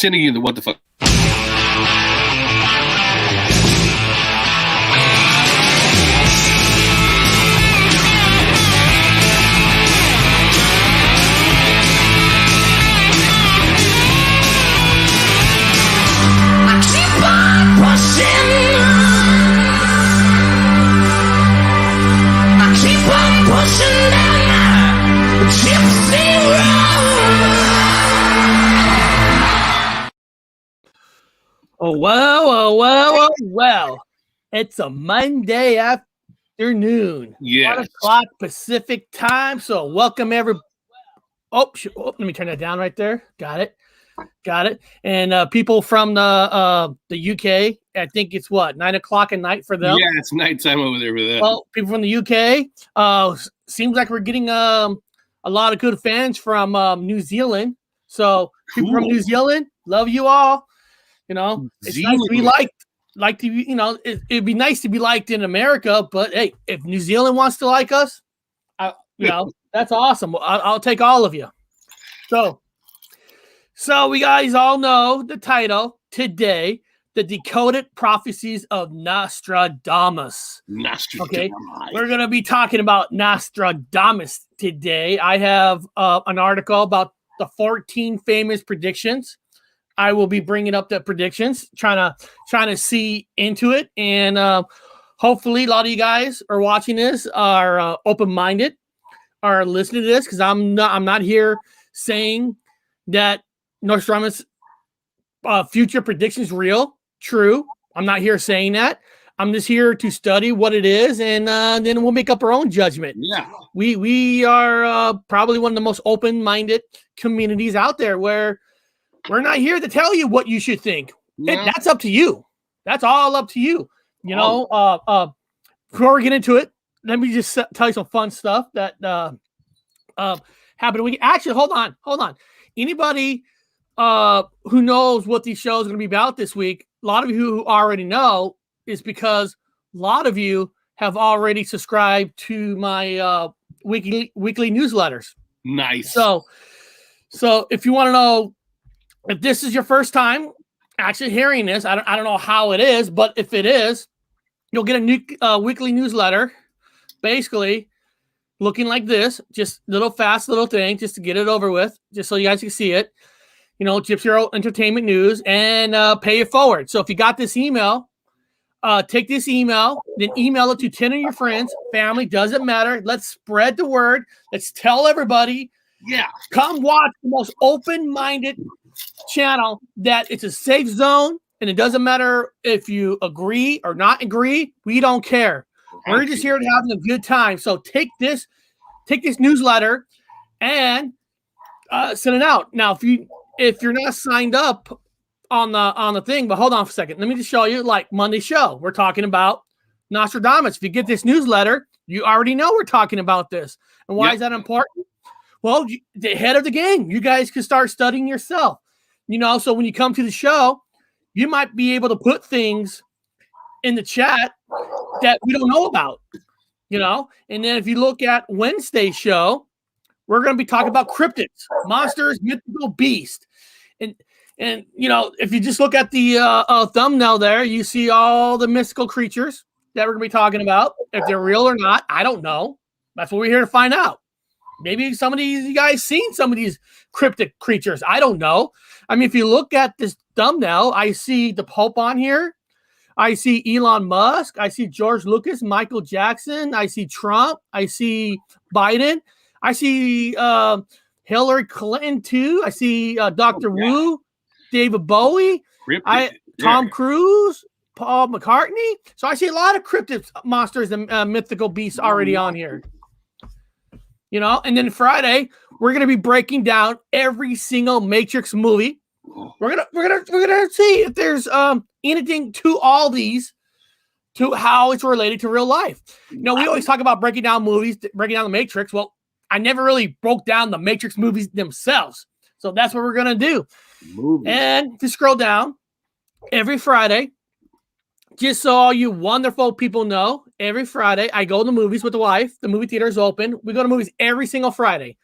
sending you the what the fuck. Well. It's a Monday afternoon. Yeah. 1 o'clock Pacific time. So welcome everybody. Let me turn that down right there. Got it. And people from the UK, I think it's 9 o'clock at night for them. Yeah, it's nighttime over there for that. Well, people from the UK, seems like we're getting a lot of good fans from New Zealand. So people from New Zealand, love you all. You know, it's nice to be like to be, you know, it'd be nice to be liked in America, but hey, if New Zealand wants to like us, you know, that's awesome. I'll take all of you. So we guys all know the title today, the Decoded Prophecies of Nostradamus. Okay, we're going to be talking about Nostradamus today. I have an article about the 14 famous predictions. I will be bringing up the predictions, trying to see into it, and hopefully a lot of you guys are watching this are open-minded, are listening to this, because I'm not here saying that Nostradamus' future predictions true. I'm not here saying that. I'm just here to study what it is, and then we'll make up our own judgment. Yeah, we are probably one of the most open-minded communities out there, where we're not here to tell you what you should think. Yeah. That's up to you. That's all up to you. You know, before we get into it, let me just tell you some fun stuff that happened. Actually, hold on. Anybody who knows what these shows are going to be about this week, a lot of you who already know, is because a lot of you have already subscribed to my weekly newsletters. Nice. So if you want to know, if this is your first time actually hearing this, I don't know how it is, but if it is, you'll get a new weekly newsletter, basically looking like this, just little thing, just to get it over with, just so you guys can see it. You know, Gypsy Entertainment News, and pay it forward. So if you got this email, take this email, then email it to 10 of your friends, family, doesn't matter. Let's spread the word. Let's tell everybody. Yeah. Come watch the most open-minded channel, that it's a safe zone, and it doesn't matter if you agree or not agree. We don't care. We're just here to have a good time. So take this newsletter and send it out. Now, if you're not signed up on the thing, but hold on for a second. Let me just show you, like Monday's show. We're talking about Nostradamus. If you get this newsletter, you already know we're talking about this. And why is that important? Well, the head of the game, you guys can start studying yourself. You know, so when you come to the show, you might be able to put things in the chat that we don't know about, you know. And then if you look at Wednesday's show, we're going to be talking about cryptids, monsters, mythical beasts. And you know, if you just look at the thumbnail there, you see all the mystical creatures that we're going to be talking about. If they're real or not, I don't know. That's what we're here to find out. Maybe some of you guys seen some of these cryptic creatures. I don't know. I mean, if you look at this thumbnail, I see the Pope on here. I see Elon Musk. I see George Lucas, Michael Jackson. I see Trump. I see Biden. I see Hillary Clinton too. I see Dr. Wu, David Bowie, Tom Cruise, Paul McCartney. So I see a lot of cryptid monsters and mythical beasts already on here. You know, and then Friday we're gonna be breaking down every single Matrix movie. We're gonna see if there's anything to all these, to how it's related to real life. You know, we always talk about breaking down movies, breaking down the Matrix. Well, I never really broke down the Matrix movies themselves, so that's what we're gonna do. And to scroll down, every Friday, just so all you wonderful people know, every Friday I go to the movies with the wife. The movie theater is open. We go to movies every single Friday.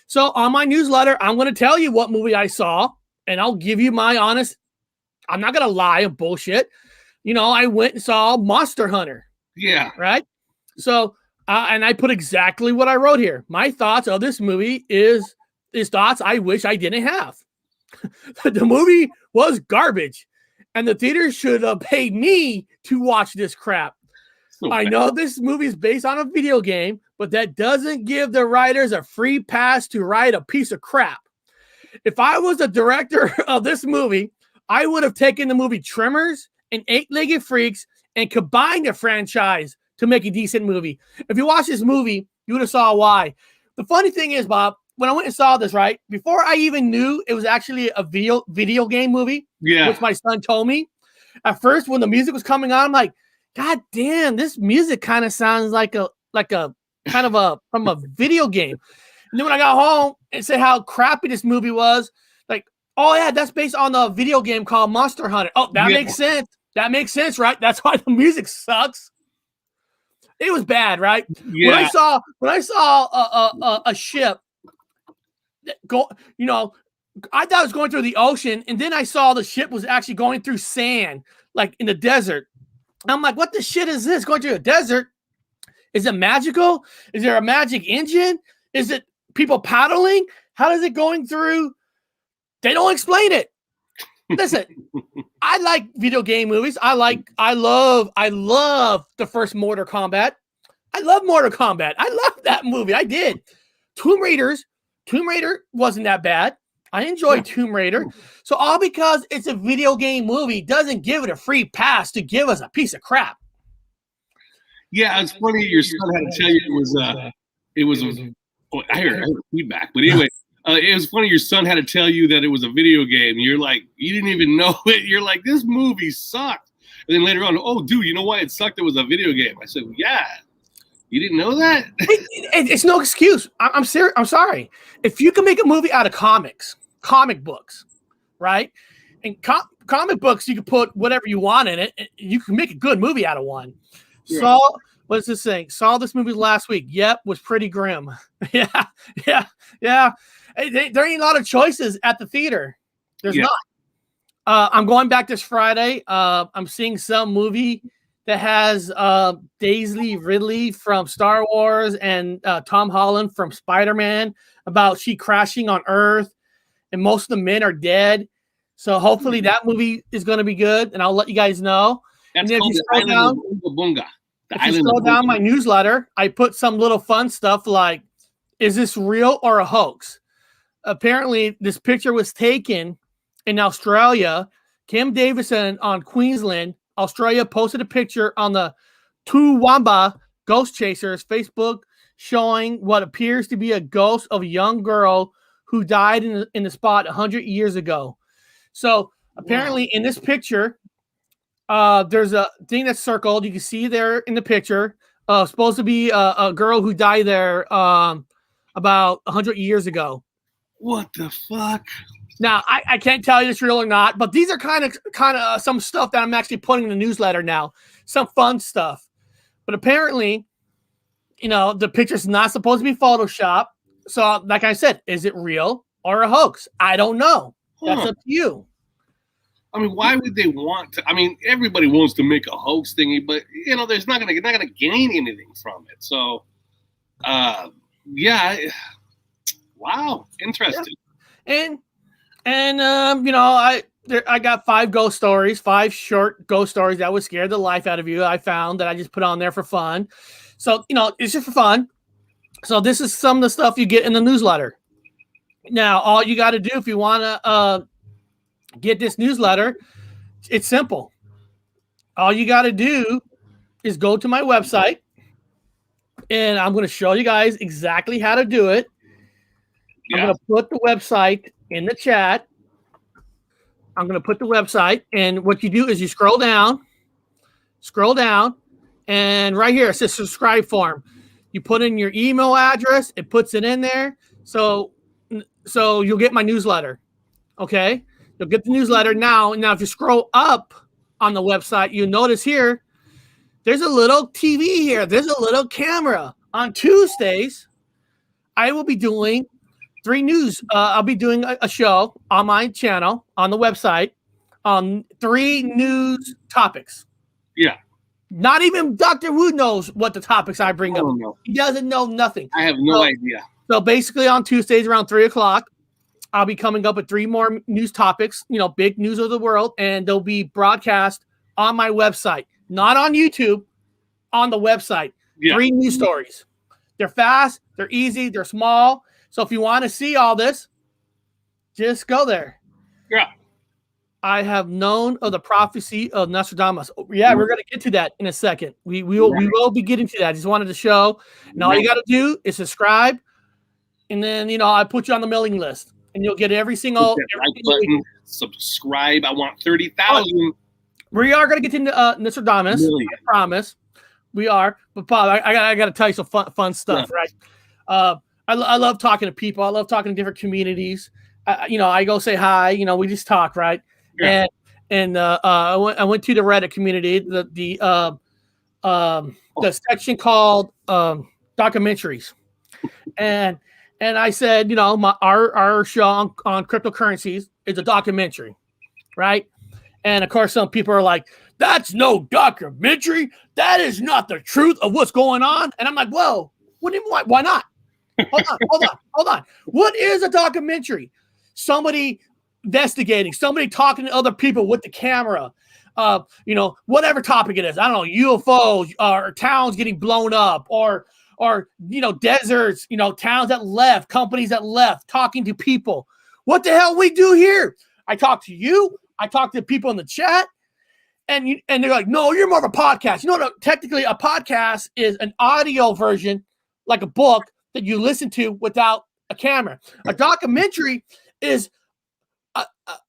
So on my newsletter, I'm going to tell you what movie I saw and I'll give you my honest. I'm not gonna lie and bullshit. I went and saw Monster Hunter. Yeah. Right. So, and I put exactly what I wrote here. My thoughts of this movie is thoughts I wish I didn't have. The movie was garbage, and the theater should have paid me to watch this crap. I know this movie is based on a video game, but that doesn't give the writers a free pass to write a piece of crap. If I was the director of this movie, I would have taken the movie Tremors and Eight-Legged Freaks and combined the franchise to make a decent movie. If you watch this movie, you would have saw why. The funny thing is, Bob, when I went and saw this, right, before I even knew it was actually a video game movie, which my son told me, at first when the music was coming on, I'm like, God damn, this music kind of sounds like a kind of a from a video game. And then when I got home and said how crappy this movie was, like, oh yeah, that's based on the video game called Monster Hunter. Oh, that makes sense. That makes sense, right? That's why the music sucks. It was bad, right? Yeah. When I saw a ship go, I thought it was going through the ocean, and then I saw the ship was actually going through sand, like in the desert. I'm like, what the shit is this going through a desert? Is it magical? Is there a magic engine? Is it people paddling? How is it going through? They don't explain it. Listen, I like video game movies. I love the first Mortal Kombat. I love Mortal Kombat. I love that movie. I did. Tomb Raider wasn't that bad. I enjoyed Tomb Raider. So all because it's a video game movie doesn't give it a free pass to give us a piece of crap. Yeah, it's funny. Your son had to tell you it was. I heard feedback, but anyway, it was funny. Your son had to tell you that it was a video game. You're like, you didn't even know it. You're like, this movie sucked. And then later on, oh, dude, you know why it sucked? It was a video game. I said, yeah. You didn't know that? It's no excuse. I'm serious. I'm sorry. If you can make a movie out of comic books, right? And comic books, you can put whatever you want in it. You can make a good movie out of one. Yeah. What is this saying? Saw this movie last week. Yep, was pretty grim. Yeah. There ain't a lot of choices at the theater. There's not. I'm going back this Friday. I'm seeing some movie that has Daisy Ridley from Star Wars and Tom Holland from Spider-Man about she crashing on Earth, and most of the men are dead. So hopefully that movie is going to be good, and I'll let you guys know. That's and then if you scroll down my newsletter, I put some little fun stuff like, is this real or a hoax? Apparently, this picture was taken in Australia. Kim Davison on Queensland, Australia, posted a picture on the Toowoomba Ghost Chasers Facebook showing what appears to be a ghost of a young girl who died in the spot 100 years ago. So apparently in this picture, there's a thing that's circled. You can see there in the picture, supposed to be a girl who died there about 100 years ago. What the fuck? Now, I can't tell you it's real or not, but these are kind of some stuff that I'm actually putting in the newsletter now. Some fun stuff. But apparently, the picture's not supposed to be Photoshop. So, like I said, is it real or a hoax? I don't know. That's up to you. I mean, why would they want to? I mean, everybody wants to make a hoax thingy, but there's not gonna gain anything from it. So, wow, interesting. Yeah. And I got 5 ghost stories, 5 short ghost stories that would scare the life out of you. I found that I just put on there for fun. So, it's just for fun. So this is some of the stuff you get in the newsletter. Now, all you got to do if you want to get this newsletter, it's simple. All you got to do is go to my website, and I'm going to show you guys exactly how to do it. Yeah. I'm going to put the website in the chat. I'm going to put the website, and what you do is you scroll down, and right here it says subscribe form. You put in your email address, it puts it in there. So you'll get my newsletter. Okay? You'll get the newsletter now. Now, if you scroll up on the website, you'll notice here, there's a little TV here. There's a little camera. On Tuesdays, I will be doing 3 news. I'll be doing a show on my channel on the website on 3 news topics. Yeah. Not even Dr. Wu knows what the topics I bring up. No. He doesn't know nothing. I have no idea. So basically on Tuesdays around 3:00, I'll be coming up with 3 more news topics, big news of the world, and they'll be broadcast on my website, not on YouTube, on the website. Yeah. 3 news stories. They're fast, they're easy, they're small. So if you want to see all this, just go there. Yeah. I have known of the prophecy of Nostradamus. Yeah, we're going to get to that in a second. We will be getting to that. I just wanted to show. And all you got to do is subscribe. And then, I put you on the mailing list. And you'll get every single button, subscribe. I want 30,000. We are going to get to Nostradamus. I promise. We are. But, Bob, I got to tell you some fun stuff, right? I love talking to people. I love talking to different communities. I go say hi. We just talk, right? Yeah. And I went to the Reddit community, the section called documentaries, and I said, our show on cryptocurrencies is a documentary, right? And of course, some people are like, "That's no documentary. That is not the truth of what's going on." And I'm like, "Whoa, why not? Hold on. What is a documentary? Somebody investigating, somebody talking to other people with the camera, whatever topic it is. I don't know, UFOs, or towns getting blown up, or deserts, towns that left, companies that left, talking to people. What the hell we do here? I talk to you, I talk to people in the chat, and they're like, no, you're more of a podcast. Technically a podcast is an audio version, like a book that you listen to without a camera. A documentary is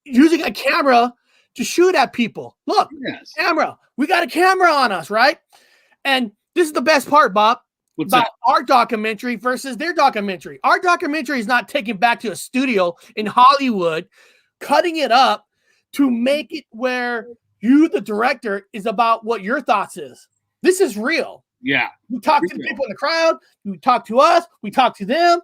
using a camera to shoot at people. Look, camera. We got a camera on us, right? And this is the best part, Bob. What's about that? Our documentary versus their documentary. Our documentary is not taken back to a studio in Hollywood, cutting it up to make it where you, the director, is about what your thoughts is. This is real. Yeah. We talk to the people in the crowd. We talk to us. We talk to them.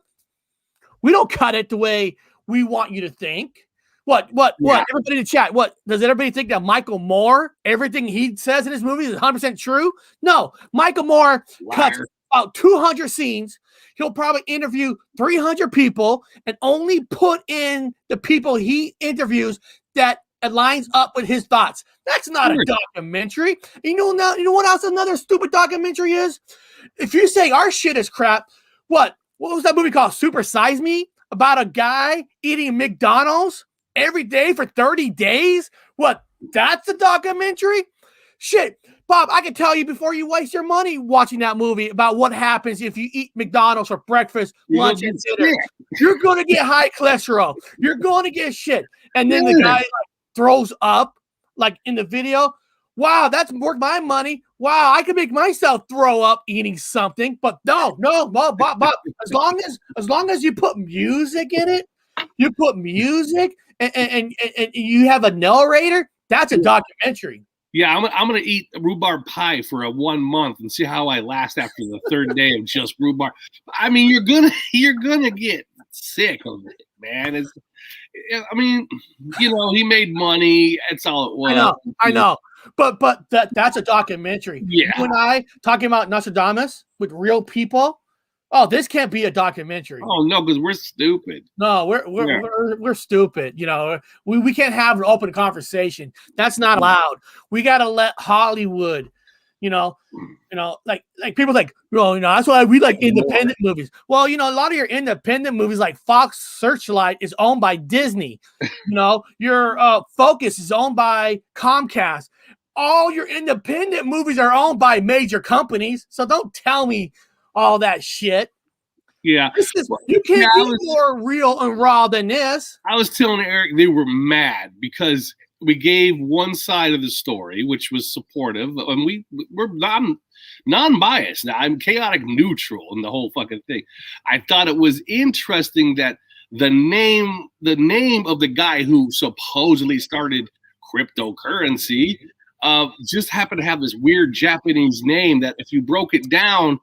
We don't cut it the way we want you to think. What? Everybody in the chat, what? Does everybody think that Michael Moore, everything he says in his movie is 100% true? No. Michael Moore cuts about 200 scenes. He'll probably interview 300 people and only put in the people he interviews that lines up with his thoughts. That's not a documentary. You know what else another stupid documentary is? If you say our shit is crap, what was that movie called? Super Size Me? About a guy eating McDonald's every day for 30 days? What? That's a documentary? Shit. Bob, I can tell you before you waste your money watching that movie about what happens if you eat McDonald's for breakfast, lunch, and dinner. You're going to get high cholesterol. You're going to get shit. And then the guy throws up, like in the video. Wow, that's worth my money. Wow, I could make myself throw up eating something. But no, Bob. As long as you put music in it, you put music and you have a narrator, that's a documentary. Yeah, I'm gonna eat rhubarb pie for 1 month and see how I last after the 3rd day of just rhubarb. I mean, you're gonna get sick of it, man. He made money. That's all it was. I know. But that's a documentary. Yeah. You and I talking about Nostradamus with real people. Oh, this can't be a documentary. Oh no, because we're stupid. No, we're stupid. We can't have an open conversation. That's not allowed. We gotta let Hollywood, like people think, that's why we like independent movies. Well, a lot of your independent movies like Fox Searchlight is owned by Disney. Your Focus is owned by Comcast. All your independent movies are owned by major companies. So don't tell me all that shit. Yeah. You can't be more real and raw than this. I was telling Eric they were mad because we gave one side of the story, which was supportive, and we're non-biased. Now, I'm chaotic neutral in the whole fucking thing. I thought it was interesting that the name of the guy who supposedly started cryptocurrency just happened to have this weird Japanese name that if you broke it down,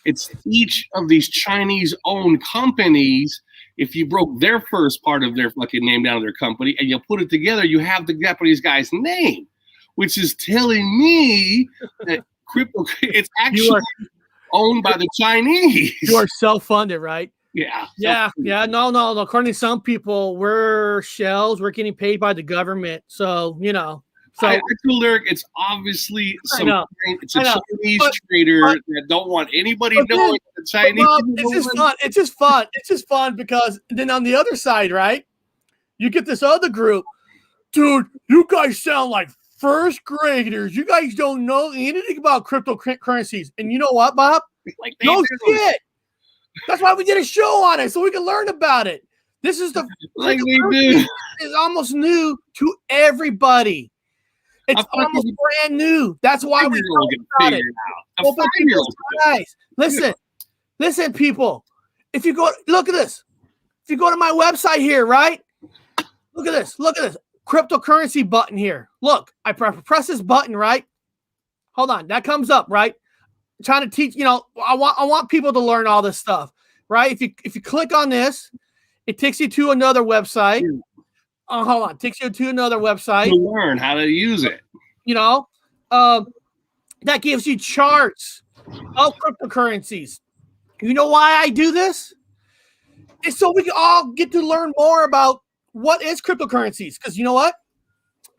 it's each of these Chinese-owned companies if you broke their first part of their fucking name down to their company and you put it together, you have the Japanese guy's name, which is telling me that it's actually owned by the Chinese. You are self-funded, right? Yeah. Yeah. No. According to some people, we're shells. We're getting paid by the government. So, you know. So I told Eric it's obviously a Chinese trader that don't want anybody knowing the Chinese. It's just fun because then on the other side, right? You get this other group, dude. You guys sound like first graders. You guys don't know anything about cryptocurrencies. And you know what, Bob? Like no shit. That's why we did a show on it, so we can learn about it. This is it's almost new to everybody. It's almost brand new. That's why we talk about it. Open people's eyes. Listen, people. If you go, look at this. If you go to my website here, right? Look at this. Cryptocurrency button here. Look, I press this button, right? Hold on, that comes up, right? Trying to teach, I want people to learn all this stuff, right? If you click on this, it takes you to another website. Hold on, takes you to another website. To learn how to use it. That gives you charts of cryptocurrencies. You know why I do this? It's so we can all get to learn more about what is cryptocurrencies. Because you know what?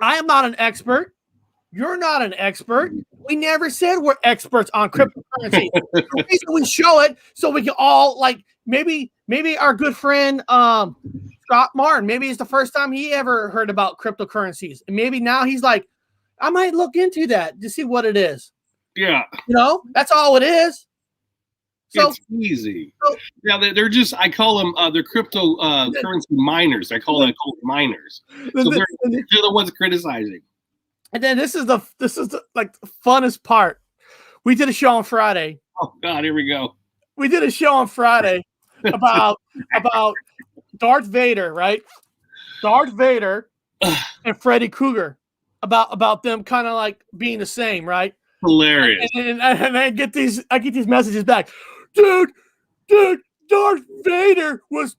I am not an expert. You're not an expert. We never said we're experts on cryptocurrency. The reason we show it so we can all maybe our good friend Scott Martin, maybe it's the first time he ever heard about cryptocurrencies. And maybe now he's like, I might look into that to see what it is. Yeah. That's all it is. So it's easy. They're just, I call them, they're cryptocurrency miners. I call them miners. So they're the ones criticizing. And then this is the funnest part. We did a show on Friday. Oh God, here we go. We did a show on Friday about Darth Vader, right? Darth Vader and Freddy Krueger, about them kind of like being the same, right? Hilarious. And I get these messages back, dude. Darth Vader was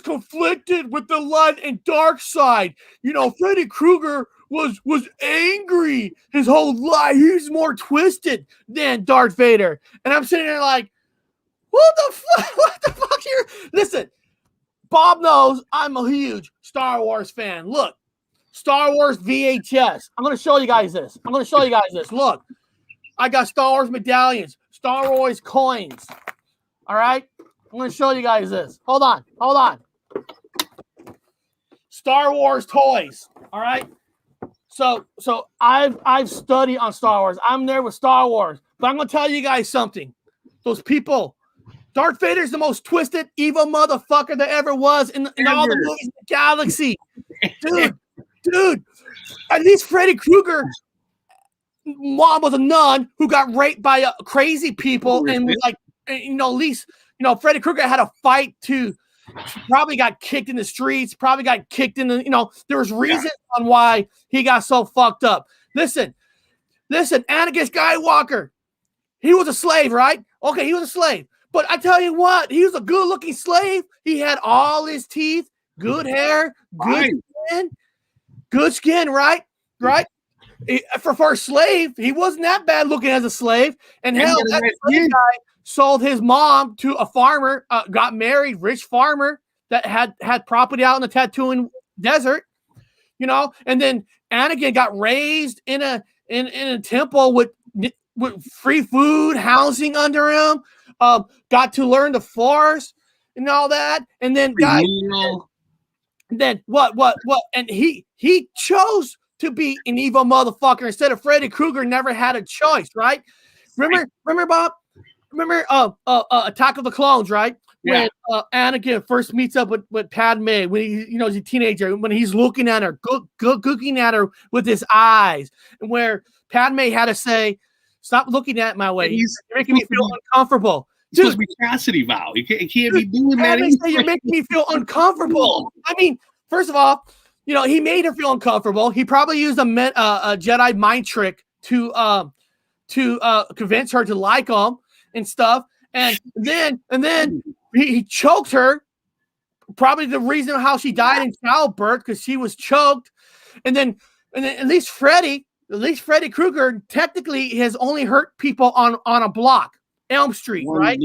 conflicted with the light and dark side. Freddy Krueger was angry his whole life. He's more twisted than Darth Vader. And I'm sitting there like, what the fuck here? Listen, Bob knows I'm a huge Star Wars fan. Look, Star Wars VHS. I'm going to show you guys this. Look, I got Star Wars medallions, Star Wars coins. All right? I'm going to show you guys this. Hold on. Star Wars toys. All right? So I've studied on Star Wars. I'm there with Star Wars. But I'm going to tell you guys something. Those people, Darth Vader's the most twisted, evil motherfucker there ever was in all the movies in the galaxy. Dude. At least Freddy Krueger, mom was a nun who got raped by crazy people and was like, at least, Freddy Krueger had a fight too. She probably got kicked in the streets, probably got kicked in the, there was reasons on why he got so fucked up. Listen, Anakin Skywalker, he was a slave, right? Okay, he was a slave. But I tell you what, he was a good-looking slave. He had all his teeth, good hair, good skin, right? Right? For a slave, he wasn't that bad looking as a slave. And hell, that slave guy sold his mom to a farmer, got married, rich farmer that had property out in the Tatooine desert, and then Anakin got raised in a temple with free food, housing under him, got to learn the Force and all that, and then what? And he chose to be an evil motherfucker instead of Freddy Krueger. Never had a choice, right? Remember, Bob? Remember Attack of the Clones, right? Yeah. When Anakin first meets up with Padme when he's a teenager, when he's looking at her, looking at her with his eyes, and where Padme had to say, "Stop looking at my way. You're making me feel uncomfortable." It's supposed to be chastity vow. You can't be doing that. You're making me feel uncomfortable. I mean, first of all, he made her feel uncomfortable. He probably used a Jedi mind trick to convince her to like him and stuff. And then he choked her probably the reason how she died in childbirth, because she was choked. And then at least Freddy Krueger technically has only hurt people on a block, Elm Street, right?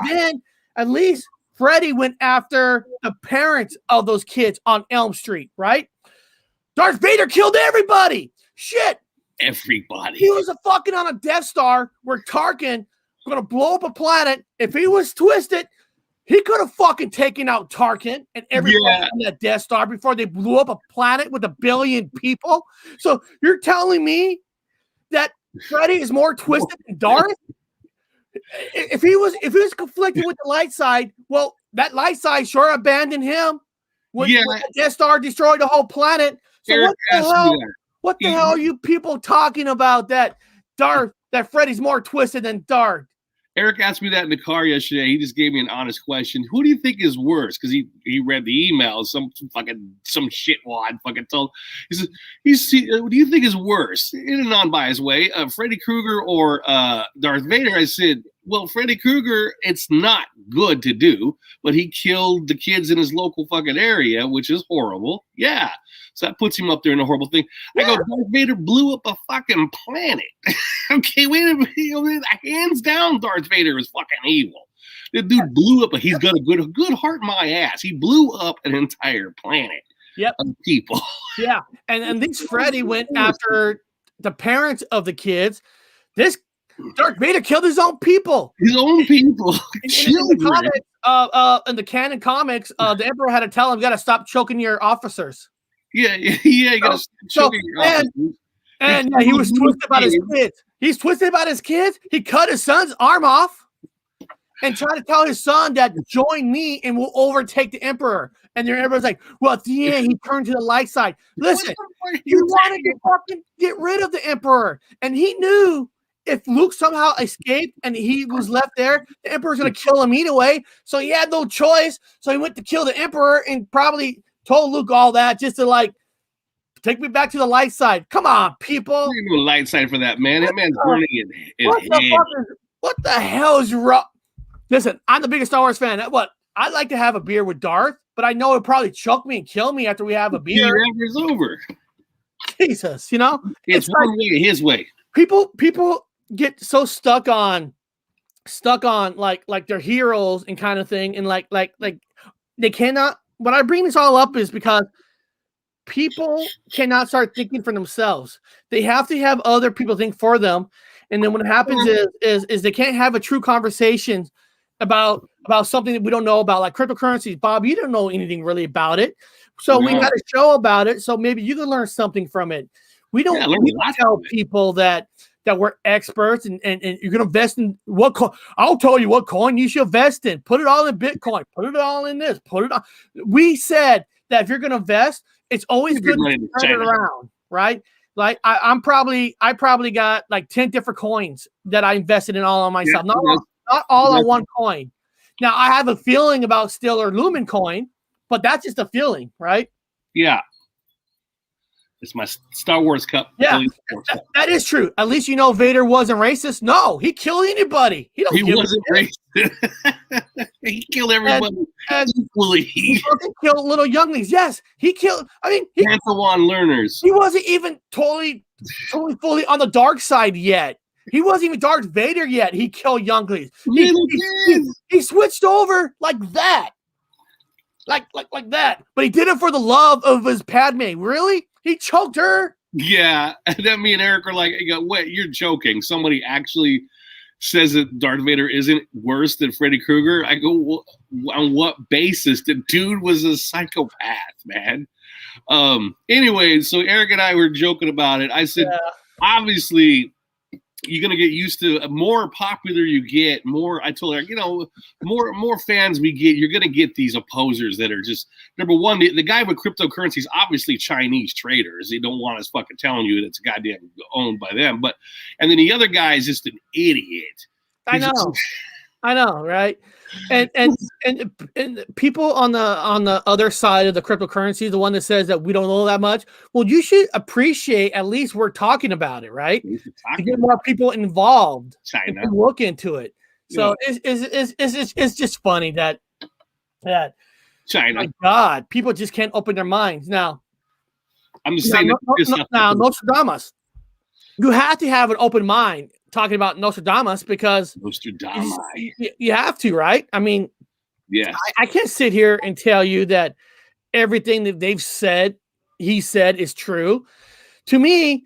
Then at least Freddy went after the parents of those kids on Elm Street, right? Darth Vader killed everybody. Shit. Everybody. He was fucking on a Death Star where Tarkin was going to blow up a planet. If he was twisted, he could have fucking taken out Tarkin and everybody on that Death Star before they blew up a planet with 1 billion people. So you're telling me that Freddy is more twisted than Darth? If he was conflicted with the light side, well, that light side sure abandoned him. When the Death Star destroyed the whole planet. So what the hell are you people talking about that Freddy's more twisted than Darth? Eric asked me that in the car yesterday. He just gave me an honest question. Who do you think is worse? Because he read the email. Some shitwad fucking told. He said, "What do you think is worse?" In a non-biased way, Freddy Krueger or Darth Vader? I said, "Well, Freddy Krueger, it's not good to do, but he killed the kids in his local fucking area, which is horrible. Yeah, so that puts him up there in a horrible thing." I go, Darth Vader blew up a fucking planet. Okay, wait a minute. Hands down, Darth Vader is fucking evil. The dude blew up. He's got a good heart in my ass. He blew up an entire planet of people. Yeah, and this Freddy went after the parents of the kids. This Darth Vader killed his own people. His own people. In the canon comics, the Emperor had to tell him, "You got to stop choking your officers." Yeah. You got to stop choking your officers. And he was twisted about his kids. He's twisted about his kids. He cut his son's arm off and tried to tell his son that join me and we'll overtake the Emperor. And then everybody's like, well, at the end, he turned to the light side. Listen, he wanted to fucking get rid of the Emperor. And he knew if Luke somehow escaped and he was left there, the Emperor's going to kill him anyway. So he had no choice. So he went to kill the Emperor and probably told Luke all that just to take me back to the light side. Come on, people. There's no light side for that man. That man's burning it. What the hell is wrong? Listen, I'm the biggest Star Wars fan. I'd like to have a beer with Darth, but I know he'll probably choke me and kill me after we have a beer. It's over. Jesus, it's one way, his way. People get so stuck on like they're heroes and kind of thing, and like they cannot. When I bring this all up is because people cannot start thinking for themselves. They have to have other people think for them. And then what happens is they can't have a true conversation about something that we don't know about, like cryptocurrencies. Bob, you don't know anything really about it. So we had a show about it. So maybe you can learn something from it. We don't tell people that we're experts and you're going to invest in what coin. I'll tell you what coin you should invest in. Put it all in Bitcoin. Put it all in this. Put it on. We said that if you're going to invest, it's always good to turn it around, right? Like I probably got like 10 different coins that I invested in all on myself. Not all on one coin. Now I have a feeling about Stellar Lumen coin, but that's just a feeling, right? Yeah. It's my Star Wars cup. Yeah, that is true. At least Vader wasn't racist. No, he killed anybody. He wasn't racist. He killed everybody equally. He killed little younglings. Yes, he killed. I mean, Padawan learners. He wasn't even totally fully on the dark side yet. He wasn't even Darth Vader yet. He killed younglings. He switched over like that. Like that. But he did it for the love of his Padme. Really? He choked her. Yeah. And then me and Eric are like, wait, you're joking. Somebody actually says that Darth Vader isn't worse than Freddy Krueger. I go, on what basis? The dude was a psychopath, man. Anyway, so Eric and I were joking about it. I said, obviously, you're going to get used to more popular you get, more, I told her, more fans we get, you're going to get these opposers that are just, number one, the guy with cryptocurrencies, obviously Chinese traders. They don't want us fucking telling you that it's goddamn owned by them. And then the other guy is just an idiot. I know, right? And people on the other side of the cryptocurrency, the one that says that we don't know that much, well, you should appreciate at least we're talking about it, right? To get more people involved, China, and look into it. So it's just funny that China. My God, people just can't open their minds now. I'm just saying. Now, Nostradamus, you have to have an open mind talking about Nostradamus because you have to, right? I mean, yeah, I can't sit here and tell you that everything that he said is true. To me,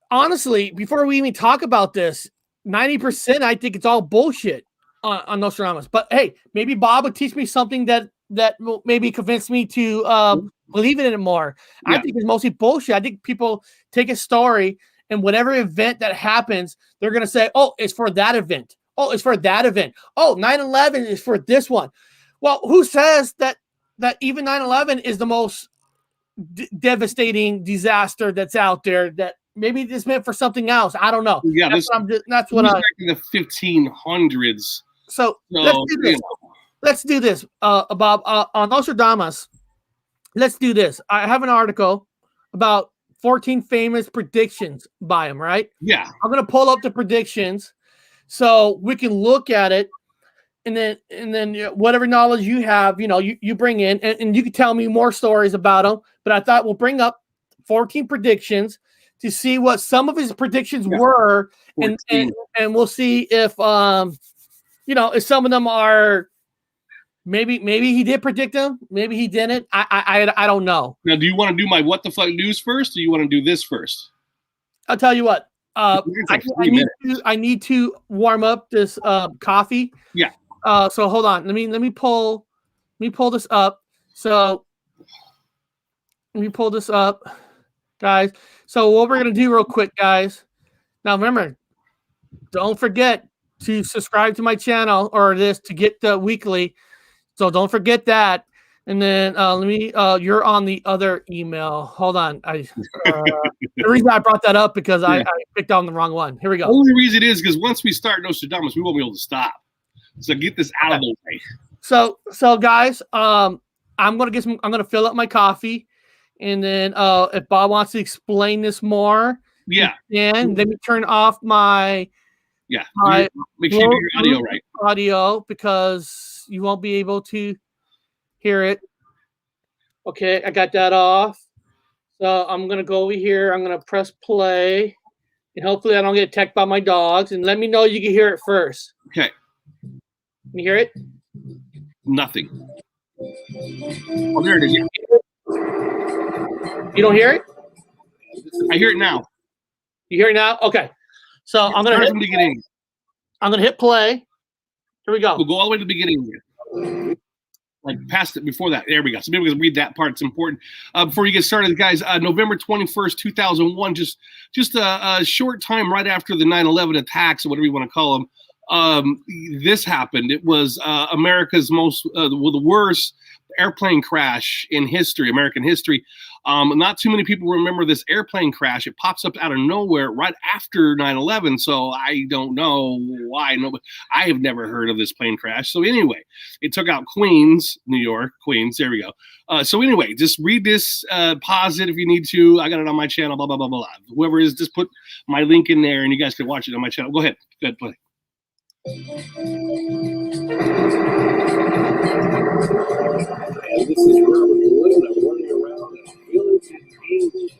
honestly, before we even talk about this, 90% I think it's all bullshit on Nostradamus. But hey, maybe Bob would teach me something that will maybe convince me to believe in it more. Yeah. I think it's mostly bullshit. I think people take a story and whatever event that happens, they're going to say, oh, it's for that event. Oh, it's for that event. Oh, 9/11 is for this one. Well, who says that even 9/11 is the most devastating disaster that's out there, that maybe it's meant for something else? I don't know. Yeah, that's what back in the 1500s. So let's do this. Let's do this, Bob, on Nostradamus. Let's do this. I have an article about 14 famous predictions by him, right? Yeah. I'm going to pull up the predictions so we can look at it, and then whatever knowledge you have, you bring in, and you can tell me more stories about them. But I thought we'll bring up 14 predictions to see what some of his predictions were, and we'll see if if some of them are maybe he did predict them, maybe he didn't. I don't know. Now, do you want to do my what the fuck news first, or do you want to do this first? I'll tell you what. I need to warm up this coffee. Yeah. So hold on. Let me pull this up. So let me pull this up, guys. So what we're gonna do real quick, guys. Now remember, don't forget to subscribe to my channel or this to get the weekly. So don't forget that. And then let me. You're on the other email. Hold on. The reason I brought that up because I picked on the wrong one. Here we go. The only reason is because once we start Nostradamus, we won't be able to stop. So get this out of the way. So guys, I'm gonna fill up my coffee, and then if Bob wants to explain this more, and let me turn off my make sure you do your audio right. Audio, because you won't be able to hear it. Okay, I got that off. So I'm gonna go over here. I'm gonna press play, and hopefully I don't get attacked by my dogs. And let me know you can hear it first. Okay. Can you hear it? Nothing. Oh, there it is. You don't hear it? I hear it now. You hear it now? Okay. So I'm gonna hit play. Here we go. We'll go all the way to the beginning here. Like past it before that. There we go. So maybe we can read that part. It's important. Before you get started, guys, November 21st, 2001, just a short time right after the 9/11 attacks, or whatever you want to call them, this happened. It was America's the worst airplane crash in history, American history. Not too many people remember this airplane crash. It pops up out of nowhere right after 9/11. So I don't know why. But I have never heard of this plane crash. So anyway, it took out Queens, New York, Queens. There we go. So anyway, just read this, pause it if you need to. I got it on my channel, blah, blah, blah, blah. Whoever is, just put my link in there and you guys can watch it on my channel. Go ahead. Go ahead, play. And this is Robert Wood. I'm running around a village in England.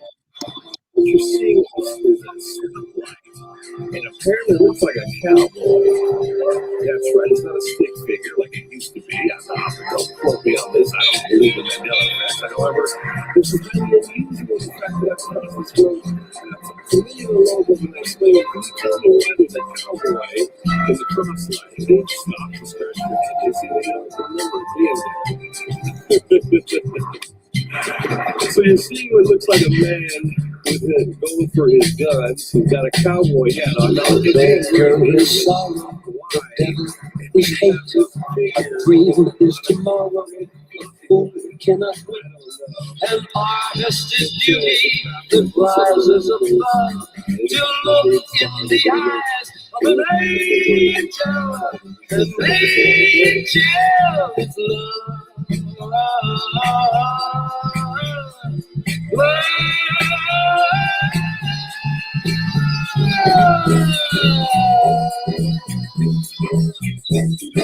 What you're seeing is a silhouette. And apparently it looks like a cowboy. That's right, it's not a stick figure like it used to be. Don't quote me on this. I don't believe in Mandela effect. However, this is really unusual. The fact that I've seen this world. Familiar along with an explainer. Can you tell me why there's a cowboy in the cross line? They stop and start scratching. You see, they don't remember being there. So you're seeing what looks like a man with it going for his guns. He's got a cowboy hat on. Now look at his girl is sorrow. Is hatred. A dream is tomorrow. Fool cannot win. And honest is beauty that rises above. To look in the eyes of an angel. An angel is love.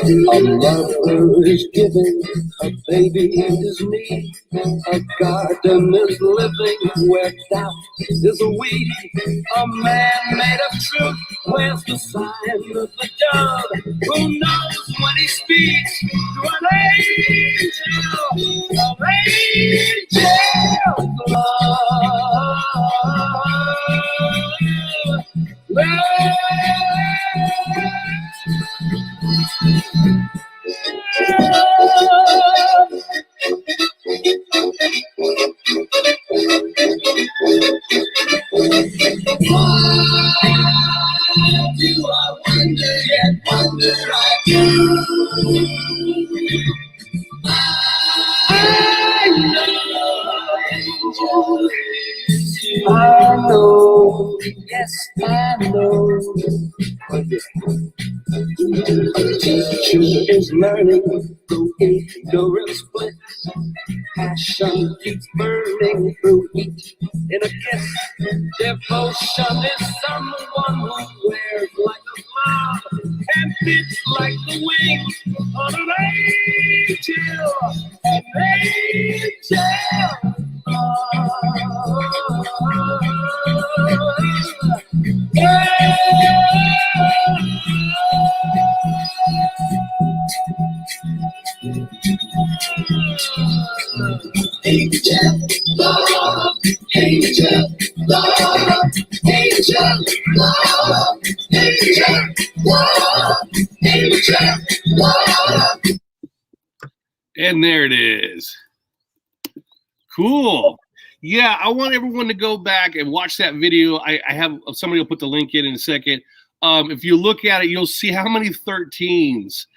A mother is giving, a baby is me. A garden is living where doubt is a weed. A man made of truth wears the sign of the dove. Who knows when he speaks to an angel love. Do I wonder yet wonder I do? I know, yes I know. Teacher is learning, though ignorance splits. Passion keeps burning through heat in a kiss. Devotion is someone who wears like a mob and fits like the wings on an angel. An angel. Angel, love, angel, love, angel, love, angel, love, angel, love. And there it is. Cool. Yeah, I want everyone to go back and watch that video. I have somebody will put the link in a second. If you look at it, you'll see how many 13s.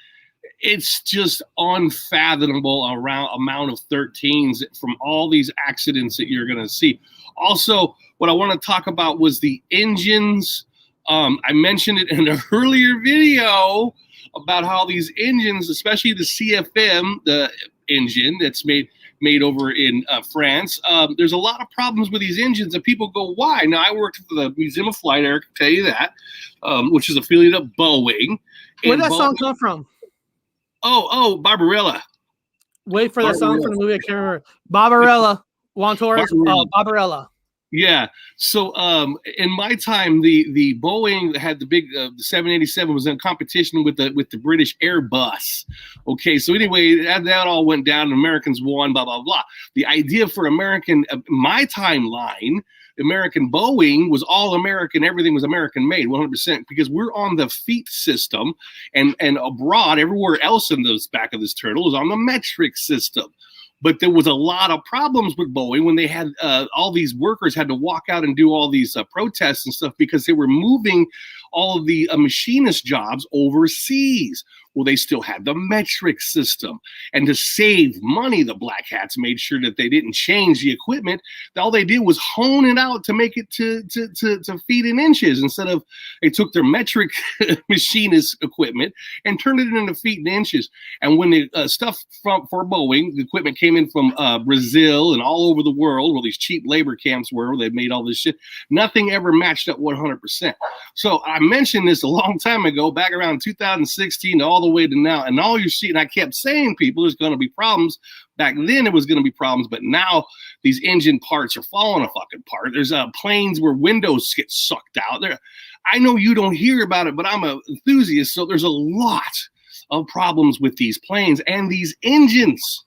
It's just unfathomable amount of 13s from all these accidents that you're going to see. Also, what I want to talk about was the engines. I mentioned it in an earlier video about how these engines, especially the CFM, the engine that's made over in France, there's a lot of problems with these engines, and people go, why? Now, I worked for the Museum of Flight Air, I can tell you that, which is affiliate of Boeing. Where'd that song come from? Oh, Barbarella. Wait for the song from the movie. I can't remember. Barbarella. Juan Torres. Barbarella. Yeah. So in my time, the Boeing had the big the 787 was in competition with the British Airbus. Okay. So anyway, that all went down. And Americans won. Blah blah blah. The idea for American my timeline. American Boeing was all American. Everything was American made, 100%, because we're on the feet system, and abroad, everywhere else in the back of this turtle is on the metric system. But there was a lot of problems with Boeing when they had all these workers had to walk out and do all these protests and stuff because they were moving all of the machinist jobs overseas. Well, they still had the metric system. And to save money, the black hats made sure that they didn't change the equipment. All they did was hone it out to make it to feet and inches. Instead of, they took their metric machinist equipment and turned it into feet and inches. And when the stuff for Boeing, the equipment came in from Brazil and all over the world, where these cheap labor camps were, where they made all this shit, nothing ever matched up 100%. So I mentioned this a long time ago, back around 2016 to all the way to now, and all you see, and I kept saying, people, there's going to be problems. Back then it was going to be problems, but now these engine parts are falling apart. There's planes where windows get sucked out there. I know you don't hear about it, but I'm an enthusiast, so there's a lot of problems with these planes and these engines.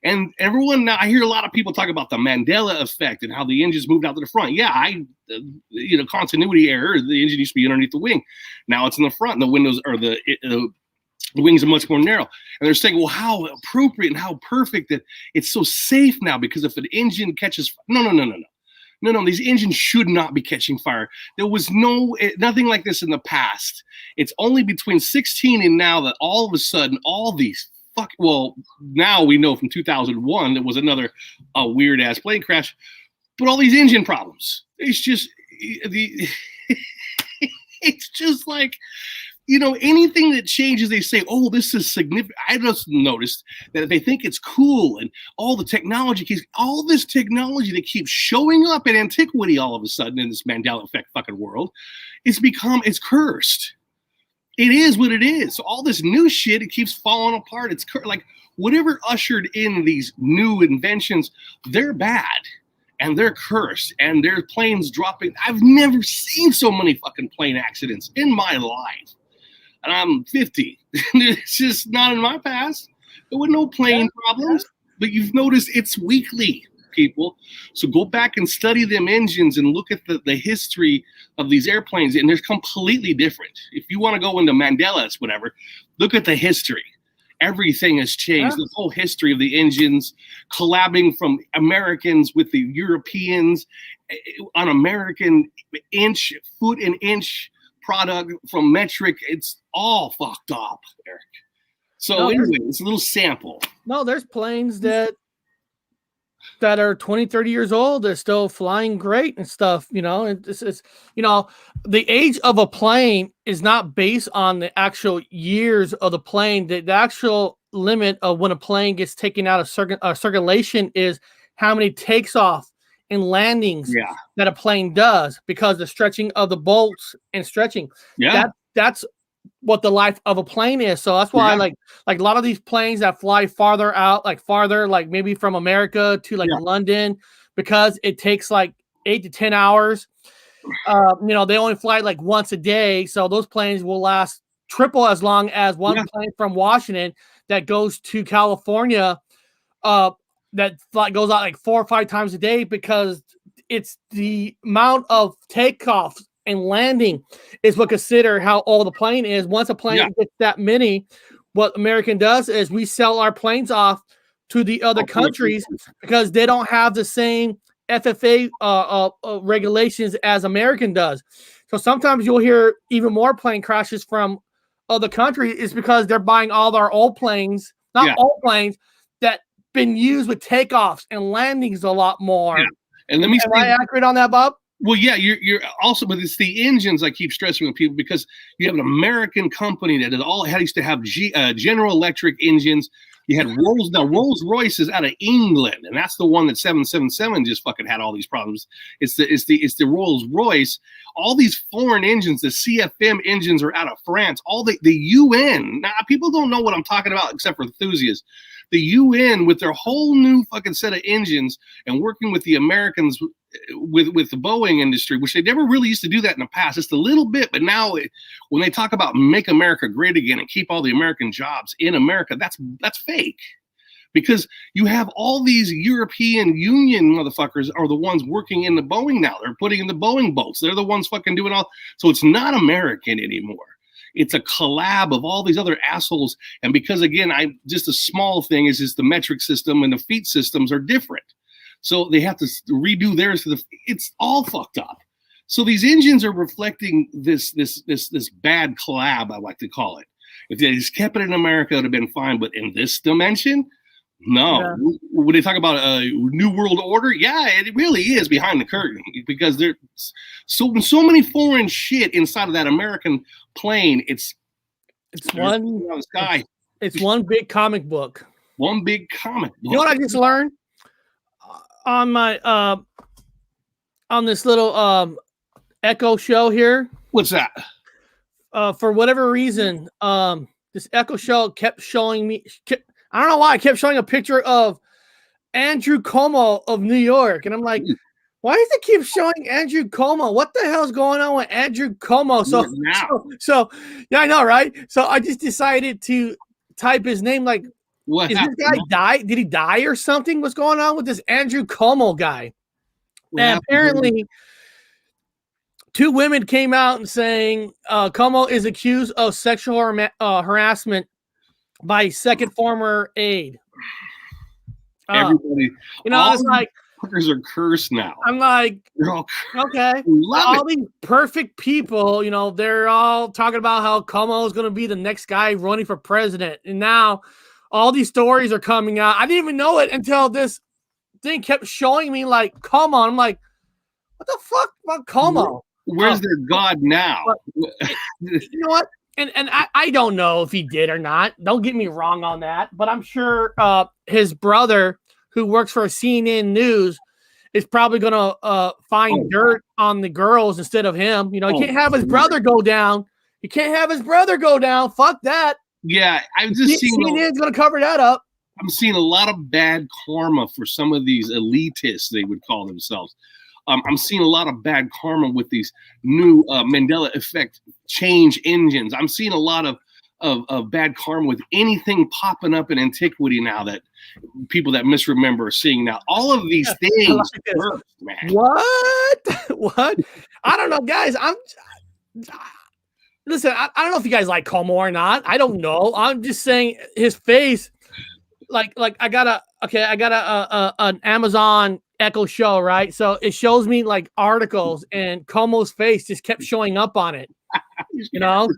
And everyone now, I hear a lot of people talk about the Mandela effect and how the engines moved out to the front. Yeah, continuity error. The engine used to be underneath the wing. Now it's in the front. And the windows or the wings are much more narrow. And they're saying, well, how appropriate and how perfect that it's so safe now, because if an engine catches, no, these engines should not be catching fire. There was nothing like this in the past. It's only between 16 and now that all of a sudden all these now we know from 2001 there was another weird ass plane crash, but all these engine problems. It's just it's just like, anything that changes, they say, oh, this is significant. I just noticed that they think it's cool, and all this technology that keeps showing up in antiquity all of a sudden in this Mandela effect fucking world, it's cursed. It is what it is. So all this new shit, it keeps falling apart. It's like whatever ushered in these new inventions, they're bad and they're cursed and their planes dropping. I've never seen so many fucking plane accidents in my life. And I'm 50. It's just not in my past. There were no plane problems, but you've noticed it's weekly, people. So go back and study them engines and look at the history of these airplanes, and they're completely different. If you want to go into Mandela's, whatever, look at the history. Everything has changed. The whole history of the engines, collabing from Americans with the Europeans on American foot and inch product from metric. It's all fucked up, Eric. So anyway, it's a little sample. No, there's planes that are 20, 30 years old. They're still flying great and stuff, you know. And this is, you know, the age of a plane is not based on the actual years of the plane. The actual limit of when a plane gets taken out of circulation is how many takes off and landings that a plane does, because the stretching of the bolts and stretching. That's what the life of a plane is. So that's why like a lot of these planes that fly farther out, like maybe from America to like London, because it takes like 8 to 10 hours. You know, they only fly like once a day. So those planes will last triple as long as one plane from Washington that goes to California, that goes out like 4 or 5 times a day, because it's the amount of takeoffs and landing is what consider how old the plane is. Once a plane gets that many, what American does is we sell our planes off to the other countries because they don't have the same FFA regulations as American does. So sometimes you'll hear even more plane crashes from other countries. Is because they're buying all their old planes, old planes that been used with takeoffs and landings a lot more. And let me Am I accurate on that, Bob? Well, you're also, but it's the engines I keep stressing with people, because you have an American company that used to have General Electric engines. You had Rolls Royce is out of England, and that's the one that 777 just fucking had all these problems. It's the Rolls Royce. All these foreign engines, the CFM engines, are out of France. All the UN. Now people don't know what I'm talking about except for enthusiasts. The UN, with their whole new fucking set of engines and working with the Americans with the Boeing industry, which they never really used to do that in the past, just a little bit. But now when they talk about make America great again and keep all the American jobs in America, that's fake. Because you have all these European Union motherfuckers are the ones working in the Boeing now. They're putting in the Boeing bolts. They're the ones fucking doing all. So it's not American anymore. It's a collab of all these other assholes. And because, again, just a small thing is just the metric system and the feet systems are different. So they have to redo theirs. It's all fucked up. So these engines are reflecting this bad collab, I like to call it. If they just kept it in America, it would have been fine. But in this dimension, no. Yeah. When they talk about a new world order, it really is behind the curtain, because there's so many foreign shit inside of that American plane. It's one big comic book. One big comic book. You know what I just learned on my on this little Echo show here? What's that? For whatever reason, this Echo show kept showing me. I don't know why I kept showing a picture of Andrew Cuomo of New York. And I'm like, why does it keep showing Andrew Cuomo? What the hell's going on with Andrew Cuomo? So yeah, I know, right? So I just decided to type his name. Like, what is this guy die? Did he die or something? What's going on with this Andrew Cuomo guy? And apparently 2 women came out and saying Cuomo is accused of sexual harassment by second former aide. Everybody, you know, it's like fuckers are cursed now. I'm like, okay, all these perfect people, you know, they're all talking about how Cuomo is going to be the next guy running for president, and now all these stories are coming out. I didn't even know it until this thing kept showing me like Cuomo. I'm like, what the fuck about Cuomo? Where's their God now? You know what? And I don't know if he did or not. Don't get me wrong on that. But I'm sure his brother, who works for CNN News, is probably going to find dirt on the girls instead of him. You know, he can't have his brother go down He can't have his brother go down. Fuck that. Yeah, I've just seen. CNN's gonna cover that up. I'm seeing a lot of bad karma for some of these elitists, they would call themselves. I'm seeing a lot of bad karma with these new Mandela effect change engines. I'm seeing a lot of bad karma with anything popping up in antiquity now that people that misremember are seeing now. All of these things hurt, man. What? I don't know, guys. Listen, I don't know if you guys like Cuomo or not. I don't know. I'm just saying his face. Like I got an Amazon Echo show, right? So it shows me like articles, and Cuomo's face just kept showing up on it. You know,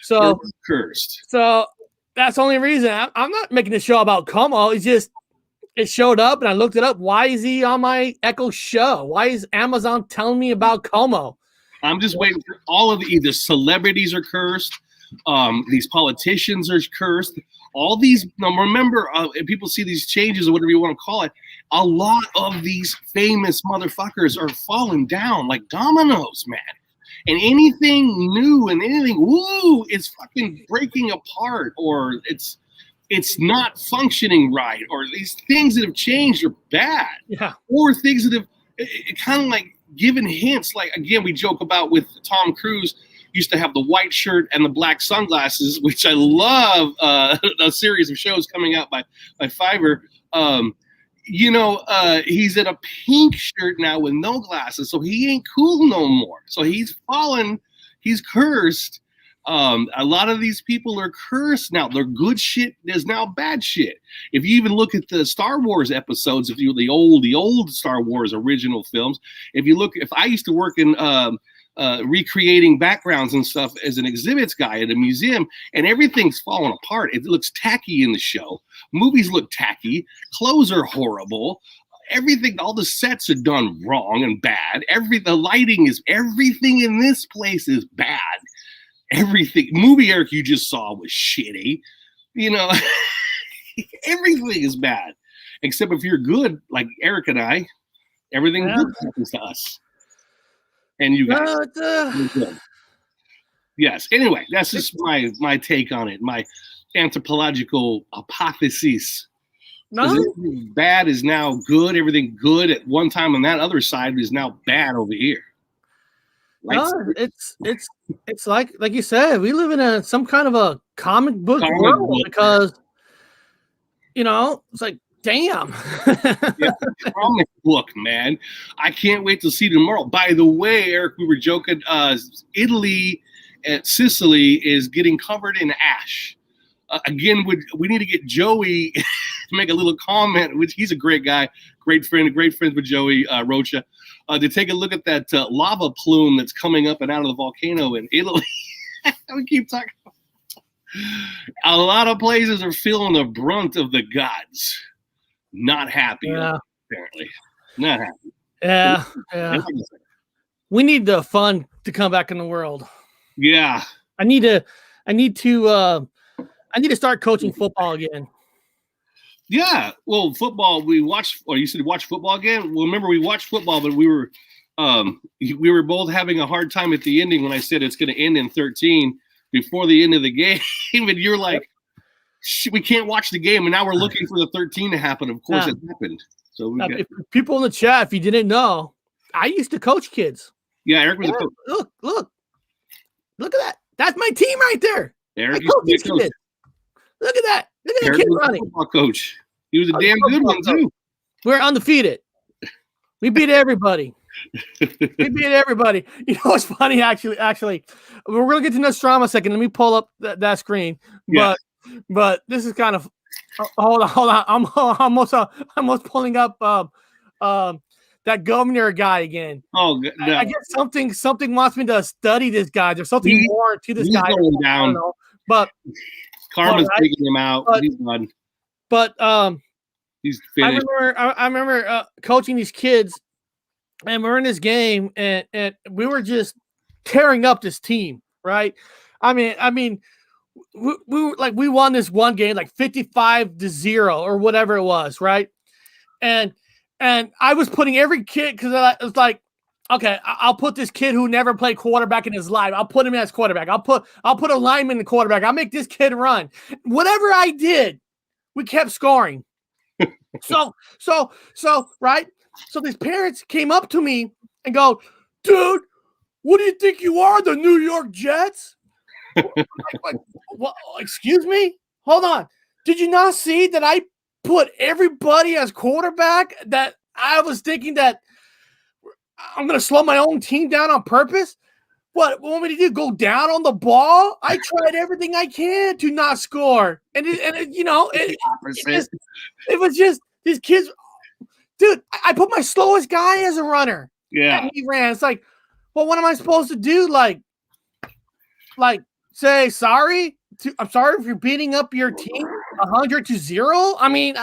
so cursed. So that's the only reason. I'm not making a show about Cuomo. It's just it showed up, and I looked it up. Why is he on my Echo show? Why is Amazon telling me about Cuomo? I'm just waiting for all of the celebrities are cursed. These politicians are cursed. All these, now remember, people see these changes or whatever you want to call it. A lot of these famous motherfuckers are falling down like dominoes, man. And anything new and anything, woo, is fucking breaking apart, or it's not functioning right, or these things that have changed are bad. Yeah. Or things that have kind of like given hints. Like, again, we joke about with Tom Cruise. Used to have the white shirt and the black sunglasses, which I love. A series of shows coming out by Fiverr. He's in a pink shirt now with no glasses, so he ain't cool no more. So he's fallen. He's cursed. A lot of these people are cursed now. They're good shit. There's now bad shit. If you even look at the Star Wars episodes, if you the old Star Wars original films, if I used to work in recreating backgrounds and stuff as an exhibits guy at a museum, and everything's falling apart. It looks tacky in the show. Movies look tacky. Clothes are horrible. Everything, all the sets are done wrong and bad. The lighting is, everything in this place is bad. Everything. Movie Eric you just saw was shitty. You know, everything is bad. Except if you're good, like Eric and I, everything good happens to us. And you guys. Yes. Anyway, that's just my take on it. My anthropological hypothesis. No, everything bad is now good. Everything good at one time on that other side is now bad over here. It's like you said, we live in some kind of a comic book world because it's like, damn. Comic book, man. I can't wait to see tomorrow. By the way, Eric, we were joking. Italy and Sicily is getting covered in ash. Again, we need to get Joey to make a little comment, which he's a great guy, great friend with Joey Rocha, to take a look at that lava plume that's coming up and out of the volcano in Italy. We keep talking. A lot of places are feeling the brunt of the gods. Not happy, apparently. Not happy. Yeah. We need the fun to come back in the world. Yeah. I need to start coaching football again. Yeah. Well, football, we watched, or you said you watched football again? Well, remember we watched football, but we were both having a hard time at the ending when I said it's going to end in 13 before the end of the game. And you're like, we can't watch the game, and now we're looking for the 13 to happen. Of course, it happened. So if people in the chat, if you didn't know, I used to coach kids. Yeah, Eric was a coach. Look at that. That's my team right there. Eric Look at that. Look at the kid running. Football coach. He was a damn good one too. We're undefeated. We beat everybody. You know what's funny? Actually, we're gonna get to Nostradamus in a second. Let me pull up that screen. But this is kind of hold on. I'm almost pulling up that governor guy again. Oh, no. I guess something wants me to study this guy. There's something more to this guy. Going down. I don't know, but Karma's taking him out. He's done. But he's finished. I remember coaching these kids, and we're in this game, and we were just tearing up this team, right? I mean, we won this one game like 55-0 or whatever it was, right? And I was putting every kid, because it was like okay, I'll put this kid who never played quarterback in his life. I'll put him as quarterback. I'll put a lineman in quarterback. I'll make this kid run. Whatever I did, we kept scoring. So right. So these parents came up to me and go, dude, what do you think you are, the New York Jets? like, what? Excuse me? Hold on. Did you not see that I put everybody as quarterback? That I was thinking that I'm going to slow my own team down on purpose? What want me to do? Go down on the ball? I tried everything I can to not score, and it was just these kids. Dude, I put my slowest guy as a runner. Yeah, and he ran. It's like, well, what am I supposed to do? Like say sorry? I'm sorry if you're beating up your team 100-0. I mean,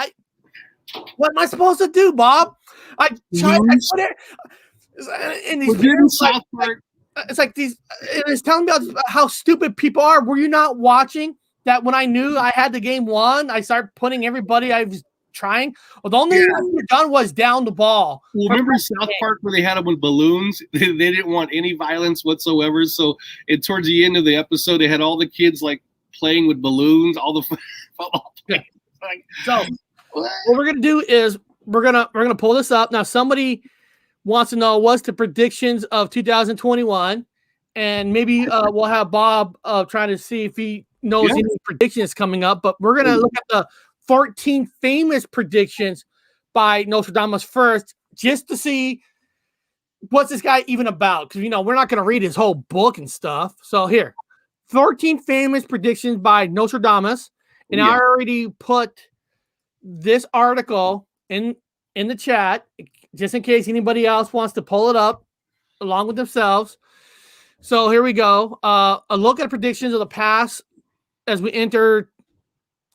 what am I supposed to do, Bob? I put it. And these parents, it's like these. It's telling me about how stupid people are. Were you not watching that when I knew I had the game won? I started putting everybody I was trying. Well, the only thing I could have done was down the ball. Well, remember South Park where they had them with balloons? They didn't want any violence whatsoever. So towards the end of the episode, they had all the kids like playing with balloons. All the so what we're gonna do is we're gonna pull this up now. Somebody wants to know what's the predictions of 2021, and maybe we'll have Bob trying to see if he knows any predictions coming up. But we're gonna look at the 14 famous predictions by Nostradamus first, just to see what's this guy even about. Because we're not gonna read his whole book and stuff. So here, 14 famous predictions by Nostradamus, and I already put this article in the chat, just in case anybody else wants to pull it up along with themselves. So here we go. A look at predictions of the past as we enter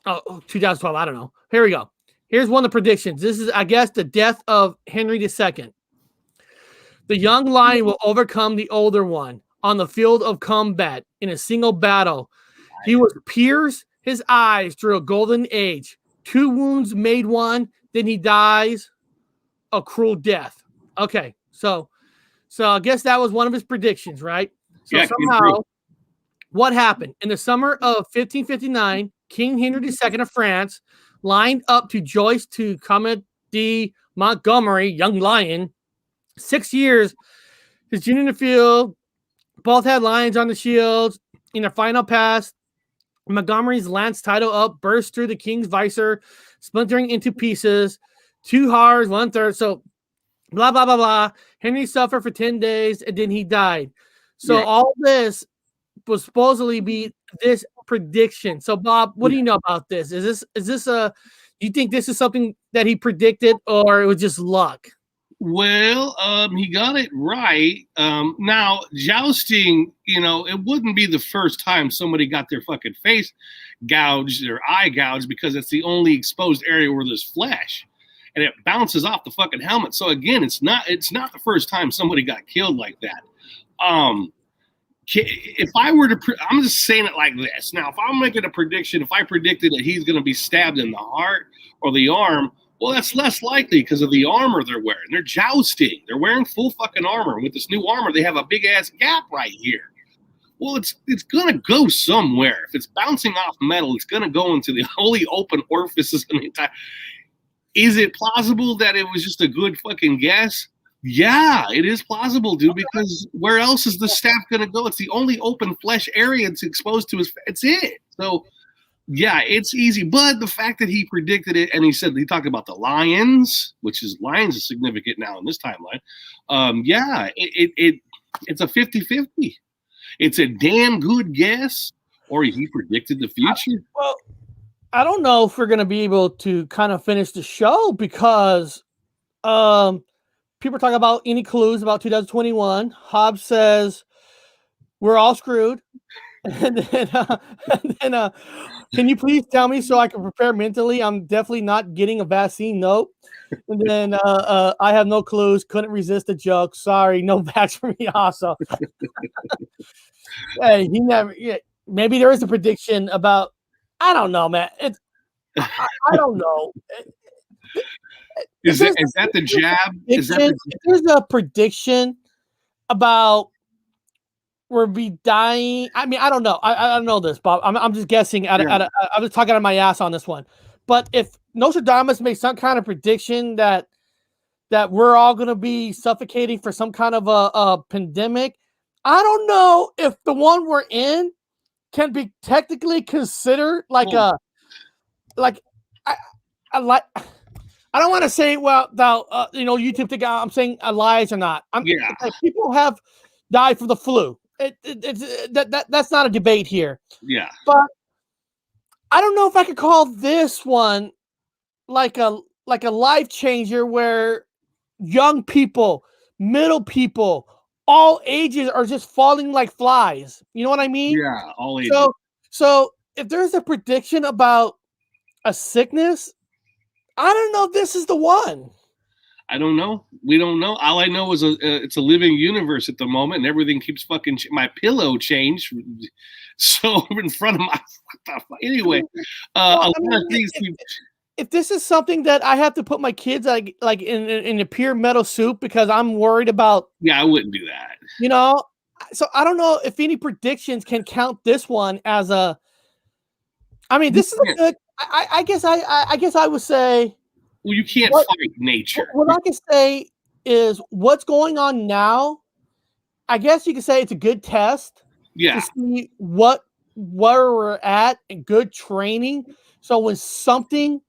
2012. I don't know. Here we go. Here's one of the predictions. This is, I guess, the death of Henry II. The young lion will overcome the older one on the field of combat in a single battle. He will pierce his eyes through a golden age. 2 wounds made one, then he dies a cruel death. Okay, so I guess that was one of his predictions, right? So somehow, what happened? In the summer of 1559, King Henry II of France lined up to joust to Comte de Montgomery, young lion. 6 years, his junior in the field, both had lions on the shields. In their final pass, Montgomery's lance title up burst through the king's visor, splintering into pieces. 2 halves, 1/3. So, blah, blah, blah, blah. Henry suffered for 10 days, and then he died. So all this was supposedly be this prediction. So, Bob, what do you know about this? Is this do you think this is something that he predicted, or it was just luck? Well, he got it right. Now, jousting, it wouldn't be the first time somebody got their fucking face gouged or eye gouged, because it's the only exposed area where there's flesh, and it bounces off the fucking helmet. So again, it's not the first time somebody got killed like that. If I were to, I'm just saying it like this. Now, if I'm making a prediction, if I predicted that he's going to be stabbed in the heart or the arm, well, that's less likely because of the armor they're wearing. They're jousting. They're wearing full fucking armor. With this new armor, they have a big ass gap right here. Well, it's going to go somewhere. If it's bouncing off metal, it's going to go into the only open orifices in the entire. Is it plausible that it was just a good fucking guess? Yeah, it is plausible, dude, because where else is the staff going to go? It's the only open flesh area it's exposed to. It's it. So, yeah, it's easy. But the fact that he predicted it, and he talked about the lions, which is lions is significant now in this timeline. It's a 50-50. It's a damn good guess, or he predicted the future. Well, I don't know if we're going to be able to kind of finish the show because people are talking about any clues about 2021. Hobbs says we're all screwed. And then, can you please tell me so I can prepare mentally? I'm definitely not getting a vaccine. Nope. And then I have no clues. Couldn't resist the joke. Sorry, no backs for me. Also, hey, he never. Yeah, maybe there is a prediction about. I don't know, man. I don't know. Is that the jab? There's a prediction about we'll be dying. I mean, I don't know. I don't know this, Bob. I'm just guessing. I'm just talking out of my ass on this one. But if Nostradamus made some kind of prediction that we're all going to be suffocating for some kind of a pandemic, I don't know if the one we're in can be technically considered like I like. I don't want to say, well, YouTube think I'm saying lies or not. People have died from the flu. That's not a debate here. Yeah. But I don't know if I could call this one like a life changer where young people, middle people, all ages are just falling like flies. You know what I mean? Yeah, all ages. So if there's a prediction about a sickness, I don't know if this is the one. I don't know. We don't know. All I know is it's a living universe at the moment, and everything keeps fucking. My pillow changed, so in front of my. Anyway, if this is something that I have to put my kids like in a pure metal soup because I'm worried about. Yeah, I wouldn't do that. You know, so I don't know if any predictions can count this one as a. I mean, this is a good. I guess I would say. Well, you can't fight nature. What I can say is what's going on now. I guess you could say it's a good test. Yeah. To see where we're at and good training. So when something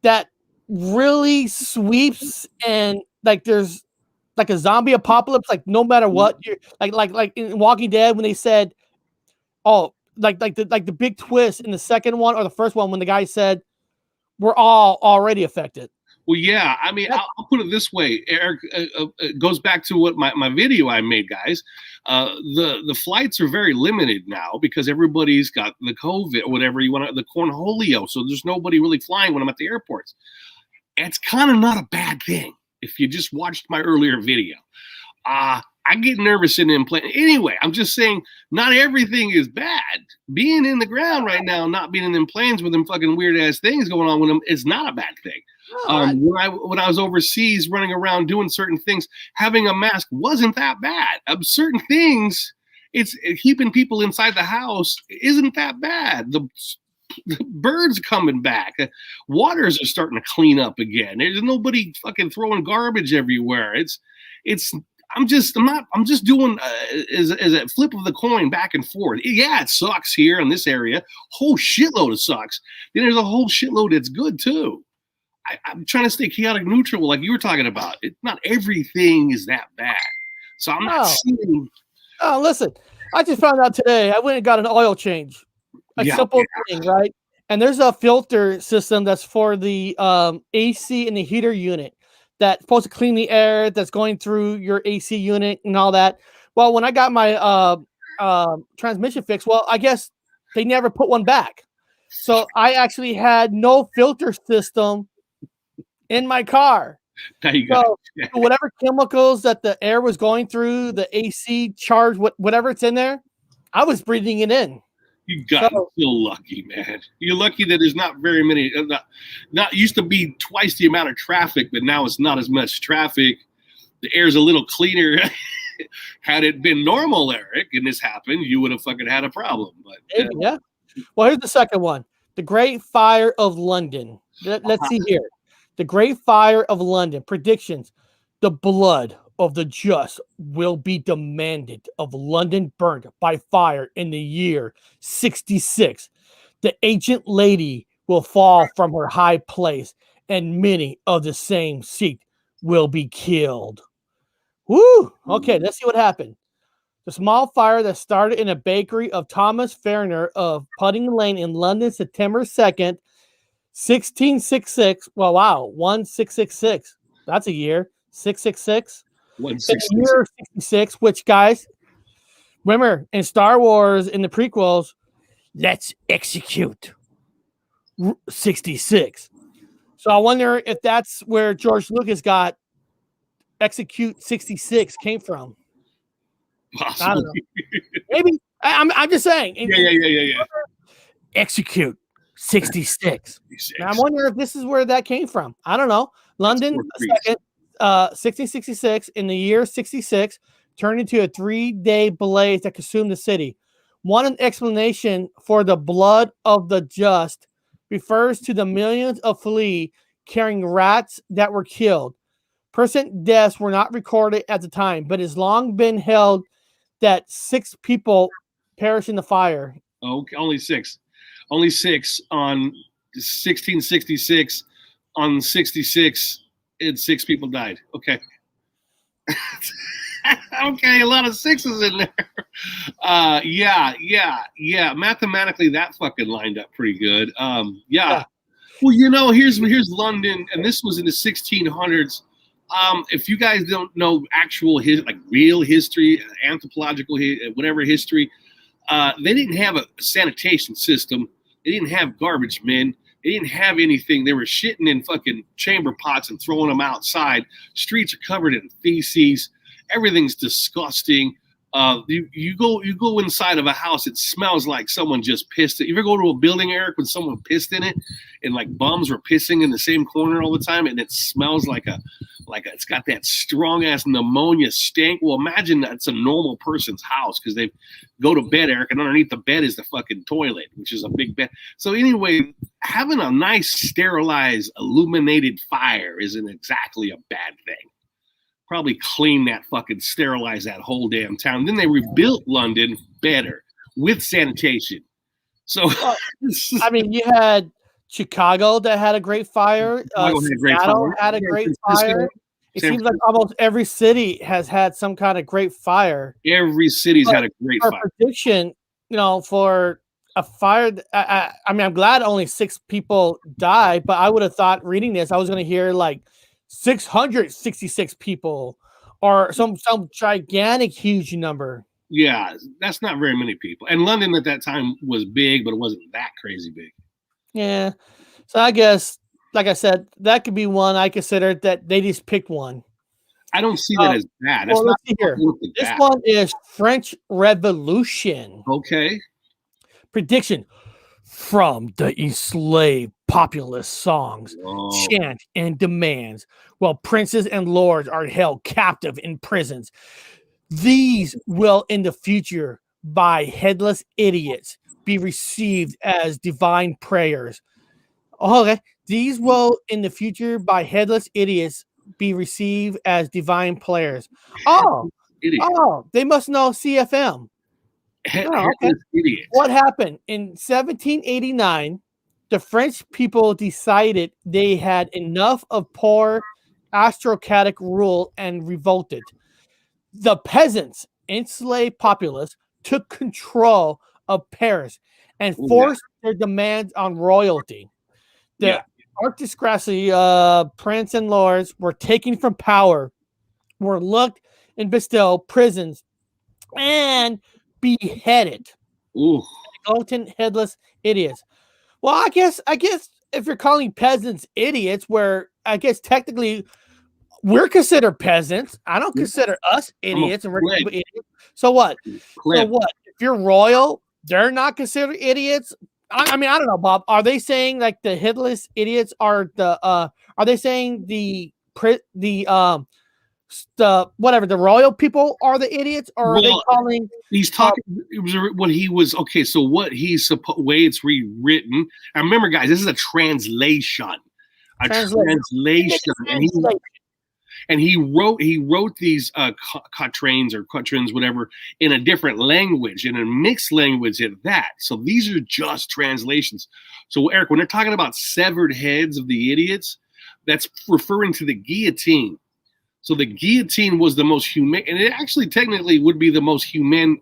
that really sweeps and like there's like a zombie apocalypse, like no matter what, you're like in Walking Dead when they said, oh, like the big twist in the second one or the first one when the guy said we're all already affected. Well, yeah. I mean, I'll put it this way, Eric. It goes back to what my video I made, guys. The flights are very limited now because everybody's got the COVID or whatever you want, the cornholio. So there's nobody really flying when I'm at the airports. It's kind of not a bad thing if you just watched my earlier video. I get nervous in them planes. Anyway, I'm just saying not everything is bad. Being in the ground right now, not being in them planes with them fucking weird ass things going on with them is not a bad thing. When I was overseas running around doing certain things, having a mask wasn't that bad. Certain things, it's keeping people inside the house isn't that bad. The birds coming back. Waters are starting to clean up again. There's nobody fucking throwing garbage everywhere. I'm just doing as a flip of the coin back and forth. Yeah, it sucks here in this area. Whole shitload of sucks. Then there's a whole shitload that's good too. I'm trying to stay chaotic neutral, like you were talking about. Not everything is that bad. So I'm not seeing. Oh, listen! I just found out today. I went and got an oil change. Simple thing, right? And there's a filter system that's for the AC and the heater unit. That's supposed to clean the air that's going through your AC unit and all that. Well, when I got my transmission fixed, well, I guess they never put one back. So I actually had no filter system in my car. So whatever chemicals that the air was going through, the AC charge, whatever it's in there, I was breathing it in. You got to feel lucky, man. You're lucky that there's not very many. Not used to be twice the amount of traffic, but now it's not as much traffic. The air's a little cleaner. Had it been normal, Eric, and this happened, you would have fucking had a problem. But yeah. Well, here's the second one: the Great Fire of London. Let's see here. The Great Fire of London predictions: the blood of the just will be demanded of London burnt by fire in the year 66. The ancient lady will fall from her high place, and many of the same seat will be killed. Woo! Okay, let's see what happened. The small fire that started in a bakery of Thomas Ferner of Pudding Lane in London, September 2nd, 1666. Well, wow, 1666. That's a year. 666. In the year 66, which, guys, remember in Star Wars in the prequels, let's execute 66. So I wonder if that's where George Lucas got execute 66 came from. Possibly. I don't know. Maybe I'm just saying. Yeah. Execute 66. Now I'm wondering if this is where that came from. I don't know. London, 1666 in the year 66. turned into a 3-day blaze that consumed the city. One explanation for the blood of the just refers to the millions of flea carrying rats that were killed. Percent deaths were not recorded at the time, but it's long been held that 6 people perished in the fire. Okay, only six on 1666. On 66, and 6 people died. Okay. Okay, a lot of 6s in there. Yeah. Mathematically, that fucking lined up pretty good. Yeah. Well, here's London, and this was in the 1600s. If you guys don't know actual real history, anthropological, whatever history, they didn't have a sanitation system. They didn't have garbage men. They didn't have anything. They were shitting in fucking chamber pots and throwing them outside. Streets are covered in feces. Everything's disgusting. You go inside of a house, it smells like someone just pissed it. You ever go to a building, Eric, when someone pissed in it, and like bums were pissing in the same corner all the time, and it smells like it's got that strong ass pneumonia stink? Well, imagine that's a normal person's house, because they go to bed, Eric, and underneath the bed is the fucking toilet, which is a big bed. So anyway, having a nice sterilized, illuminated fire isn't exactly a bad thing. Probably clean that fucking, sterilize that whole damn town. Then they rebuilt London better with sanitation. So, I mean, you had Chicago that had a great fire. Seattle had a great fire. It seems like almost every city has had some kind of great fire. Every city's had a great fire. Prediction, for a fire. I mean, I'm glad only 6 people died, but I would have thought reading this, I was going to hear like 666 people or some gigantic, huge number. Yeah, that's not very many people. And London at that time was big, but it wasn't that crazy big. Yeah. So I guess, like I said, that could be one I consider that they just picked one. I don't see that as bad. Well, let's see here. This one is French Revolution. Okay. Prediction. From the enslaved populace songs, chant, and demands, while princes and lords are held captive in prisons. These will in the future by headless idiots be received as divine prayers. Okay. These will in the future by headless idiots be received as divine players. They must know CFM. What happened in 1789? The French people decided they had enough of poor aristocratic rule and revolted. The peasants, enslaved populace, took control of Paris and forced their demands on royalty. The aristocracy, prince and lords, were taken from power, were looked and bestowed prisons, and beheaded. Glutton, headless idiots. Well, I guess if you're calling peasants idiots, where I guess technically we're considered peasants. I don't consider us idiots and we're idiots. So what? So what? If you're royal, they're not considered idiots. I mean, I don't know, Bob. Are they saying like the headless idiots are the? Are they saying the whatever the royal people are the idiots, or are they calling? He's talking. It was what he was. Okay, so what he's way it's rewritten. And remember, guys, this is a translation. And he wrote these quatrains or quatrains, whatever, in a different language, in a mixed language at that. So these are just translations. So Eric, when they're talking about severed heads of the idiots, that's referring to the guillotine. So the guillotine was the most humane, and it actually technically would be the most humane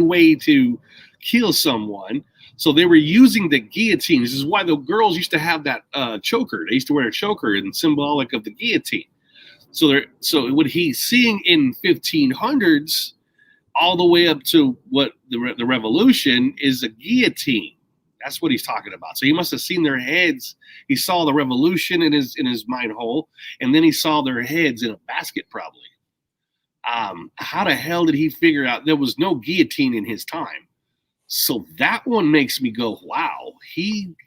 way to kill someone. So they were using the guillotine. This is why the girls used to have that choker. They used to wear a choker and symbolic of the guillotine. So what he's seeing in 1500s all the way up to what the revolution is a guillotine. That's what he's talking about. So he must have seen their heads. He saw the revolution in his mind hole, and then he saw their heads in a basket probably. How the hell did he figure out there was no guillotine in his time? So that one makes me go, wow. I'm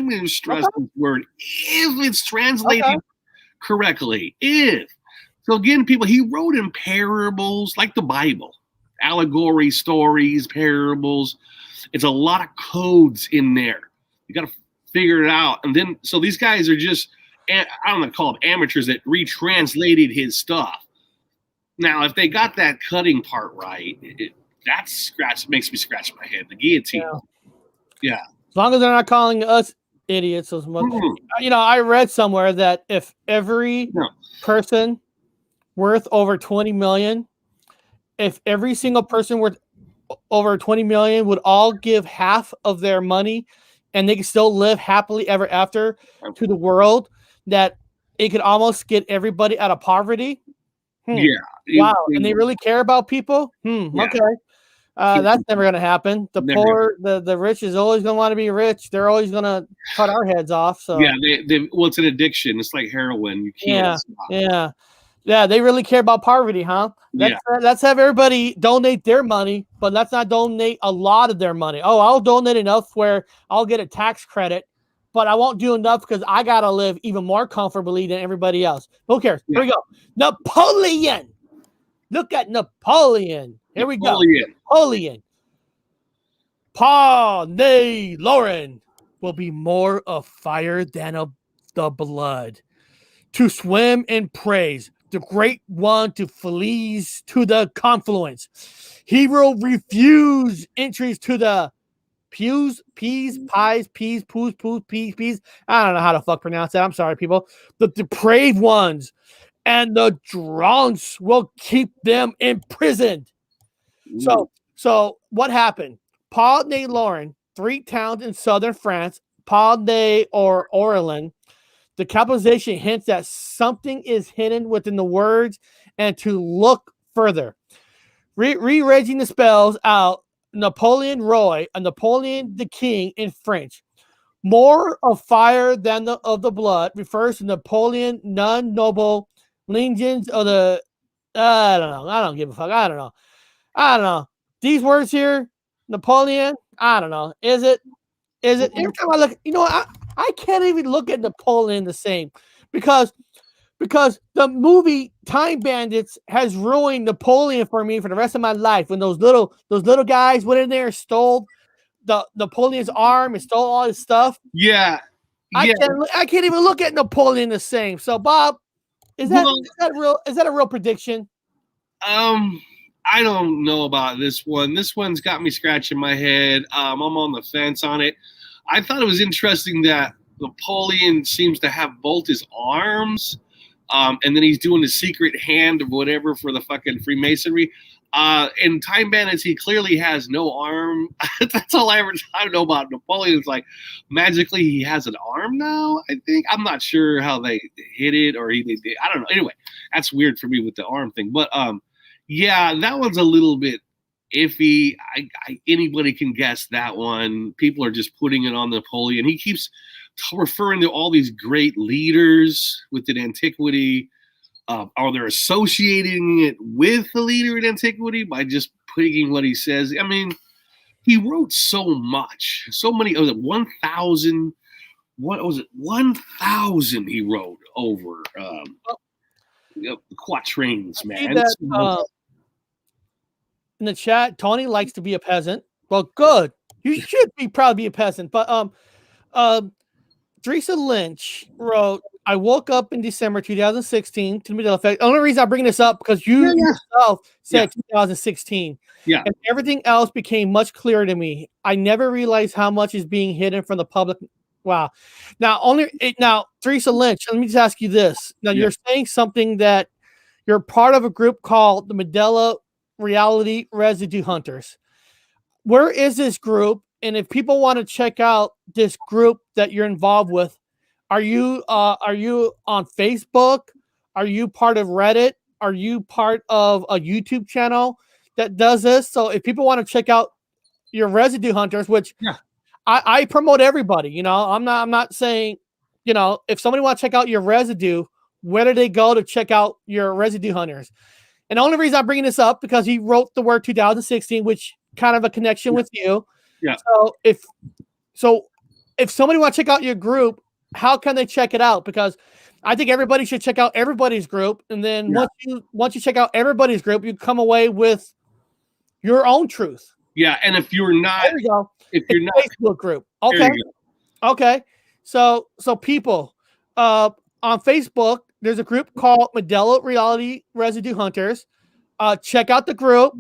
going to stress this word, if it's translated correctly, So again, people, he wrote in parables like the Bible, allegory stories, parables. It's a lot of codes in there. You got to figure it out. And then, so these guys are just, I don't know, call them amateurs that retranslated his stuff. Now, if they got that cutting part right, makes me scratch my head. The guillotine. Yeah. As long as they're not calling us idiots. You know, I read somewhere that if every person worth over 20 million, if every single person worth over 20 million would all give half of their money and they could still live happily ever after to the world, that it could almost get everybody out of poverty. Yeah. Wow. And they really care about people? Okay. That's never going to happen. The poor, the rich is always going to want to be rich. They're always going to cut our heads off. So yeah, well, it's an addiction. It's like heroin. You can't stop. Yeah, they really care about poverty, huh? Let's have everybody donate their money, but let's not donate a lot of their money. Oh, I'll donate enough where I'll get a tax credit, but I won't do enough because I got to live even more comfortably than everybody else. Who cares? Here we go. Napoleon. Look at Napoleon. Here we go. Napoleon. Lauren will be more of fire than the blood. To swim in praise, the great one to flees to the confluence. He will refuse entries to the pews. I don't know how to fuck pronounce that. I'm sorry, people. The depraved ones and the drunks will keep them imprisoned. So what happened? Paul de Lauren, 3 towns in southern France, Paul de Orleans. The capitalization hints that something is hidden within the words and to look further. Rearranging the spells out, Napoleon Roy and Napoleon the King in French. More of fire than of the blood refers to Napoleon non-noble legions of the... I don't know. I don't give a fuck. I don't know. These words here, Napoleon, I don't know. Is it? Every time I look, you know, I can't even look at Napoleon the same because the movie Time Bandits has ruined Napoleon for me for the rest of my life. When those little guys went in there and stole Napoleon's arm and stole all his stuff. Yeah. I can't even look at Napoleon the same. So Bob, is that real? Is that a real prediction? I don't know about this one. This one's got me scratching my head. I'm on the fence on it. I thought it was interesting that Napoleon seems to have both his arms, and then he's doing the secret hand or whatever for the fucking Freemasonry. In Time Bandits, he clearly has no arm. That's all I know about Napoleon. It's like magically he has an arm now. I think I'm not sure how they hit it or I don't know. Anyway, that's weird for me with the arm thing. But yeah, that one's a little bit iffy. Anybody can guess that one. People are just putting it on Napoleon. He keeps referring to all these great leaders within antiquity. Are they associating it with the leader in antiquity by just putting what he says? I mean, he wrote so much, so many. 1,000. What was it? 1,000 he wrote over quatrains, man. In the chat, Tony likes to be a peasant. Well, good. You should probably be a peasant. But Teresa Lynch wrote, I woke up in December 2016 to the Mandela effect. The only reason I'm bringing this up because you yourself said 2016. Yeah. And everything else became much clearer to me. I never realized how much is being hidden from the public. Wow. Now, Teresa Lynch, let me just ask you this. Now, you're saying something that you're part of a group called the Mandela Reality Residue Hunters. Where is this group? And if people want to check out this group that you're involved with, are you on Facebook? Are you part of Reddit? Are you part of a YouTube channel that does this? So if people want to check out your Residue Hunters, which I promote everybody, you know, I'm not saying, you know, if somebody wants to check out your residue, where do they go to check out your Residue Hunters? And the only reason I'm bringing this up because he wrote the word 2016, which kind of a connection with you. Yeah. So if somebody wants to check out your group, how can they check it out? Because I think everybody should check out everybody's group, and then once you check out everybody's group, you come away with your own truth. Yeah, and if you're not, there you go. If you're not, Facebook group, okay, okay. So people, on Facebook, there's a group called Mandela Reality Residue Hunters. Check out the group.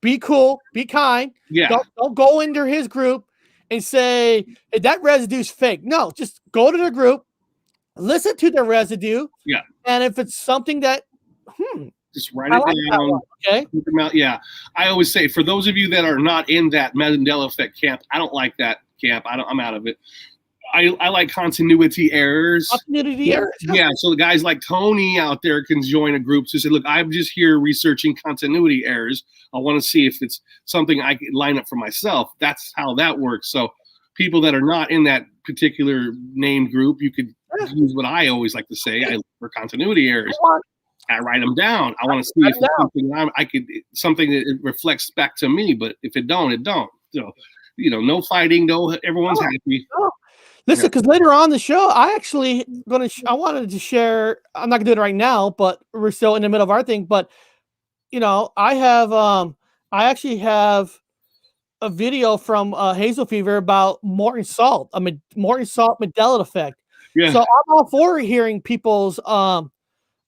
Be cool. Be kind. Yeah. Don't go into his group and say hey, that residue's fake. No, just go to the group, listen to the residue. Yeah. And if it's something that, just write it down. Okay. Yeah. I always say, for those of you that are not in that Mandela effect camp, I don't like that camp. I'm out of it. I like continuity errors. Continuity errors. Yeah. So the guys like Tony out there can join a group to say, look, I'm just here researching continuity errors. I want to see if it's something I can line up for myself. That's how that works. So people that are not in that particular named group, you could use what I always like to say. I look for continuity errors. I write them down. I want to see if it's something something that it reflects back to me. But if it don't, it don't. So, no fighting. No, everyone's happy. Listen, because later on the show, I wanted to share. I'm not gonna do it right now, but we're still in the middle of our thing. But I actually have a video from Hazel Fever about Morton Salt. Morton Salt Mandela effect. Yeah. So I'm all for hearing people's stuff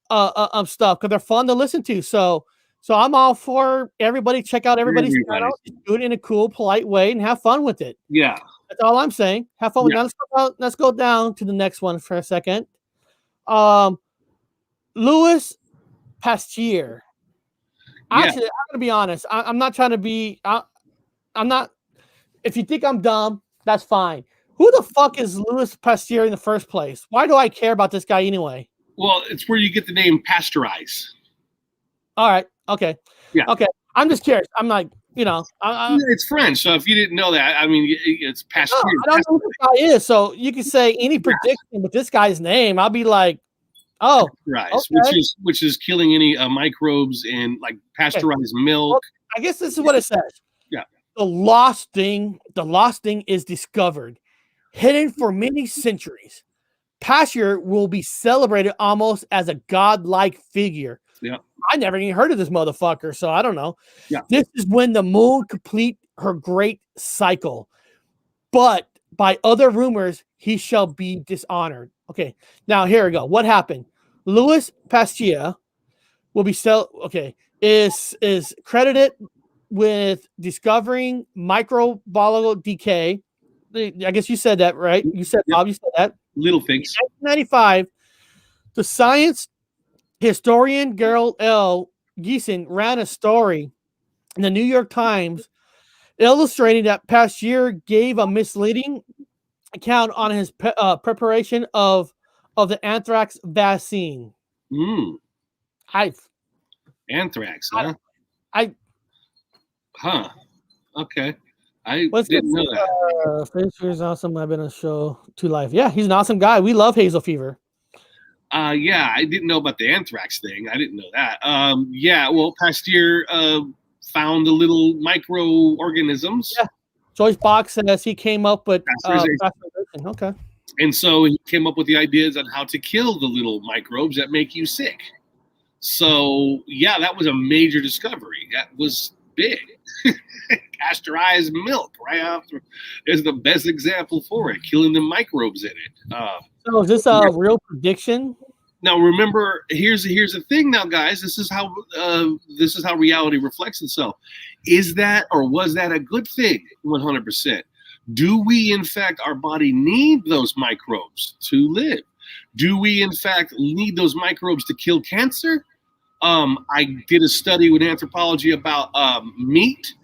because they're fun to listen to. So I'm all for everybody. Check out everybody's channel. Do it in a cool, polite way and have fun with it. Yeah. That's all I'm saying. Have fun with that. Let's go down to the next one for a second. Louis Pasteur. Actually, I'm gonna be honest. I'm not trying to be. I'm not. If you think I'm dumb, that's fine. Who the fuck is Louis Pasteur in the first place? Why do I care about this guy anyway? Well, it's where you get the name pasteurize. All right. Okay. Yeah. Okay. I'm just curious. I'm like, it's French. So if you didn't know that, I mean, it's Pasteur. No, I don't know who this guy is. So you can say any prediction with this guy's name. I'll be like, oh, right. Okay. Which is killing any microbes in like pasteurized milk. Well, I guess this is what it says. Yeah. The lost thing is discovered, hidden for many centuries. Pasteur will be celebrated almost as a godlike figure. Yeah. I never even heard of this motherfucker, so I don't know. Yeah. This is when the moon complete her great cycle. But by other rumors, he shall be dishonored. Okay, now here we go. What happened? Louis Pasteur will be is credited with discovering microbiological decay. I guess you said that, right? You said, Bob, you said that. Little things. In 1995, the science historian Gerald L. Geeson ran a story in the New York Times illustrating that Pasteur gave a misleading account on his preparation of the anthrax vaccine. Anthrax, huh? Okay. I didn't know that. Pasteur is awesome. I've been on a show to life. Yeah, he's an awesome guy. We love Hazel Fever. Yeah, I didn't know about the anthrax thing. I didn't know that. Well, Pasteur found the little microorganisms. Yeah. Joyce Bach says he came up with okay. And so he came up with the ideas on how to kill the little microbes that make you sick. So, yeah, that was a major discovery. That was big. Pasteurized milk right after is the best example for it, killing the microbes in it. So is this a real prediction? Now remember, here's the thing now, guys. This is how reality reflects itself. Is that or was that a good thing? 100%. Do we in fact our body need those microbes to live? Do we in fact need those microbes to kill cancer? I did a study with anthropology about meat.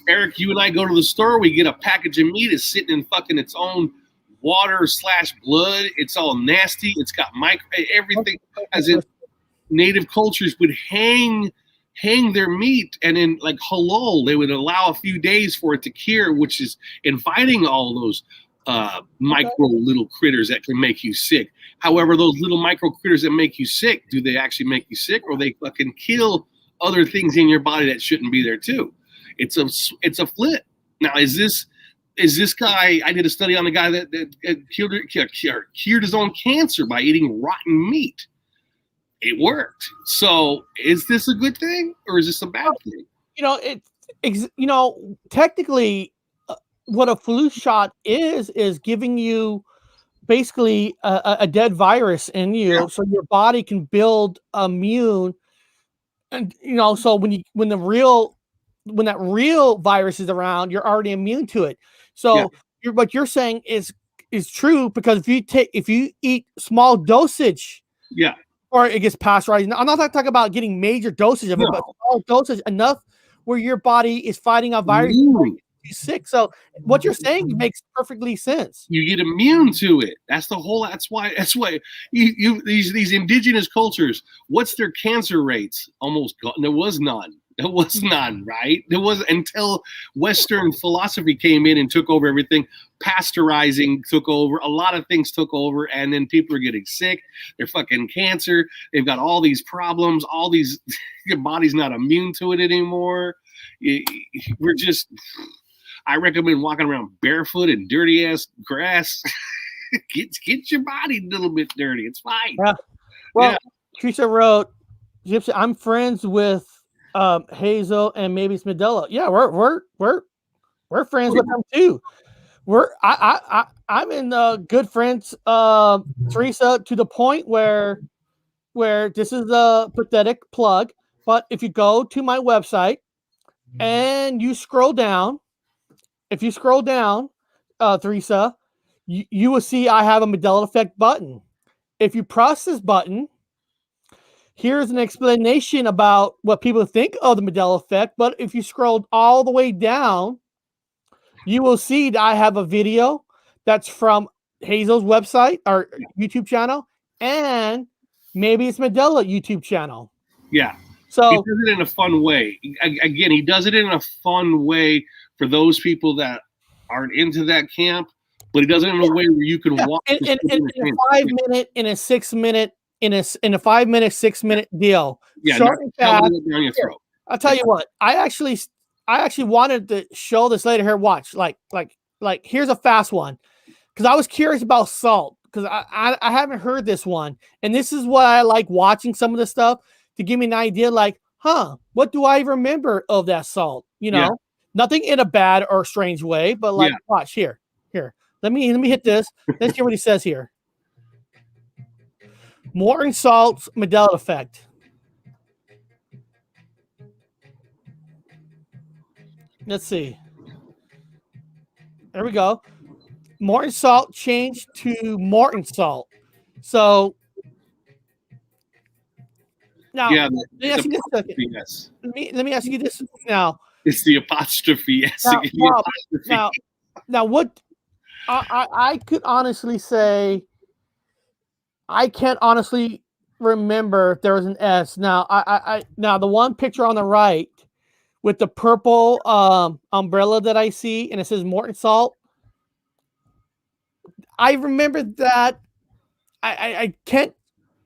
Eric, you and I go to the store, we get a package of meat, it's sitting in fucking its own water/blood. It's all nasty. It's got everything. As in native cultures would hang their meat, and in like halal, they would allow a few days for it to cure, which is inviting all those micro little critters that can make you sick. However, those little micro critters that make you sick, do they actually make you sick, or they fucking kill other things in your body that shouldn't be there too? It's a flip. Now, is this is this guy? I did a study on a guy that cured his own cancer by eating rotten meat. It worked. So is this a good thing or is this a bad thing? Technically, what a flu shot is giving you basically a dead virus in you, so your body can build immune. And so when that real virus is around, you're already immune to it. So what you're saying is true, because if you eat small dosage, or it gets pasteurized. I'm not talking about getting major dosage of it, but small dosage enough where your body is fighting a virus you're sick. So what you're saying makes perfectly sense. You get immune to it. That's why these indigenous cultures, what's their cancer rates? Almost gone. There was none. Right? There was, until Western philosophy came in and took over everything. Pasteurizing took over. A lot of things took over, and then people are getting sick. They're fucking cancer. They've got all these problems. All these, your body's not immune to it anymore. We're just. I recommend walking around barefoot in dirty ass grass. get your body a little bit dirty. It's fine. Yeah. Well, Teresa wrote, Gypsy, I'm friends with Hazel and maybe it's Mandela. Yeah, we're friends with them too. I'm in good friends, Teresa, to the point where this is a pathetic plug, but if you go to my website and you scroll down, Teresa, you will see I have a Mandela effect button. If you press this button, here's an explanation about what people think of the Mandela effect. But if you scroll all the way down, you will see that I have a video that's from Hazel's website or YouTube channel, and maybe it's Mandela YouTube channel. Yeah. So he does it in a fun way. Again, he does it in a fun way for those people that aren't into that camp, but he does it in a way where you can watch in a 5 minute, in a 6 minute, in a 5 minute, 6 minute deal. Yeah, short and fast. Down your throat. I'll tell you what. I actually wanted to show this later. Here, watch. Like here's a fast one, because I was curious about salt, because I haven't heard this one, and this is what I like watching some of the stuff to give me an idea. Like, what do I remember of that salt? Nothing in a bad or strange way, but like, watch here. Let me hit this. Let's hear what he says here. Morton Salt's Mandela effect. Let's see. There we go. Morton Salt changed to Morton Salt. So now, let me ask you this second. Yes. Let me ask you this now. It's the apostrophe. Yes. Now what I could honestly say, I can't honestly remember if there was an S. Now now the one picture on the right with the purple umbrella that I see, and it says Morton Salt, I remember that. I can't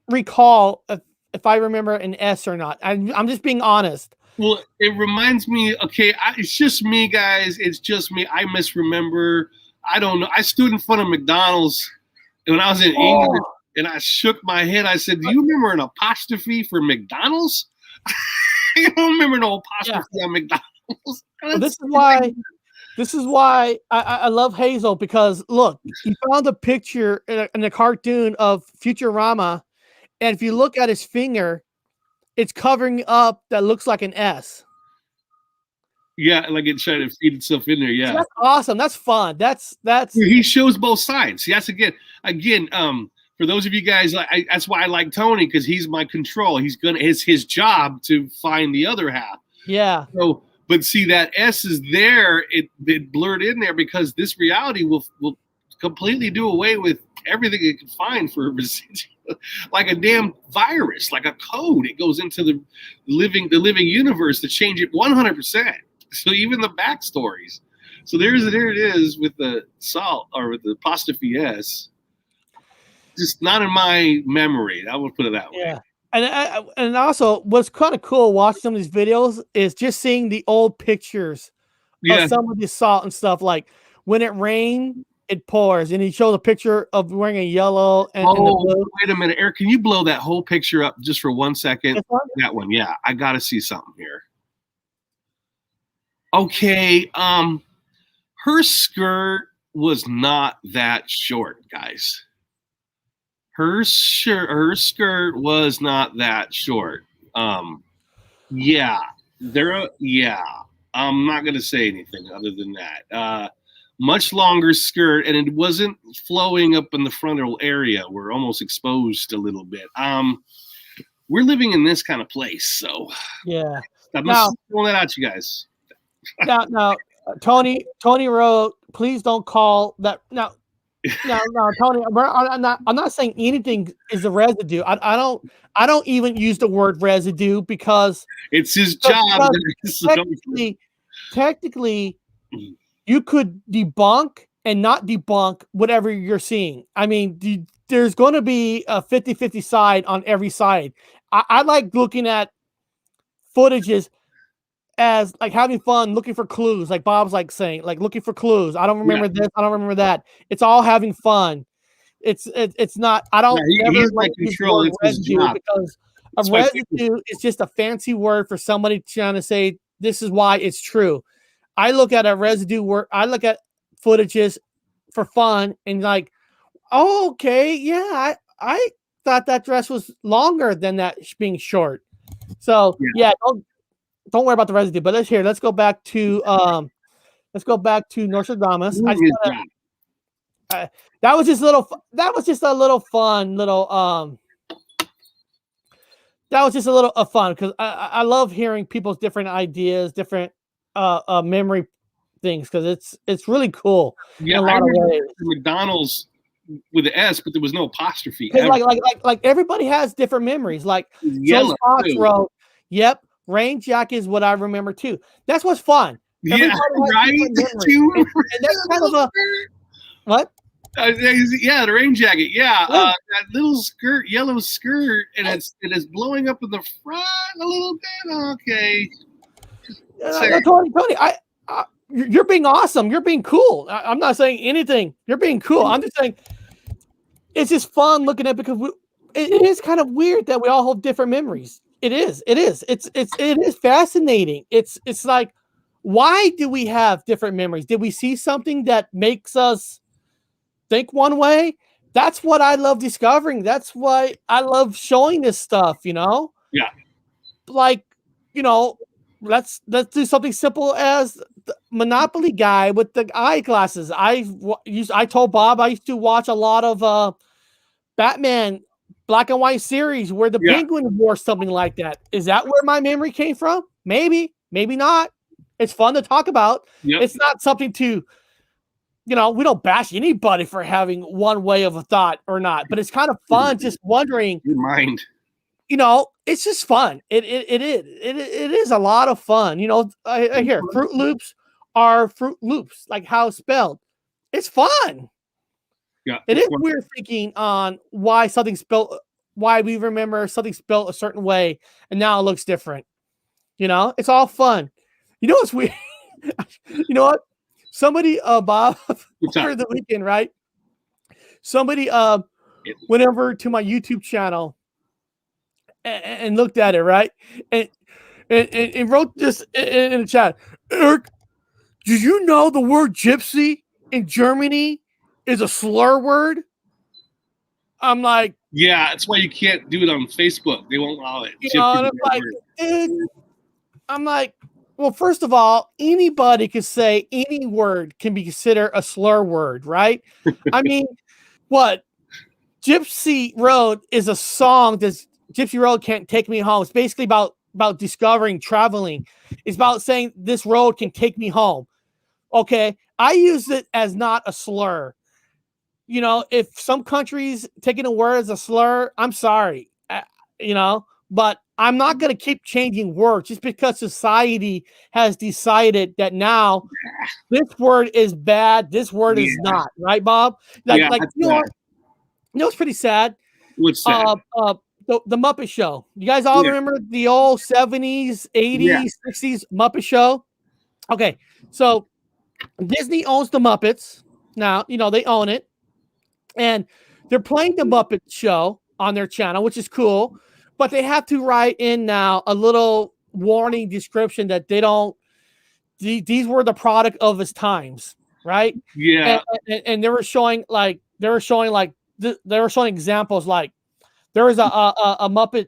recall if I remember an S or not. I'm just being honest. Well, it reminds me. Okay, it's just me, guys. It's just me. I misremember. I don't know. I stood in front of McDonald's when I was in England, and I shook my head. I said, "Do you remember an apostrophe for McDonald's?" I don't remember no apostrophe on McDonald's. Well, this is why I love Hazel, because look, he found a picture in a cartoon of Futurama, and if you look at his finger, it's covering up that looks like an S. Yeah, like it's trying to feed itself in there. Yeah, so that's awesome. That's fun. That's. He shows both sides. See, that's again. For those of you guys, that's why I like Tony, because he's my control. It's his job to find the other half. Yeah. So, but see, that S is there. It blurred in there because this reality will completely do away with everything it can find for residual, like a damn virus, like a code. It goes into the living universe to change it 100%. So even the backstories. So there it is with the salt, or with the apostrophe S. Just not in my memory. I would put it that way. Yeah. And also, what's kind of cool watching some of these videos is just seeing the old pictures of some of the salt and stuff. Like when it rains, it pours. And he shows a picture of wearing a yellow and the blue. Wait a minute, Eric. Can you blow that whole picture up just for 1 second? This one? That one, yeah. I gotta see something here. Okay, her skirt was not that short, guys. Her skirt was not that short. Yeah, I'm not gonna say anything other than that. Much longer skirt, and it wasn't flowing up in the frontal area. We're almost exposed a little bit. We're living in this kind of place, so yeah. I'm just throwing that out, you guys. Now, Tony wrote, please don't call that. No, Tony, I'm not saying anything is a residue. I don't even use the word residue because it's his job. Technically, you could debunk and not debunk whatever you're seeing. I mean, there's going to be a 50-50 side on every side. I like looking at footages as like having fun, looking for clues, like Bob's like saying, like looking for clues. I don't remember this, I don't remember that. It's all having fun. It's not. I don't. He's like control. It's his job. Because a residue is just a fancy word for somebody trying to say this is why it's true. I look at a residue word. I look at footages for fun and like, oh, okay, yeah, I thought that dress was longer than that being short. So yeah, don't worry about the residue. But let's go back to Nostradamus. That was just a little fun because I love hearing people's different ideas, different memory things, because it's really cool. Yeah, in a lot of ways. McDonald's with the S, but there was no apostrophe. Like everybody has different memories. Like Joe Fox wrote, "Yep, rain jacket is what I remember too." That's what's fun. Everybody right? And that's kind of a what? Yeah, the rain jacket. Yeah, that little skirt, yellow skirt, and it is blowing up in the front a little bit. Okay. Tony, you're being awesome. You're being cool. I'm not saying anything. You're being cool. I'm just saying it's just fun looking at because it is kind of weird that we all have different memories. It is. It is fascinating. It's like, why do we have different memories? Did we see something that makes us think one way? That's what I love discovering. That's why I love showing this stuff, Yeah. Like, let's do something simple as the Monopoly guy with the eyeglasses. I told Bob I used to watch a lot of Batman black and white series where the penguin wore something like that. Is that where my memory came from? Maybe not. It's fun to talk about. Yep. It's not something to, we don't bash anybody for having one way of a thought or not, but it's kind of fun just wondering. Your mind. It's just fun. It is a lot of fun. I hear Fruit Loops are Fruit Loops, like how it's spelled. It's fun. Yeah, it is weird thinking on why we remember something spelled a certain way and now it looks different. It's all fun. What's weird? You know what? Somebody, Bob, over the weekend, right? Somebody went over to my YouTube channel and looked at it, right? And wrote this in the chat. Eric, did you know the word gypsy in Germany is a slur word? I'm like, yeah, that's why you can't do it on Facebook. They won't allow it. I'm like, well, first of all, anybody could say any word can be considered a slur word, right? I mean, what? Gypsy Road is a song that's Gypsy Road Can't Take Me Home. It's basically about discovering, traveling. It's about saying this road can take me home. Okay. I use it as not a slur. If some countries taking a word as a slur, I'm sorry, but I'm not going to keep changing words just because society has decided that now this word is bad. This word is not, right, Bob? It's pretty sad. What's sad? The Muppet Show. You guys all remember the old 70s, 80s, 60s Muppet Show? Okay, so Disney owns the Muppets. Now, they own it. And they're playing the Muppet Show on their channel, which is cool. But they have to write in now a little warning description that these were the product of its times, right? Yeah. And they were showing examples like there was a Muppet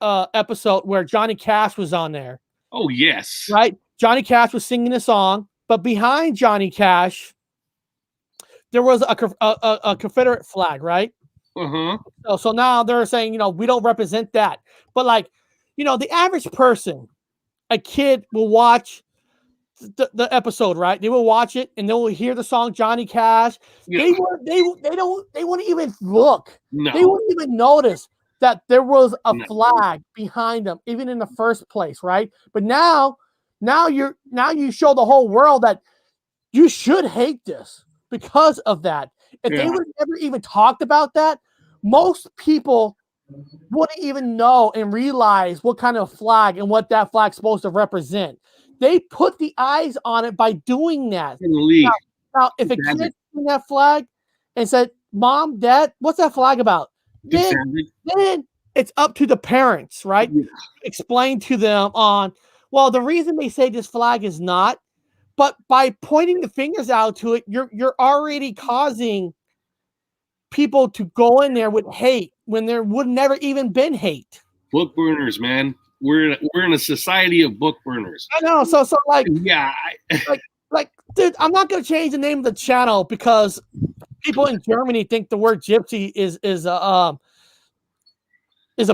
episode where Johnny Cash was on there. Oh, yes. Right? Johnny Cash was singing a song, but behind Johnny Cash, there was a Confederate flag, right? Uh-huh. So now they're saying, we don't represent that. But the average person, a kid will watch the episode, right? They will watch it and they will hear the song Johnny Cash. Yeah. They wouldn't even look. No. They wouldn't even notice that there was a flag behind them, even in the first place, right? But now you show the whole world that you should hate this because of that. If they would have never even talked about that, most people wouldn't even know and realize what kind of flag and what that flag's supposed to represent. They put the eyes on it by doing that. Now, if a kid seen that flag and said, "Mom, Dad, what's that flag about?" Then it's up to the parents, right? Yeah. Explain to them the reason they say this flag is not, but by pointing the fingers out to it, you're already causing people to go in there with hate when there would never even been hate. Book burners, man. We're in a society of book burners. I know. So yeah, dude, I'm not gonna change the name of the channel because people in Germany think the word gypsy is a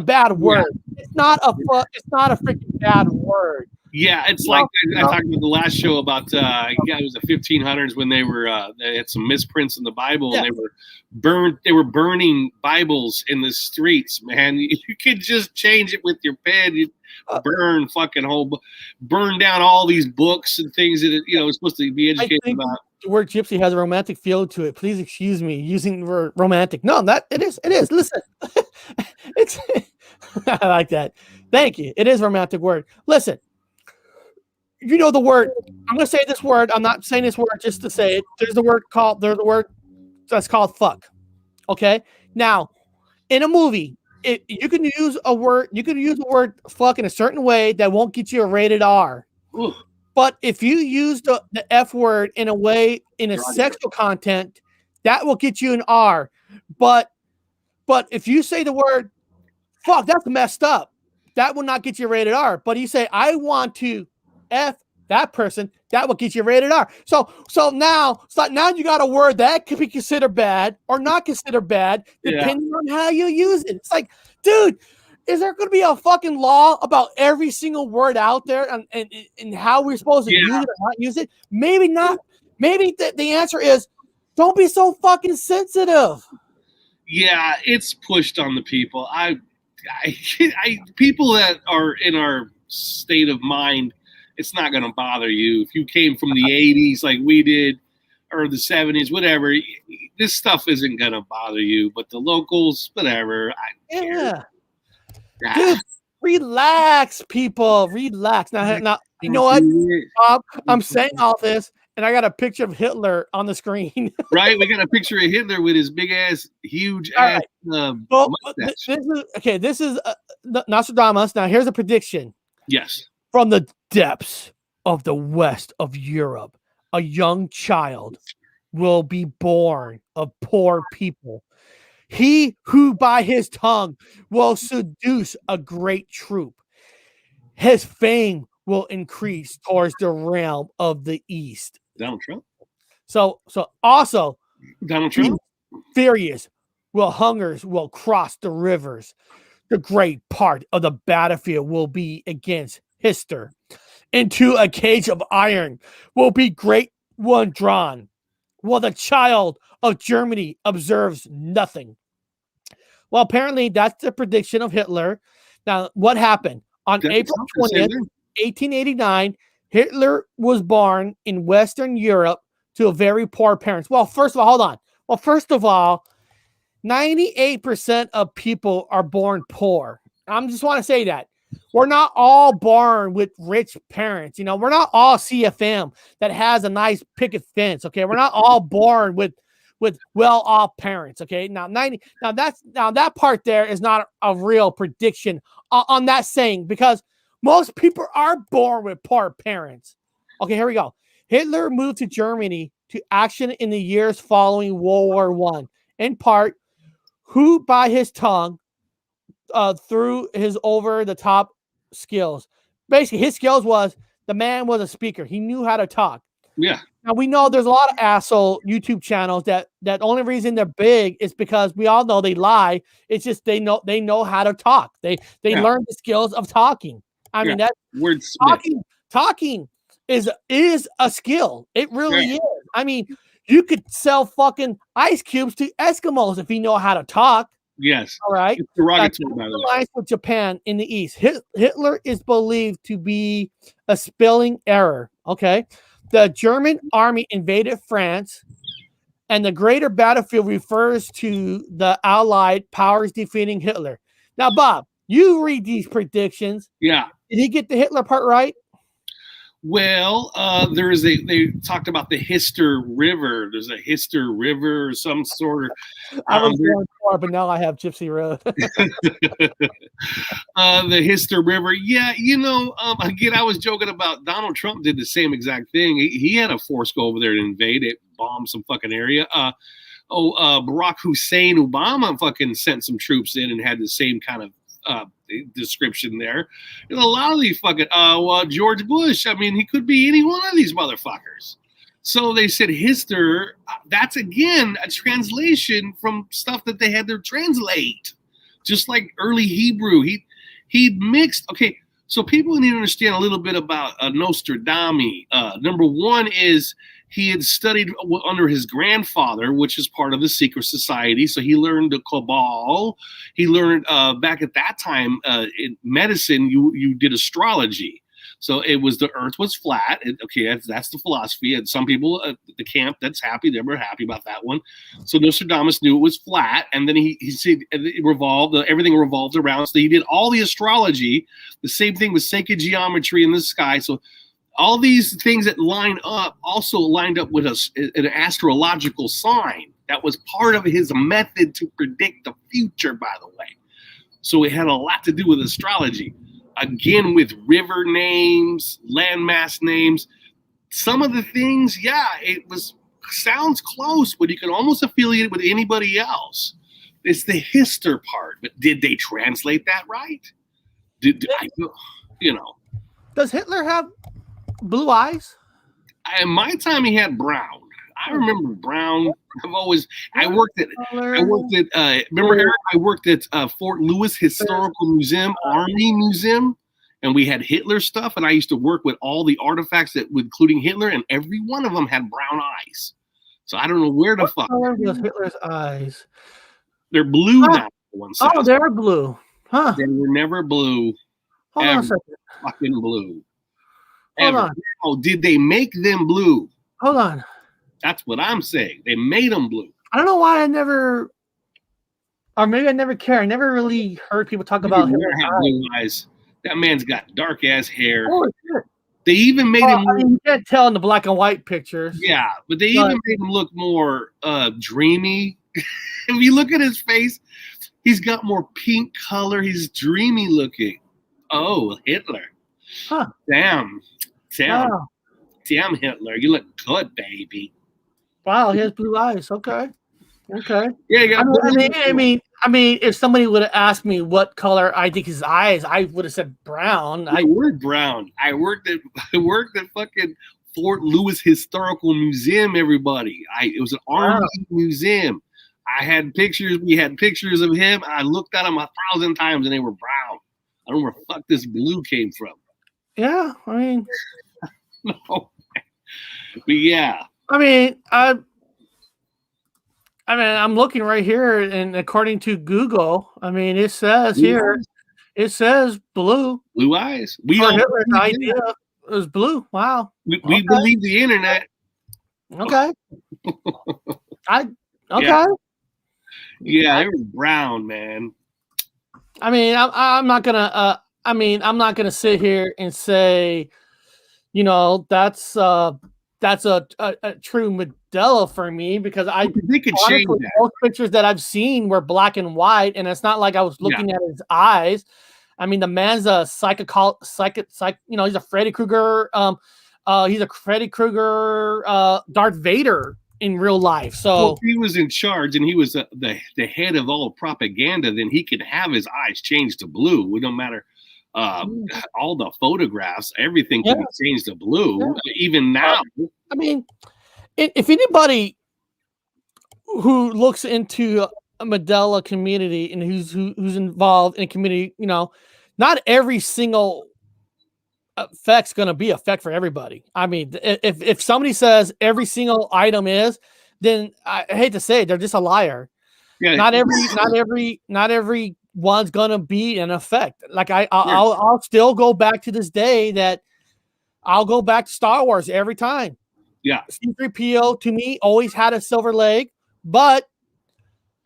bad word. Yeah. It's not a freaking bad word. Yeah, it's like I talked about the last show about it was the 1500s when they had some misprints in the Bible and they were burning Bibles in the streets, man. You could just change it with your pen. You burn down all these books and things that it's supposed to be educated about. The word gypsy has a romantic feel to it. Please excuse me using the word romantic. No, it is. Listen. I like that. Thank you. It is a romantic word. Listen. The word. I'm going to say this word. I'm not saying this word just to say it. There's the word that's called fuck. Okay. Now, in a movie, you can use a word. You can use the word fuck in a certain way that won't get you a rated R. Ooh. But if you use the F word in a way in a sexual content, that will get you an R. But if you say the word fuck, that's messed up. That will not get you rated R. But you say I want to F that person, that will get you rated R. So now you got a word that could be considered bad or not considered bad, depending on how you use it. It's like, dude, is there going to be a fucking law about every single word out there and how we're supposed to use it or not use it? Maybe not. Maybe the answer is don't be so fucking sensitive. Yeah, it's pushed on the people. People that are in our state of mind, it's not going to bother you. If you came from the 80s like we did, or the 70s, whatever, this stuff isn't going to bother you. But the locals, whatever. Dude, relax, people. Relax. Now, you know what? I'm saying all this, and I got a picture of Hitler on the screen. Right? We got a picture of Hitler with his big ass, huge ass mustache. This is Nostradamus. Now, here's a prediction. Yes. From the depths of the west of Europe, a young child will be born of poor people. He who by his tongue will seduce a great troop. His fame will increase towards the realm of the east. Donald Trump. So also Donald Trump. Furious hungers will cross the rivers. The great part of the battlefield will be against Hister. Into a cage of iron will be great one drawn, while the child of Germany observes nothing. Well, apparently that's the prediction of Hitler. Now, what happened? On April 20th, 1889, Hitler was born in Western Europe to a very poor parents. Well, first of all, hold on. Well, first of all, 98% of people are born poor. I just want to say that. we're not all born with rich parents. You know, we're not all CFM that has a nice picket fence. Okay, we're not all born with well-off parents. Okay, now that part there is not a real prediction on that saying, because most people are born with poor parents. Okay, here we go. Hitler moved to Germany to action in the years following World War I, in part, who by his tongue, through his over-the-top skills. Basically, his skills was the man was a speaker. He knew how to talk. Yeah. Now we know there's a lot of asshole YouTube channels that only reason they're big is because we all know they lie. It's just they know how to talk. They learn the skills of talking. I mean, that talking is a skill. It really is. I mean, you could sell fucking ice cubes to Eskimos if you know how to talk. Yes. All right. It's derogatory, by the way. Alliance with Japan in the East. Hitler is believed to be a spelling error. Okay. The German army invaded France, and the greater battlefield refers to the Allied powers defeating Hitler. Now, Bob, you read these predictions. Yeah. Did he get the Hitler part right? Well, they talked about the Hister River. There's a Hister River or some sort of. I was going far, but now I have Gypsy Road. The Hister River. Yeah, again, I was joking about Donald Trump did the same exact thing. He had a force go over there to invade it, bomb some fucking area. Barack Hussein Obama fucking sent some troops in and had the same kind of description there. And a lot of these fucking George Bush, I mean, he could be any one of these motherfuckers. So they said Hister, that's again a translation from stuff that they had to translate. Just like early Hebrew. He mixed, okay, so people need to understand a little bit about Nostradamus. Number one is he had studied under his grandfather, which is part of the secret society. So he learned the Cabal. He learned back at that time in medicine, you did astrology. So it was the earth was flat. That's the philosophy. And some people at the camp that's happy, they were happy about that one. So Nostradamus knew it was flat. And then he said it revolved, everything revolved around. So he did all the astrology. The same thing with sacred geometry in the sky. So all these things that line up also lined up with an astrological sign. That was part of his method to predict the future, by the way. So it had a lot to do with astrology. Again, with river names, landmass names. Some of the things, sounds close, but you can almost affiliate it with anybody else. It's the Hister part. But did they translate that right? Does Hitler have blue eyes? In my time, he had brown. I remember brown. I worked at Fort Lewis Historical Museum, Army Museum, and we had Hitler stuff. And I used to work with all the artifacts including Hitler, and every one of them had brown eyes. So I don't know where the fuck. What color was Hitler's eyes? They're blue now. Oh, they're blue. Huh? They were never blue. Hold on a second. Fucking blue. Hold on. Oh, did they make them blue? Hold on. That's what I'm saying. They made them blue. I don't know why or maybe I never care. I never really heard people talk about him. Blue eyes. That man's got dark ass hair. Oh, shit. They even made him. I mean, you can't tell in the black and white pictures. Yeah, but they even made him look more dreamy. If you look at his face, he's got more pink color. He's dreamy looking. Oh, Hitler. Huh. Damn, Wow. Damn, Hitler. You look good, baby. Wow, he has blue eyes. Okay. Yeah. I mean, if somebody would have asked me what color I think his eyes, I would have said brown. I worked brown. I worked at fucking Fort Lewis Historical Museum. Everybody, it was an army museum. I had pictures. We had pictures of him. I looked at them 1,000 times, and they were brown. I don't know where the fuck this blue came from. Yeah, I mean, no, but yeah. I mean, I'm looking right here, and according to Google, I mean, it says blue here, eyes. It says blue. Blue eyes. We all idea it was blue. Wow. We believe the internet. Okay. Yeah, it was brown, man. I mean, I'm not gonna I mean, I'm not going to sit here and say, you know, that's a true Mandela for me, because I They could change honestly, that. most pictures that I've seen were black and white, and it's not like I was looking at his eyes. I mean, the man's a you know, he's a Freddy Krueger. He's a Freddy Krueger, Darth Vader in real life. So well, if he was in charge and he was the head of all propaganda, then he could have his eyes changed to blue. It don't matter. All the photographs, everything can be changed to blue. Even now. I mean, if anybody who looks into a Mandela community and who's involved in a community, you know, not every single effect's going to be effect for everybody. I mean, if somebody says every single item is, then I hate to say it, they're just a liar. Yeah. Not every one's gonna be an effect. Like I'll still go back to this day that I'll go back to Star Wars every time. Yeah. C-3PO to me always had a silver leg, but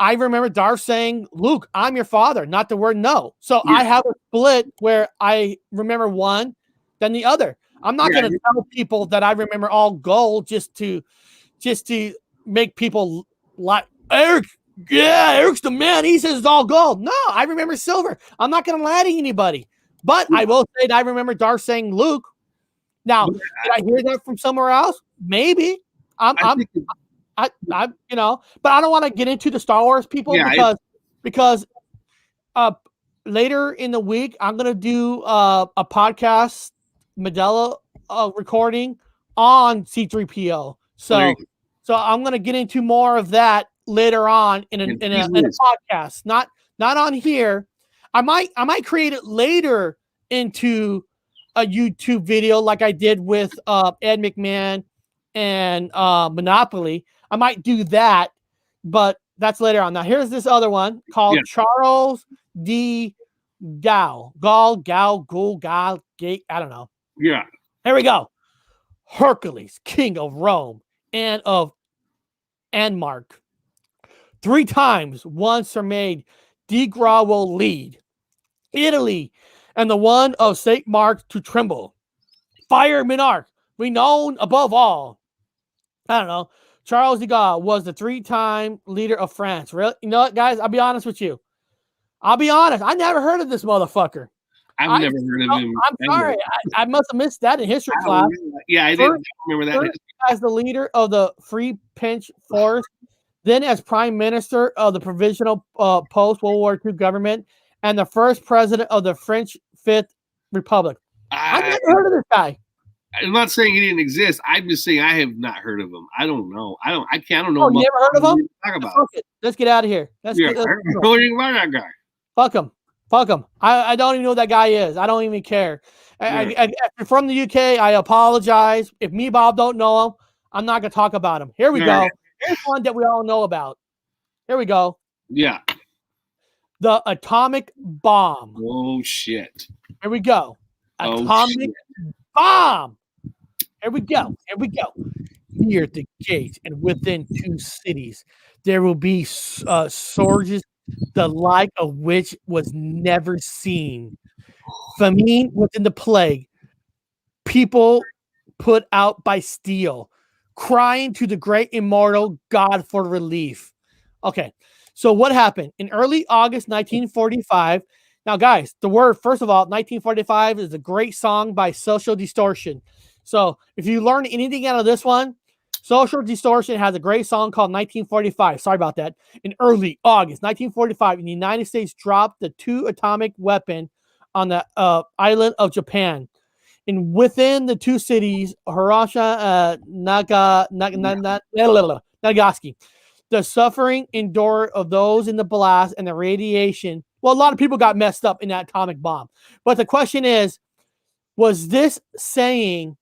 I remember Darth saying, "Luke, I'm your father," not the word no. So I have a split where I remember one, then the other. I'm not gonna tell people that I remember all gold just to make people like Eric. Yeah, Eric's the man. He says it's all gold. No, I remember silver. I'm not going to lie to anybody. But I will say that I remember Darth saying Luke. Now, did I hear that from somewhere else? Maybe. You know, but I don't want to get into the Star Wars people because later in the week I'm going to do a podcast Mandela recording on C-3PO. So I'm going to get into more of that later on in a podcast, not on here. I might create it later into a YouTube video like I did with Ed McMahon and Monopoly. I might do that, but that's later on. Now here's this other one called Charles D. Gao. I don't know. Yeah. Here we go. Hercules, king of Rome and of Anmark. 3 times once are made, Degra will lead Italy and the one of St. Mark to tremble. Fire monarch, renowned above all. I don't know. Charles de Gaulle was the 3-time leader of France. Really? You know what, guys? I'll be honest with you. I never heard of this motherfucker. I've never heard of him. I'm sorry. I must have missed that in history class. I didn't remember that. As the leader of the Free Pinch Force, then as prime minister of the provisional post-World War II government, and the first president of the French Fifth Republic. I've never heard of this guy. I'm not saying he didn't exist. I'm just saying I have not heard of him. I don't know. I don't know. Oh, you never heard of him? Talk about it. Let's get out of here. That guy. Fuck him. I don't even know who that guy is. I don't even care. I from the UK, I apologize. If me, Bob, don't know him, I'm not going to talk about him. Here we go. Here's one that we all know about. Here we go. Yeah. The atomic bomb. Oh, shit. Here we go. Atomic bomb. Here we go. Near the gate and within 2 cities, there will be surges, the like of which was never seen. Famine within the plague. People put out by steel, crying to the great immortal God for relief. Okay, so what happened? In early August 1945, now guys, the word, first of all, 1945 is a great song by Social Distortion. So if you learn anything out of this one, Social Distortion has a great song called 1945. Sorry about that. In early August 1945, the United States dropped the 2 atomic weapon on the island of Japan. And within the 2 cities, Hiroshima, Nagasaki, the suffering endured of those in the blast and the radiation. Well, a lot of people got messed up in that atomic bomb. But the question is, was this saying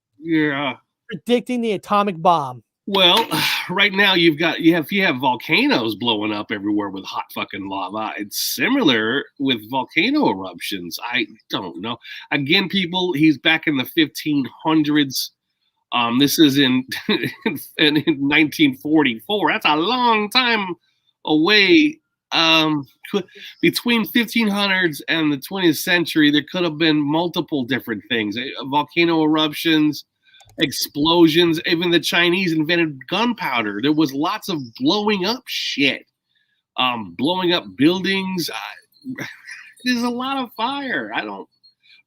predicting the atomic bomb? Well, right now you have volcanoes blowing up everywhere with hot fucking lava. It's similar with volcano eruptions. I don't know. Again, people, he's back in the 1500s. This is in 1944. That's a long time away. between 1500s and the 20th century, there could have been multiple different things: volcano eruptions, explosions. Even the Chinese invented gunpowder. There was lots of blowing up shit, blowing up buildings. There's a lot of fire.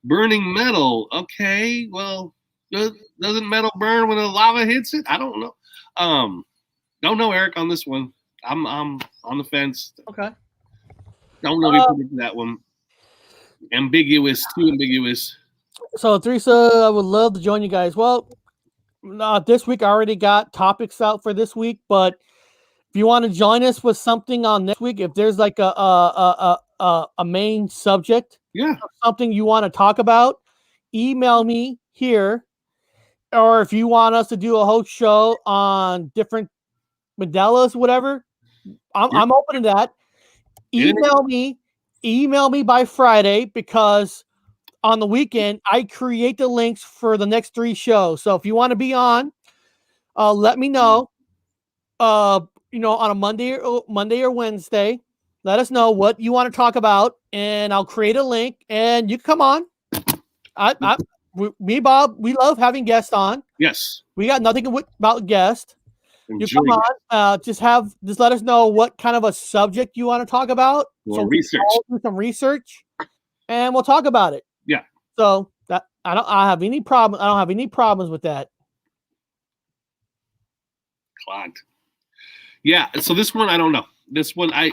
Burning metal. Okay, well, doesn't metal burn when the lava hits it? I don't know. Don't know, Eric, on this one. I'm on the fence. Okay. Don't know if you predicted that one. Ambiguous, too ambiguous. So, Teresa, I would love to join you guys. Well, this week I already got topics out for this week, but if you want to join us with something on next week, if there's like a main subject, something you want to talk about, email me here. Or if you want us to do a whole show on different Mandelas, whatever, I'm open to that. Email me by Friday, because on the weekend I create the links for the next 3 shows. So if you want to be on, let me know. On a Monday or Wednesday, let us know what you want to talk about, and I'll create a link, and you can come on. Me, Bob, we love having guests on. Yes. We got nothing about guests. You come on. Just let us know what kind of a subject you want to talk about. So research. Do some research, and we'll talk about it. Yeah. So that I don't have any problems with that. Clogged. Yeah. So this one, I don't know. This one, I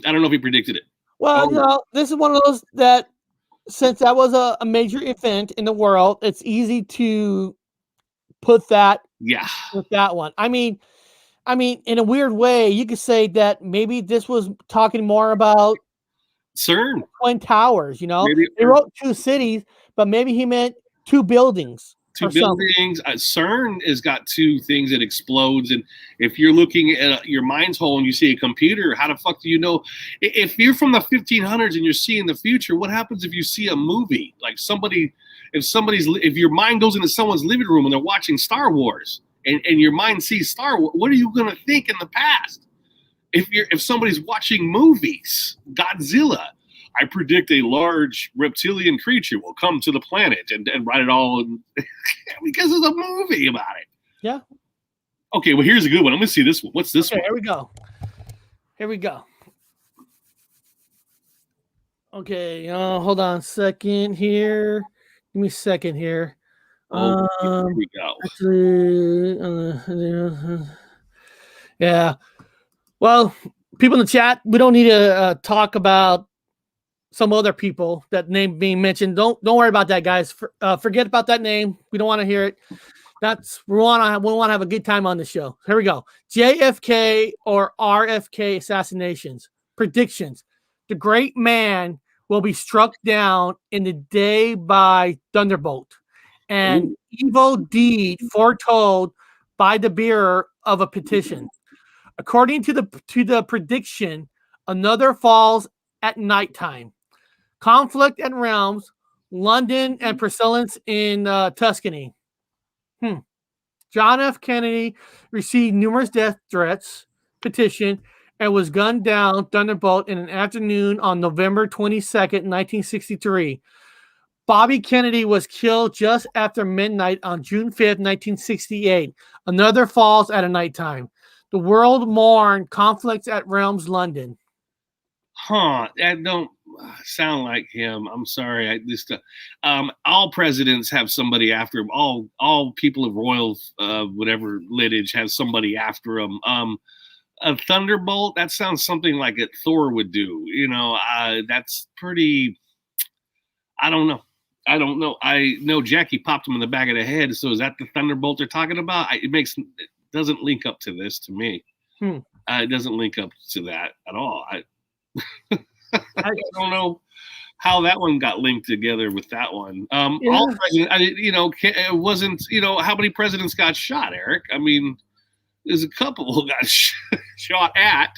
don't know if he predicted it. Well, this is one of those that, since that was a major event in the world, it's easy to put that with that one. I mean, in a weird way, you could say that maybe this was talking more about CERN, Twin Towers. Maybe, they wrote 2 cities, but maybe he meant 2 buildings. 2 buildings. CERN has got 2 things that explodes, and if you're looking at your mind's hole and you see a computer, how the fuck do you know? If you're from the 1500s and you're seeing the future, what happens if you see a movie like if your mind goes into someone's living room and they're watching Star Wars, and your mind sees Star Wars, what are you going to think in the past? If somebody's watching movies, Godzilla, I predict a large reptilian creature will come to the planet and write it all because there's a movie about it. Yeah. Okay, well, here's a good one. I'm going to see this one. What's this one? Here we go. Okay, hold on a second here. Give me a second here. Here we go. Actually, yeah. Well, people in the chat, we don't need to talk about some other people that name being mentioned. Don't worry about that, guys. Forget about that name. We don't want to hear it. We want to have a good time on the show. Here we go. JFK or RFK assassinations. Predictions. The great man will be struck down in the day by thunderbolt, and evil deed foretold by the bearer of a petition. According to the prediction, another falls at nighttime. Conflict at realms, London and pestilence in Tuscany. John F. Kennedy received numerous death threats, petition, and was gunned down thunderbolt in an afternoon on November 22nd, 1963. Bobby Kennedy was killed just after midnight on June 5th, 1968. Another falls at a nighttime. The world mourned conflicts at realms, London. That don't sound like him. I'm sorry. All presidents have somebody after them. All people of royal whatever lineage have somebody after them. A thunderbolt, that sounds something like it Thor would do. That's pretty. I don't know. I know Jackie popped him in the back of the head. So is that the thunderbolt they're talking about? It doesn't link up to this to me. It doesn't link up to that at all. I don't know how that one got linked together with that one. All presidents, it wasn't. How many presidents got shot, Eric? I mean, there's a couple who got shot at.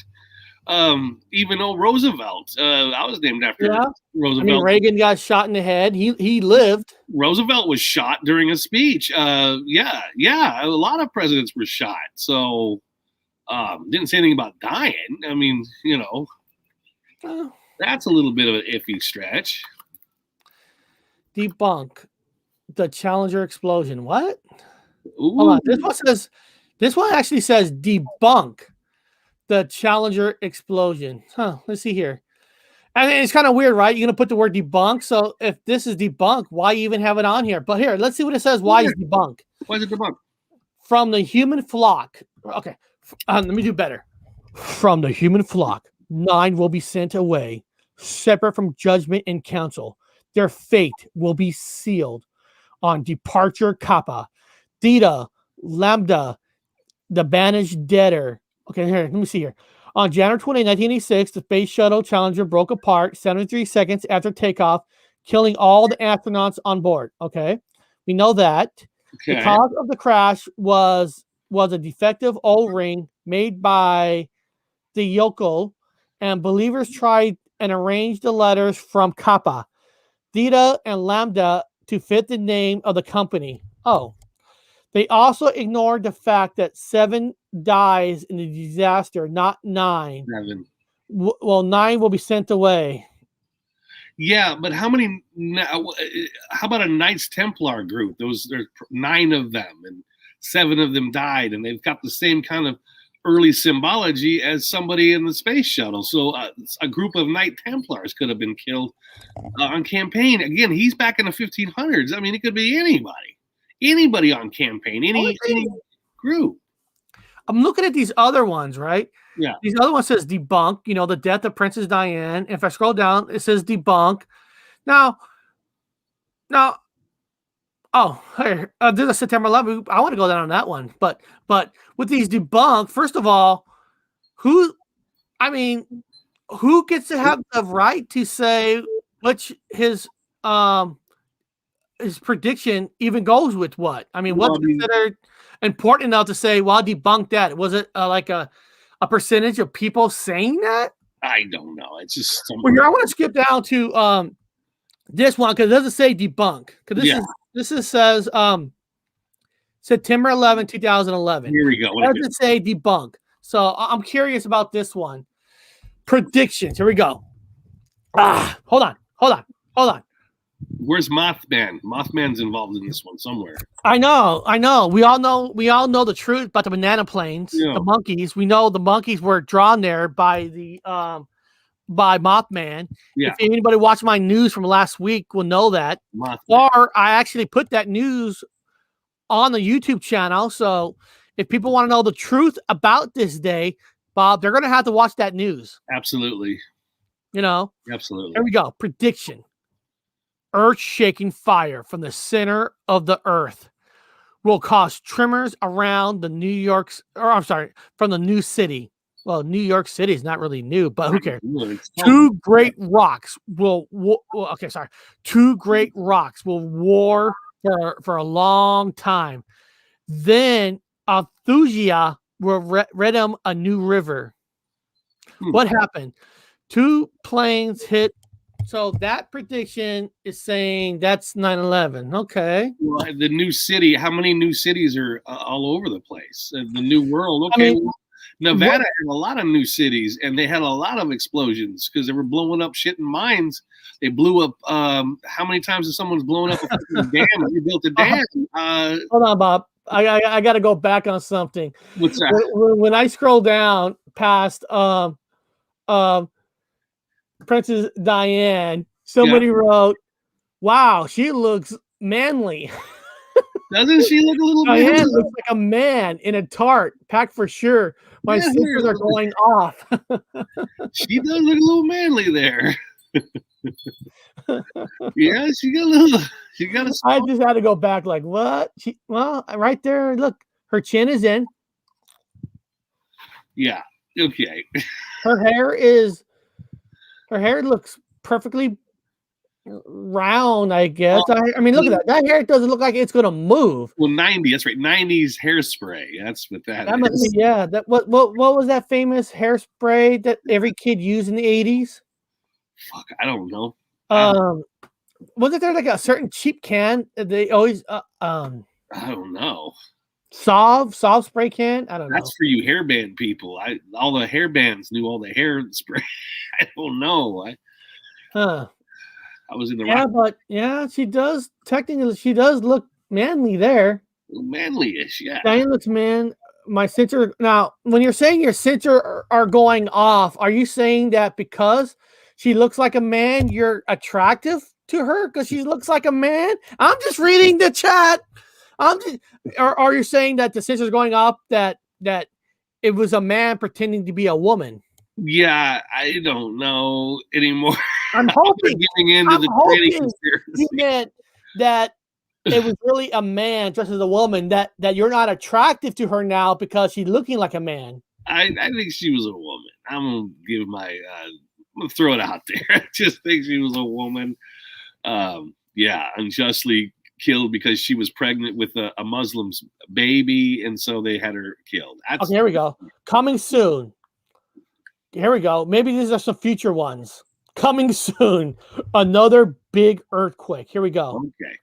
Even old Roosevelt, I was named after Roosevelt. I mean, Reagan got shot in the head. He lived. Roosevelt was shot during a speech. A lot of presidents were shot. So didn't say anything about dying. I mean, Oh. That's a little bit of an iffy stretch. Debunk the Challenger explosion. What? Ooh. Hold on. This one actually says debunk the Challenger explosion. Huh. Let's see here. And it's kind of weird, right? You're going to put the word debunk. So if this is debunk, why even have it on here? But here, let's see what it says. Why is debunk? Why is it debunk? From the human flock. Okay. Let me do better. From the human flock, 9 will be sent away, separate from judgment and counsel. Their fate will be sealed on departure Kappa, Theta, Lambda, the banished debtor. Okay, here, let me see here. On January 20, 1986, the Space Shuttle Challenger broke apart 73 seconds after takeoff, killing all the astronauts on board. Okay, we know that. Okay. The cause of the crash was a defective O-ring made by the yokel, and believers tried and arranged the letters from Kappa, Theta, and Lambda to fit the name of the company. Oh. They also ignored the fact that 7 dies in the disaster, not 9. 7. Well, 9 will be sent away. Yeah, but how many? How about a Knights Templar group? There's 9 of them, and 7 of them died, and they've got the same kind of early symbology as somebody in the space shuttle. So a group of Knight Templars could have been killed on campaign. Again, he's back in the 1500s. I mean, it could be anybody on campaign, any group. I'm looking at these other ones, right? Yeah. These other ones says debunk, the death of Princess Diane. If I scroll down, it says debunk. Now, oh, here, there's a September 11th. I want to go down on that one. But with these debunk, first of all, who gets to have the right to say which his prediction even goes with what? I mean, what's considered important enough to say, well, debunk that? Was it like a percentage of people saying that? I don't know. It's just well, here I want to skip down to this one because it doesn't say debunk. Because this says September 11, 2011. Here we go. It doesn't say debunk. So I'm curious about this one. Predictions. Here we go. Hold on. Where's Mothman? Mothman's involved in this one somewhere. I know. We all know the truth about the banana planes, the monkeys. We know the monkeys were drawn there by the by Mothman. Yeah. If anybody watched my news from last week will know that. Mothman. Or I actually put that news on the YouTube channel. So if people want to know the truth about this day, Bob, they're going to have to watch that news. Absolutely. Absolutely. Here we go. Prediction. Earth-shaking fire from the center of the earth will cause tremors around from the new city. Well, New York City is not really new, but who cares? Two great rocks will war for a long time. Then Althusia will read them a new river. What happened? 2 planes hit. So that prediction is saying that's 9/11. Okay. Well, the new city. How many new cities are all over the place? The new world. Okay. Nevada had a lot of new cities, and they had a lot of explosions because they were blowing up shit in mines. They blew up. How many times has someone's blown up a dam? They built a dam. Hold on, Bob. I got to go back on something. What's that? When I scroll down past Princess Diane, somebody wrote, "Wow, she looks manly." Doesn't she look a little manly? Diane looks like a man in a tart, packed for sure. My sisters are going off. She does look a little manly there. Yeah, she got a. I just had to go back. Like what? Right there. Look, her chin is in. Yeah. Okay. Her hair looks perfectly round, I guess. I mean, look at that. That hair doesn't look like it's gonna move. Well, 90. That's right. 90s hairspray. That's what that is. Must be, yeah. That what was that famous hairspray that every kid used in the 80s? Fuck, I don't know. Wasn't there like a certain cheap can that they always I don't know. Solve spray can. I don't know. That's for you hairband people. All the hairbands knew all the hair spray. I don't know. Huh. I was in the Yeah, but yeah, she does technically. She does look manly there. manly-ish. Yeah. Diane looks man. My sensor. Now, when you're saying your sensor are going off, are you saying that because she looks like a man, you're attractive to her because she looks like a man? I'm just reading the chat. Or are you saying that the sensor's going up that it was a man pretending to be a woman? Yeah, I don't know anymore. I'm hoping getting into the tranny conspiracy. you meant that it was really a man dressed as a woman, that you're not attractive to her now because she's looking like a man. I think she was a woman. I'm gonna give I'm gonna throw it out there. I just think she was a woman. Yeah, unjustly killed because she was pregnant with a Muslim's baby, and so they had her killed. Okay, here we go. Coming soon. Here we go. Maybe these are some future ones. Coming soon. Another big earthquake. Here we go. Okay.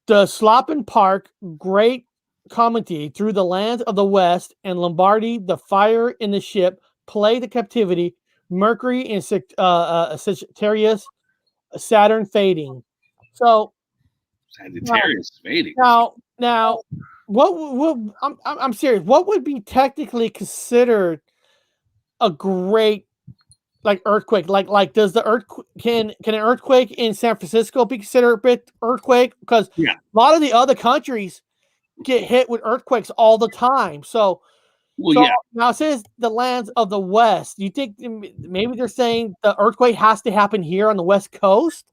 The Sloppen Park, great comedy through the lands of the West and Lombardy, the fire in the ship, play the captivity, Mercury and Sagittarius, Saturn fading. So Sagittarius fading. Now, what would I'm serious? What would be technically considered a great like earthquake? Like does the earthquake can an earthquake in San Francisco be considered a bit earthquake? Because a lot of the other countries get hit with earthquakes all the time. So now it says the lands of the West. Do you think maybe they're saying the earthquake has to happen here on the West Coast?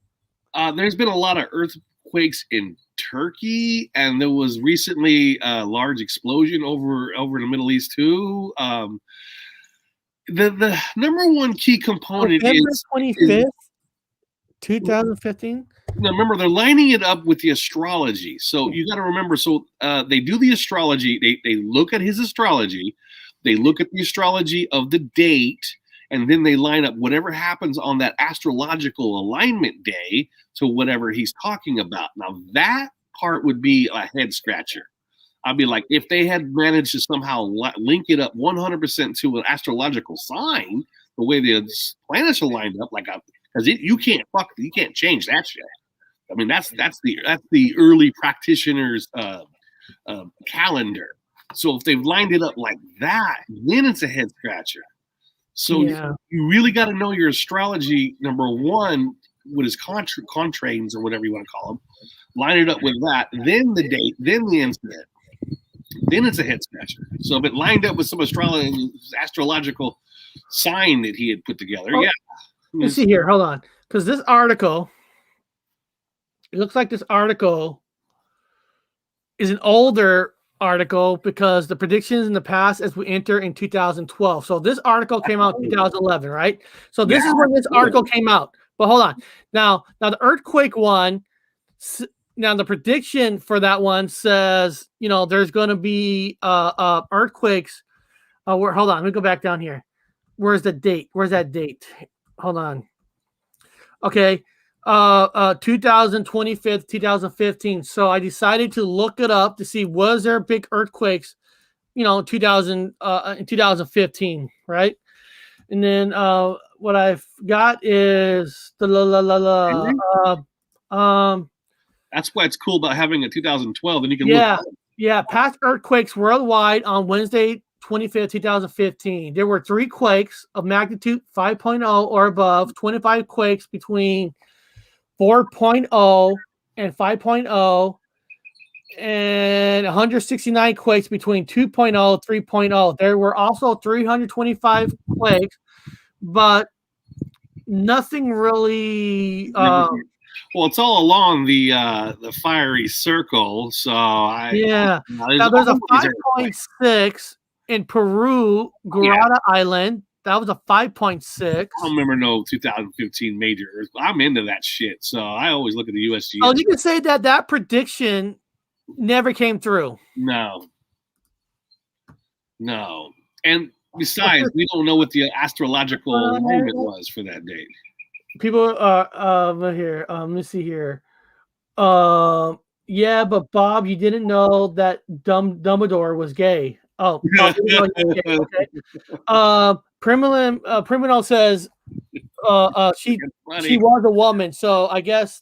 There's been a lot of earthquakes in Turkey, and there was recently a large explosion over in the Middle East too. The number one key component is 25th, 2015. Now remember, they're lining it up with the astrology. So you got to remember. So they do the astrology. They look at his astrology. They look at the astrology of the date, and then they line up whatever happens on that astrological alignment day to whatever he's talking about. Now that part would be a head scratcher. I'd be like, if they had managed to somehow link it up 100% to an astrological sign, the way the planets are lined up, because you can't change that shit. I mean, that's the early practitioners' calendar. So if they've lined it up like that, then it's a head scratcher. So you really got to know your astrology. Number one, what is quatrains or whatever you want to call them. Line it up with that, then the date, then the incident. Then it's a head scratcher. So if it lined up with some astrological sign that he had put together, Let's see here. Hold on, because this article, it looks like this article is an older article because the predictions in the past as we enter in 2012. So this article came out in 2011, right? So this is when this article came out. But hold on. Now the earthquake one. Now the prediction for that one says, there's going to be earthquakes. Hold on, let me go back down here. Where's the date? Where's that date? Hold on. Okay, 2015. So I decided to look it up to see was there big earthquakes, in 2015, right? And then what I've got is that's why it's cool about having a 2012, and you can look. Past earthquakes worldwide on Wednesday, 25th, 2015. There were 3 quakes of magnitude 5.0 or above, 25 quakes between 4.0 and 5.0, and 169 quakes between 2.0 and 3.0. There were also 325 quakes, but nothing really. Well, it's all along the fiery circle. So now there's a 5.6 in Peru, Guarada Island. That was a 5.6. I don't remember no 2015 major earthquake. I'm into that shit, so I always look at the USGS. Oh, you can say that prediction never came through. No. And besides, we don't know what the astrological alignment was for that date. People here. Let me see here. Yeah, but Bob, you didn't know that Dumbledore was gay. Oh, Bob didn't know he was gay. Okay. Priminal says she Funny. was a woman. So I guess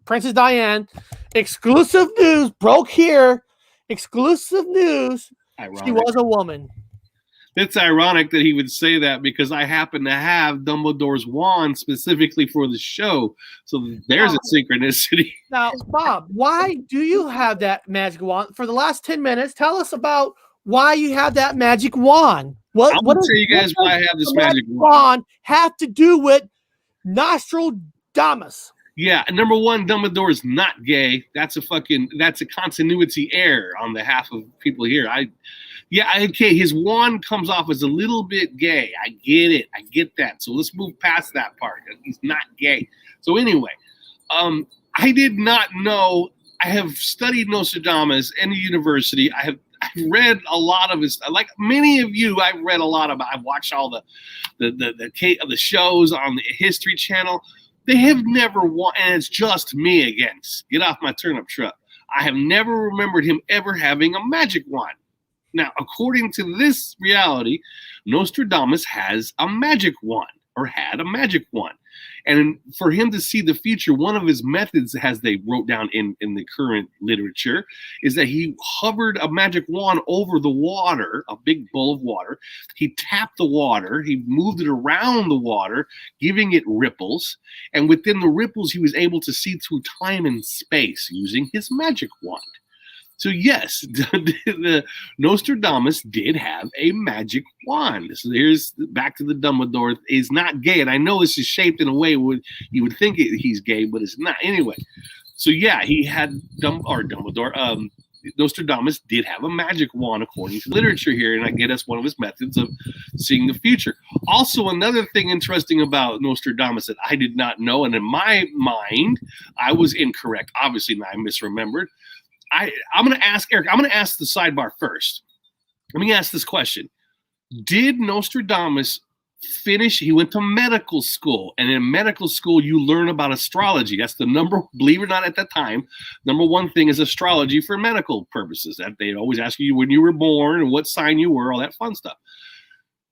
Princess Diane, exclusive news broke here. Exclusive news. Ironic. She was a woman. It's ironic that he would say that because I happen to have Dumbledore's wand specifically for the show. So there's a synchronicity. Now, Bob, why do you have that magic wand? For the last 10 minutes, tell us about why you have that magic wand. What tell you guys why I have this magic wand have to do with Nostradamus? Yeah, number one, Dumbledore is not gay. That's a continuity error on behalf of people here. Okay, his wand comes off as a little bit gay. I get it. I get that. So let's move past that part. He's not gay. So anyway, I did not know. I have studied Nostradamus in the university. I've read a lot of his, like many of you, I've read a lot about. I've watched all the shows on the History Channel. They have never won, and it's just me again. Get off my turnip truck. I have never remembered him ever having a magic wand. Now, according to this reality, Nostradamus has a magic wand, or had a magic wand. And for him to see the future, one of his methods, as they wrote down in the current literature, is that he hovered a magic wand over the water, a big bowl of water. He tapped the water. He moved it around the water, giving it ripples. And within the ripples, he was able to see through time and space using his magic wand. So yes, the Nostradamus did have a magic wand. So here's back to the Dumbledore. Is not gay, and I know this is shaped in a way where you would think he's gay, but it's not. Anyway, so yeah, he had Dumbledore. Nostradamus did have a magic wand according to literature here, and I get that's one of his methods of seeing the future. Also, another thing interesting about Nostradamus that I did not know, and in my mind, I was incorrect. Obviously, I misremembered. I'm going to ask Eric, I'm going to ask the sidebar first. Let me ask this question. Did Nostradamus finish? He went to medical school, and in medical school, you learn about astrology. That's the number, believe it or not, at that time, number one thing is astrology for medical purposes. That they'd always ask you when you were born and what sign you were, all that fun stuff.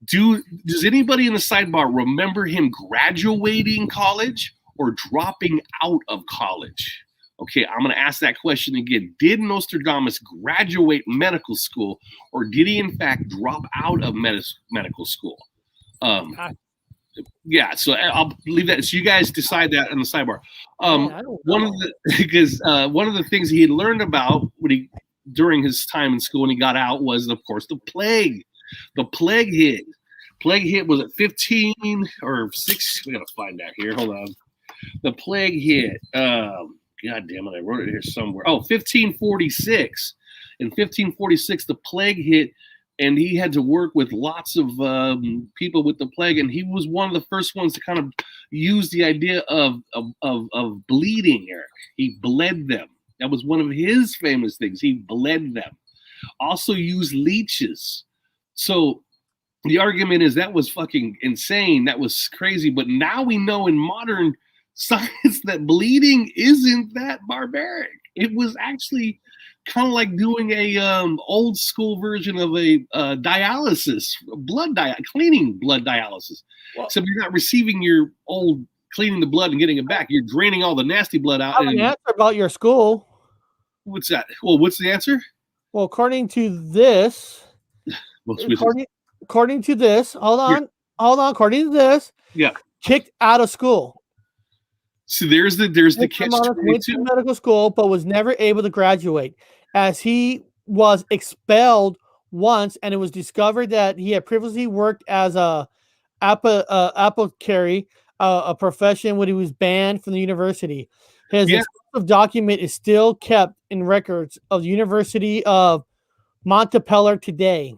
Does anybody in the sidebar remember him graduating college or dropping out of college? Okay, I'm going to ask that question again. Did Nostradamus graduate medical school, or did he in fact drop out of medical school? Yeah, so I'll leave that. So you guys decide that on the sidebar. One of the things he had learned about during his time in school when he got out was, of course, the plague. The plague hit. Plague hit was at 15 or 6. We got to find out here. Hold on. The plague hit. God damn it, I wrote it here somewhere. 1546. In 1546, the plague hit, and he had to work with lots of people with the plague, and he was one of the first ones to kind of use the idea of bleeding, Eric. He bled them. That was one of his famous things. He bled them. Also used leeches. So the argument is that was fucking insane. That was crazy. But now we know in modern science that bleeding isn't that barbaric. It was actually kind of like doing a old school version of a dialysis, cleaning blood dialysis. Well, except you're not receiving your old cleaning the blood and getting it back. You're draining all the nasty blood out. I have an answer about your school. What's that? Well, what's the answer? Well, according to this, according to this, hold on. According to this, kicked out of school. So there's the catch. Went to medical school, but was never able to graduate, as he was expelled once, and it was discovered that he had previously worked as a apothecary, a profession when he was banned from the university. His exclusive document is still kept in records of the University of Montpellier today.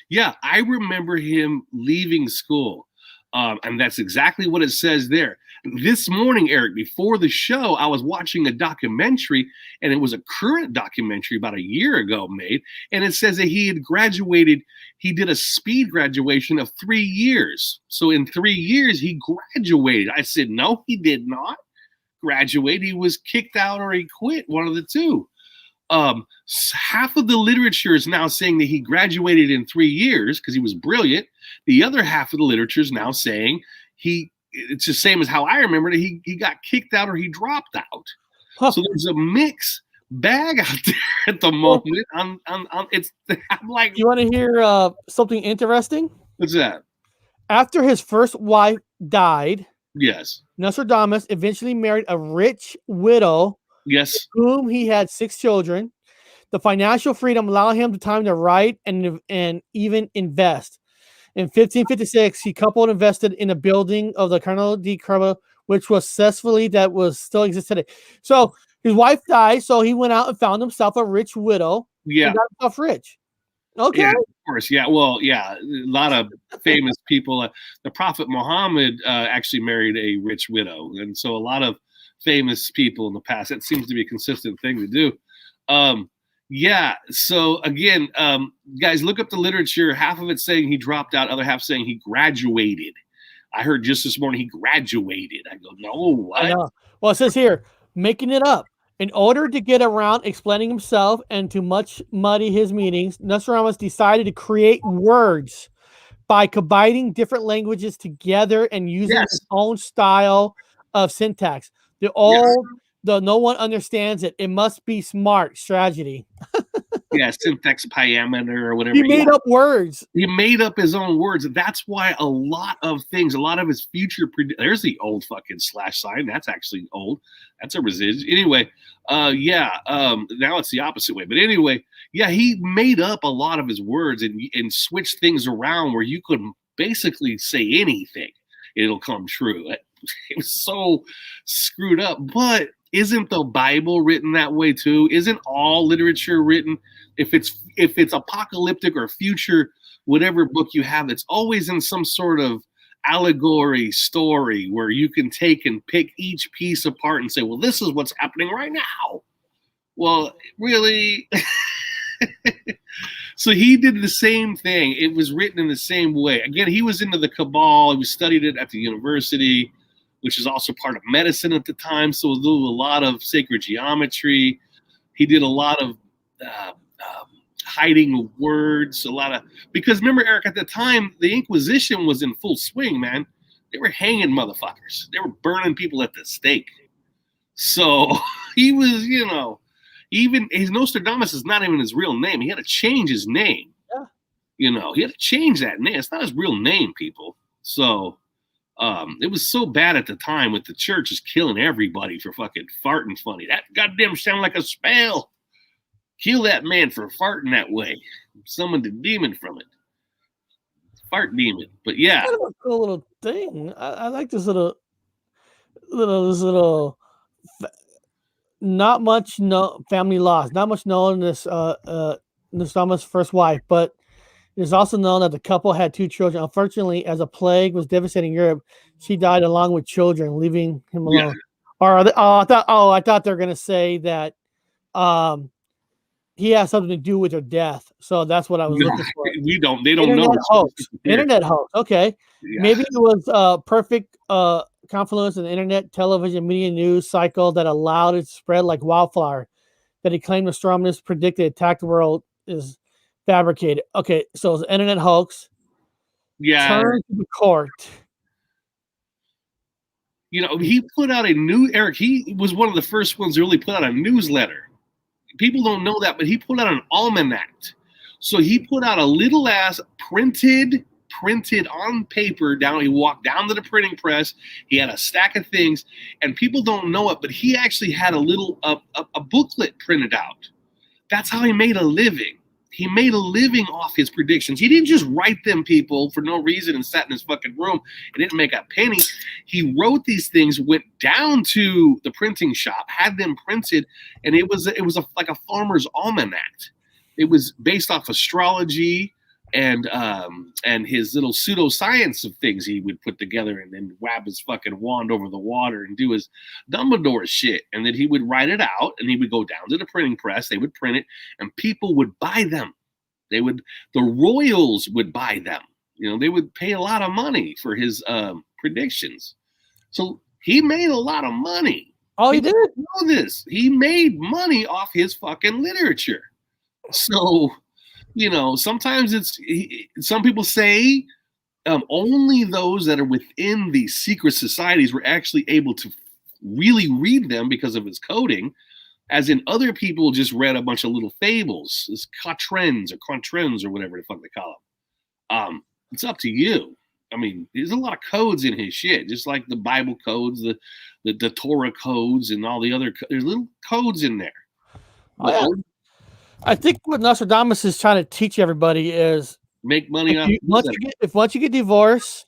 Yeah, I remember him leaving school, and that's exactly what it says there. This morning, Eric, before the show, I was watching a documentary, and it was a current documentary about a year ago made, and it says that he had graduated. He did a speed graduation of 3 years. So in 3 years, he graduated. I said, no, he did not. graduate. He was kicked out or he quit, one of the two. Half of the literature is now saying that he graduated in 3 years because he was brilliant. The other half of the literature is now saying it's the same as how I remember it. He got kicked out or he dropped out. Huh. So there's a mix bag out there at the moment. I'm like, you want to hear something interesting? What's that? After his first wife died, yes, Nostradamus eventually married a rich widow. Yes, with whom he had 6 children. The financial freedom allowed him the time to write and even invest. In 1556, he coupled invested in a building of the Colonel de Cuomo, which was still exists today. So his wife died, so he went out and found himself a rich widow. Yeah, and got himself rich. Okay, yeah, of course, yeah. Well, yeah, a lot of famous people. The Prophet Muhammad actually married a rich widow, and so a lot of famous people in the past. That seems to be a consistent thing to do. Yeah. So again, guys, look up the literature. Half of it saying he dropped out, other half saying he graduated. I heard just this morning he graduated. I go, no, what? I know. Well, it says here, making it up. In order to get around explaining himself and to muddy his meanings, Nostradamus decided to create words by combining different languages together and using his own style of syntax. No one understands it. It must be smart strategy. Yeah, syntax pyameter or whatever. He made up words. He made up his own words. That's why a lot of his future. There's the old fucking slash sign. That's actually old. That's a residual. Anyway, now it's the opposite way. But anyway, yeah, he made up a lot of his words and switched things around where you could basically say anything. It'll come true. It was so screwed up. But isn't the Bible written that way too? Isn't all literature written? If it's apocalyptic or future, whatever book you have, it's always in some sort of allegory story where you can take and pick each piece apart and say, well, this is what's happening right now. Well, really? So he did the same thing. It was written in the same way. Again, he was into the Kabbalah. He studied it at the university, which is also part of medicine at the time. So he did a lot of sacred geometry. He did a lot of hiding of words, because remember, Eric, at the time, the Inquisition was in full swing, man. They were hanging motherfuckers. They were burning people at the stake. So he was, even his Nostradamus is not even his real name. He had to change his name. Yeah. He had to change that name. It's not his real name, people. So it was so bad at the time with the church just killing everybody for fucking farting funny. That goddamn sound like a spell. Kill that man for farting that way. Summon the demon from it. Fart demon. But yeah. Kind of a cool little thing. I like this little not much family loss. Not much known this Nostradamus' first wife, but it is also known that the couple had 2 children. Unfortunately, as a plague was devastating Europe, she died along with children, leaving him alone. Yeah. I thought they were gonna say that he has something to do with her death. So that's what I was looking for. They don't know. Internet hoax. Okay. Yeah. Maybe it was a perfect confluence of the internet, television, media news cycle that allowed it to spread like wildfire. That he claimed Nostradamus predicted attack the world is fabricated. Okay, so it's an internet hoax. Yeah. Turn to the court. He put out Eric, he was one of the first ones to really put out a newsletter. People don't know that, but he put out an almanac. So he put out a little ass printed on paper he walked down to the printing press. He had a stack of things, and people don't know it, but he actually had a little a booklet printed out. That's how he made a living. He made a living off his predictions. He didn't just write them, people, for no reason and sat in his fucking room and didn't make a penny. He wrote these things, went down to the printing shop, had them printed, and it was like a farmer's almanac. It was based off astrology and his little pseudoscience of things he would put together and then wab his fucking wand over the water and do his Dumbledore shit. And then he would write it out and he would go down to the printing press. They would print it and people would buy them. The royals would buy them. They would pay a lot of money for his predictions. So he made a lot of money. Oh, he did? Know this. He made money off his fucking literature. So, sometimes some people say only those that are within these secret societies were actually able to really read them because of his coding, as in other people just read a bunch of little fables, it's quatrains or whatever the fuck they call them. It's up to you. I mean, there's a lot of codes in his shit, just like the Bible codes, the Torah codes, and all the other. There's little codes in there. Oh, yeah. I think what Nostradamus is trying to teach everybody is make money once you get divorced,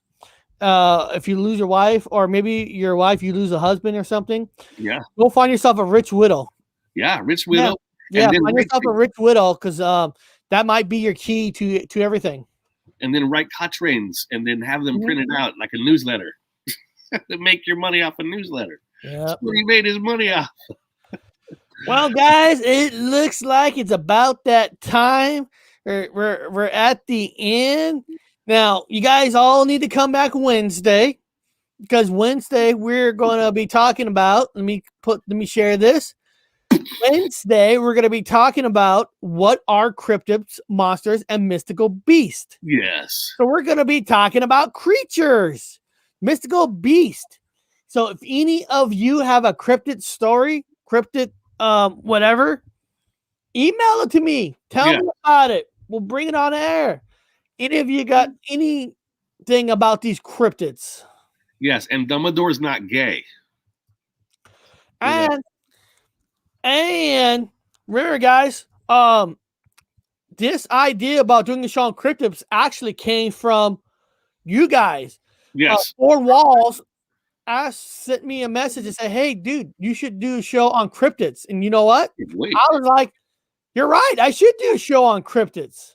if you lose your wife, or maybe your wife, you lose a husband or something. Yeah. Go find yourself a rich widow. Yeah, rich widow. Yeah, find yourself a rich widow, because that might be your key to everything. And then write quatrains and then have them printed out like a newsletter. To make your money off a newsletter. Yeah. That's where he made his money off. Well, guys, it looks like it's about that time. We're at the end. Now, you guys all need to come back Wednesday, because Wednesday we're going to be talking about, let me share this. Wednesday, we're going to be talking about what are cryptids, monsters, and mystical beasts. Yes. So we're going to be talking about creatures, mystical beast. So if any of you have a cryptid story, whatever, email it to me. Tell me about it. We'll bring it on air. Any of you got anything about these cryptids? Yes, and Dumbledore's not gay. And remember, guys, this idea about doing a show on cryptids actually came from you guys. Yes. Four Walls sent me a message and said, "Hey, dude, you should do a show on cryptids." And you know what? I was like, "You're right. I should do a show on cryptids."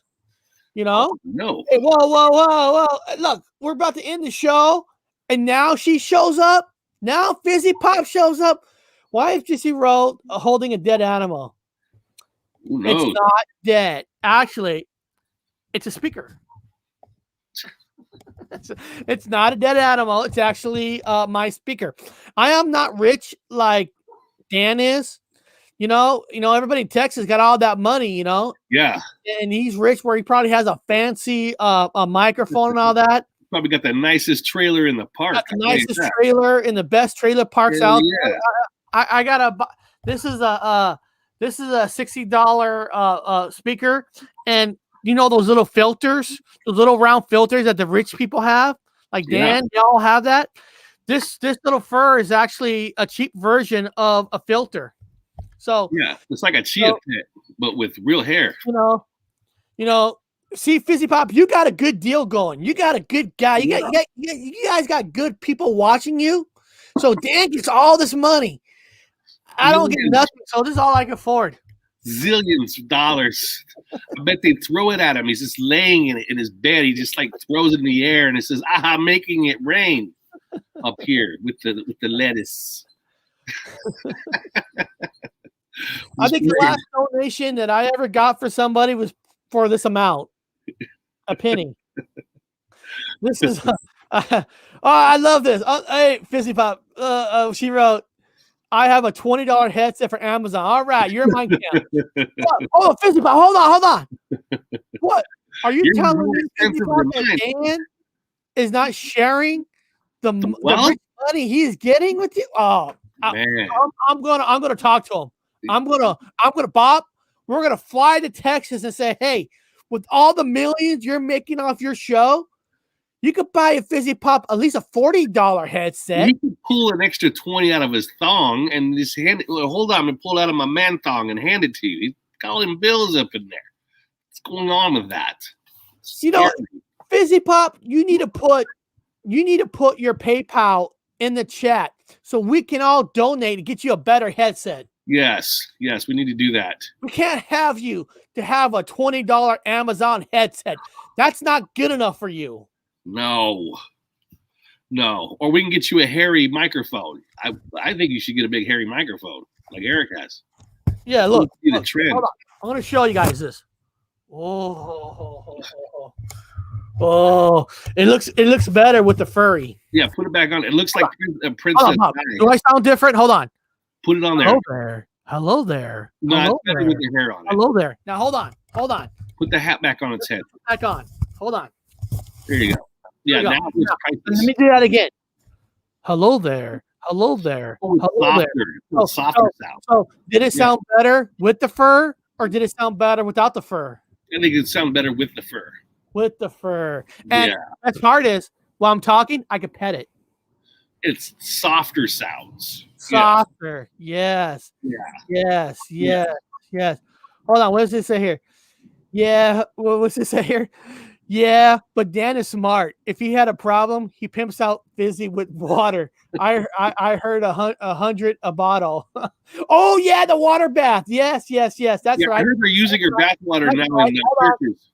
No. Hey, whoa. Look, we're about to end the show, and now she shows up. Now Fizzy Pop shows up. Why is Gypsy Road holding a dead animal? It's not dead. Actually, it's a speaker. It's not a dead animal. It's actually my speaker. I am not rich like Dan is. Everybody in Texas got all that money, Yeah. And he's rich where he probably has a fancy a microphone and all that. Probably got the nicest trailer in the park. Got the nicest trailer in the best trailer parks out there. I got this is a $60 speaker, and those little filters, those little round filters that the rich people have, like Dan, y'all have that. This little fur is actually a cheap version of a filter. So yeah, it's like a chia pet, but with real hair. See, Fizzy Pop, you got a good deal going. You got a good guy. You guys got good people watching you. So Dan gets all this money. I don't get nothing, so this is all I can afford. Zillions of dollars. I bet they throw it at him. He's just laying in his bed. He just throws it in the air and it says, "Aha, making it rain," up here with the lettuce. I think the last donation that I ever got for somebody was for this amount, a penny. This is I love this. Hey, Fizzy Pop, she wrote, "I have a $20 headset for Amazon." All right, you're my account. Oh, Fizzy Pop, hold on. What are you telling me, Fizzy Pop, that Dan is not sharing the rich money he's getting with you? Oh, man. I'm gonna talk to him. I'm gonna Bob. We're gonna fly to Texas and say, "Hey, with all the millions you're making off your show, you could buy a Fizzy Pop at least a $40 headset." You could pull an extra 20 out of his thong and just hand it. Hold on, and pull it out of my man thong and hand it to you. He's calling bills up in there. What's going on with that? Fizzy Pop, you need to put your PayPal in the chat so we can all donate and get you a better headset. Yes, we need to do that. We can't have you to have a $20 Amazon headset. That's not good enough for you. No. Or we can get you a hairy microphone. I think you should get a big hairy microphone like Eric has. Yeah, look. The trend. Hold on. I'm going to show you guys this. Oh, it looks better with the furry. Yeah, put it back on. It looks like a princess. Do I sound different? Hold on. Put it on there. Hello there. Hello there. No, Hello it's better there. with your hair on it. Hello there. Now hold on. Hold on. Put the hat back on its head. Back on. Hold on. There you go. Yeah, There you now go. it's Now, priceless. let me do that again. Hello there. Hello there. Oh, it's Hello there. softer. It's softer sound. So did it sound better with the fur or did it sound better without the fur? I think it sound better with the fur. With the fur. And Yeah. best part is while I'm talking, I can pet it. It's softer sounds. Softer. Yes. Yeah. Yes. Yes. Yes. Hold on. What does it say here? Yeah. What's it say here? Yeah, but Dan is smart. If he had a problem, he pimps out fizzy with water. I heard 100 a bottle. Oh yeah, the water bath. Yes. That's Yeah, right. I heard they're using your bathwater That's now right. in Hold on. churches.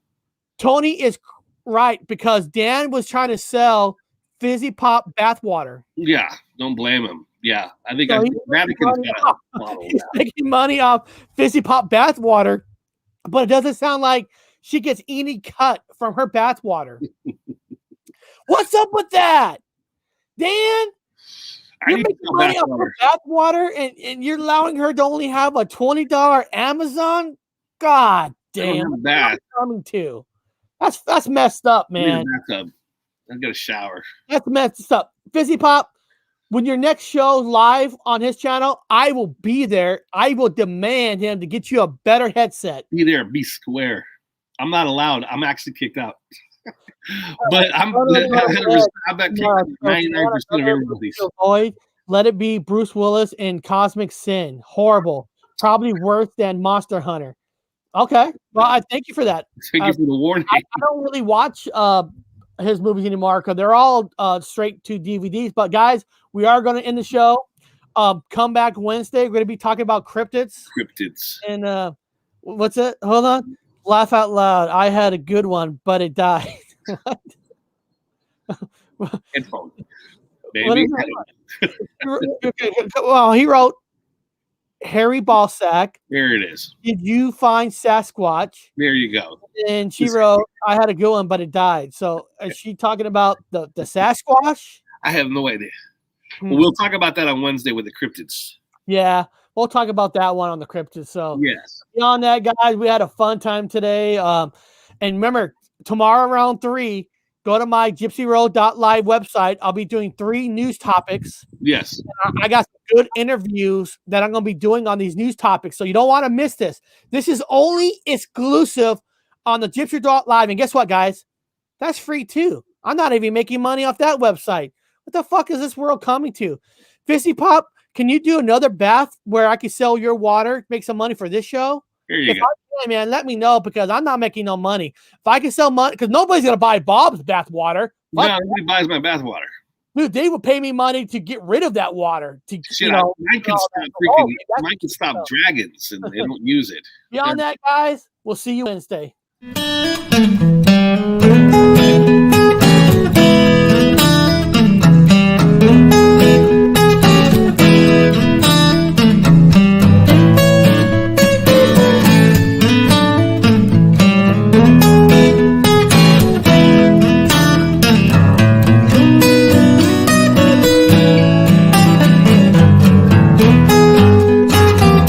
Tony is right because Dan was trying to sell fizzy pop bath water. Yeah, don't blame him. Yeah, I think So I he's Vatican's making got a bottle He's now. making money off fizzy pop bath water, but it doesn't sound like she gets any cut from her bath water. What's up with that, Dan? I You're need making some money off bathwater. her bath water, and you're allowing her to only have a $20 Amazon. God I don't damn, have a what's bath. coming to? That's messed up, I need man. a bathtub. I got a shower. That's messed up. Fizzy Pop, when your next show live on his channel, I will be there. I will demand him to get you a better headset. Be there, be square. I'm not allowed. I'm actually kicked out. But I'm about kicked out 99% of everybody. Avoid, let it be Bruce Willis in Cosmic Sin. Horrible. Probably worse than Monster Hunter. Okay. Well, I thank you for that. Thank you for the warning. I don't really watch his movies anymore because they're all straight to DVDs. But guys, we are going to end the show. Come back Wednesday. We're going to be talking about cryptids. And what's it? Hold on. Laugh out loud. I had a good one, but it died. Headphone. Baby. Well, he wrote Harry Balsack. There it is. Did you find Sasquatch? There you go. And she wrote, I had a good one, but it died. So is she talking about the Sasquatch? I have no idea. Well, we'll talk about that on Wednesday with the cryptids. Yeah, we'll talk about that one on the cryptids. So yes. Beyond that, guys, we had a fun time today. And remember, tomorrow around 3, go to my gypsyroad.live website. I'll be doing 3 news topics. Yes. I got some good interviews that I'm going to be doing on these news topics. So you don't want to miss this. This is only exclusive on the gypsy.live. And guess what, guys? That's free too. I'm not even making money off that website. What the fuck is this world coming to? Fizzy Pop, can you do another bath where I can sell your water, make some money for this show? Here you If go. I can, man, let me know because I'm not making no money. If I can sell money, because nobody's going to buy Bob's bath water. No, nobody buys my bath water. Dude, they will pay me money to get rid of that water. Shit, mine can stop dragons and they don't use it. Beyond that, guys, we'll see you Wednesday.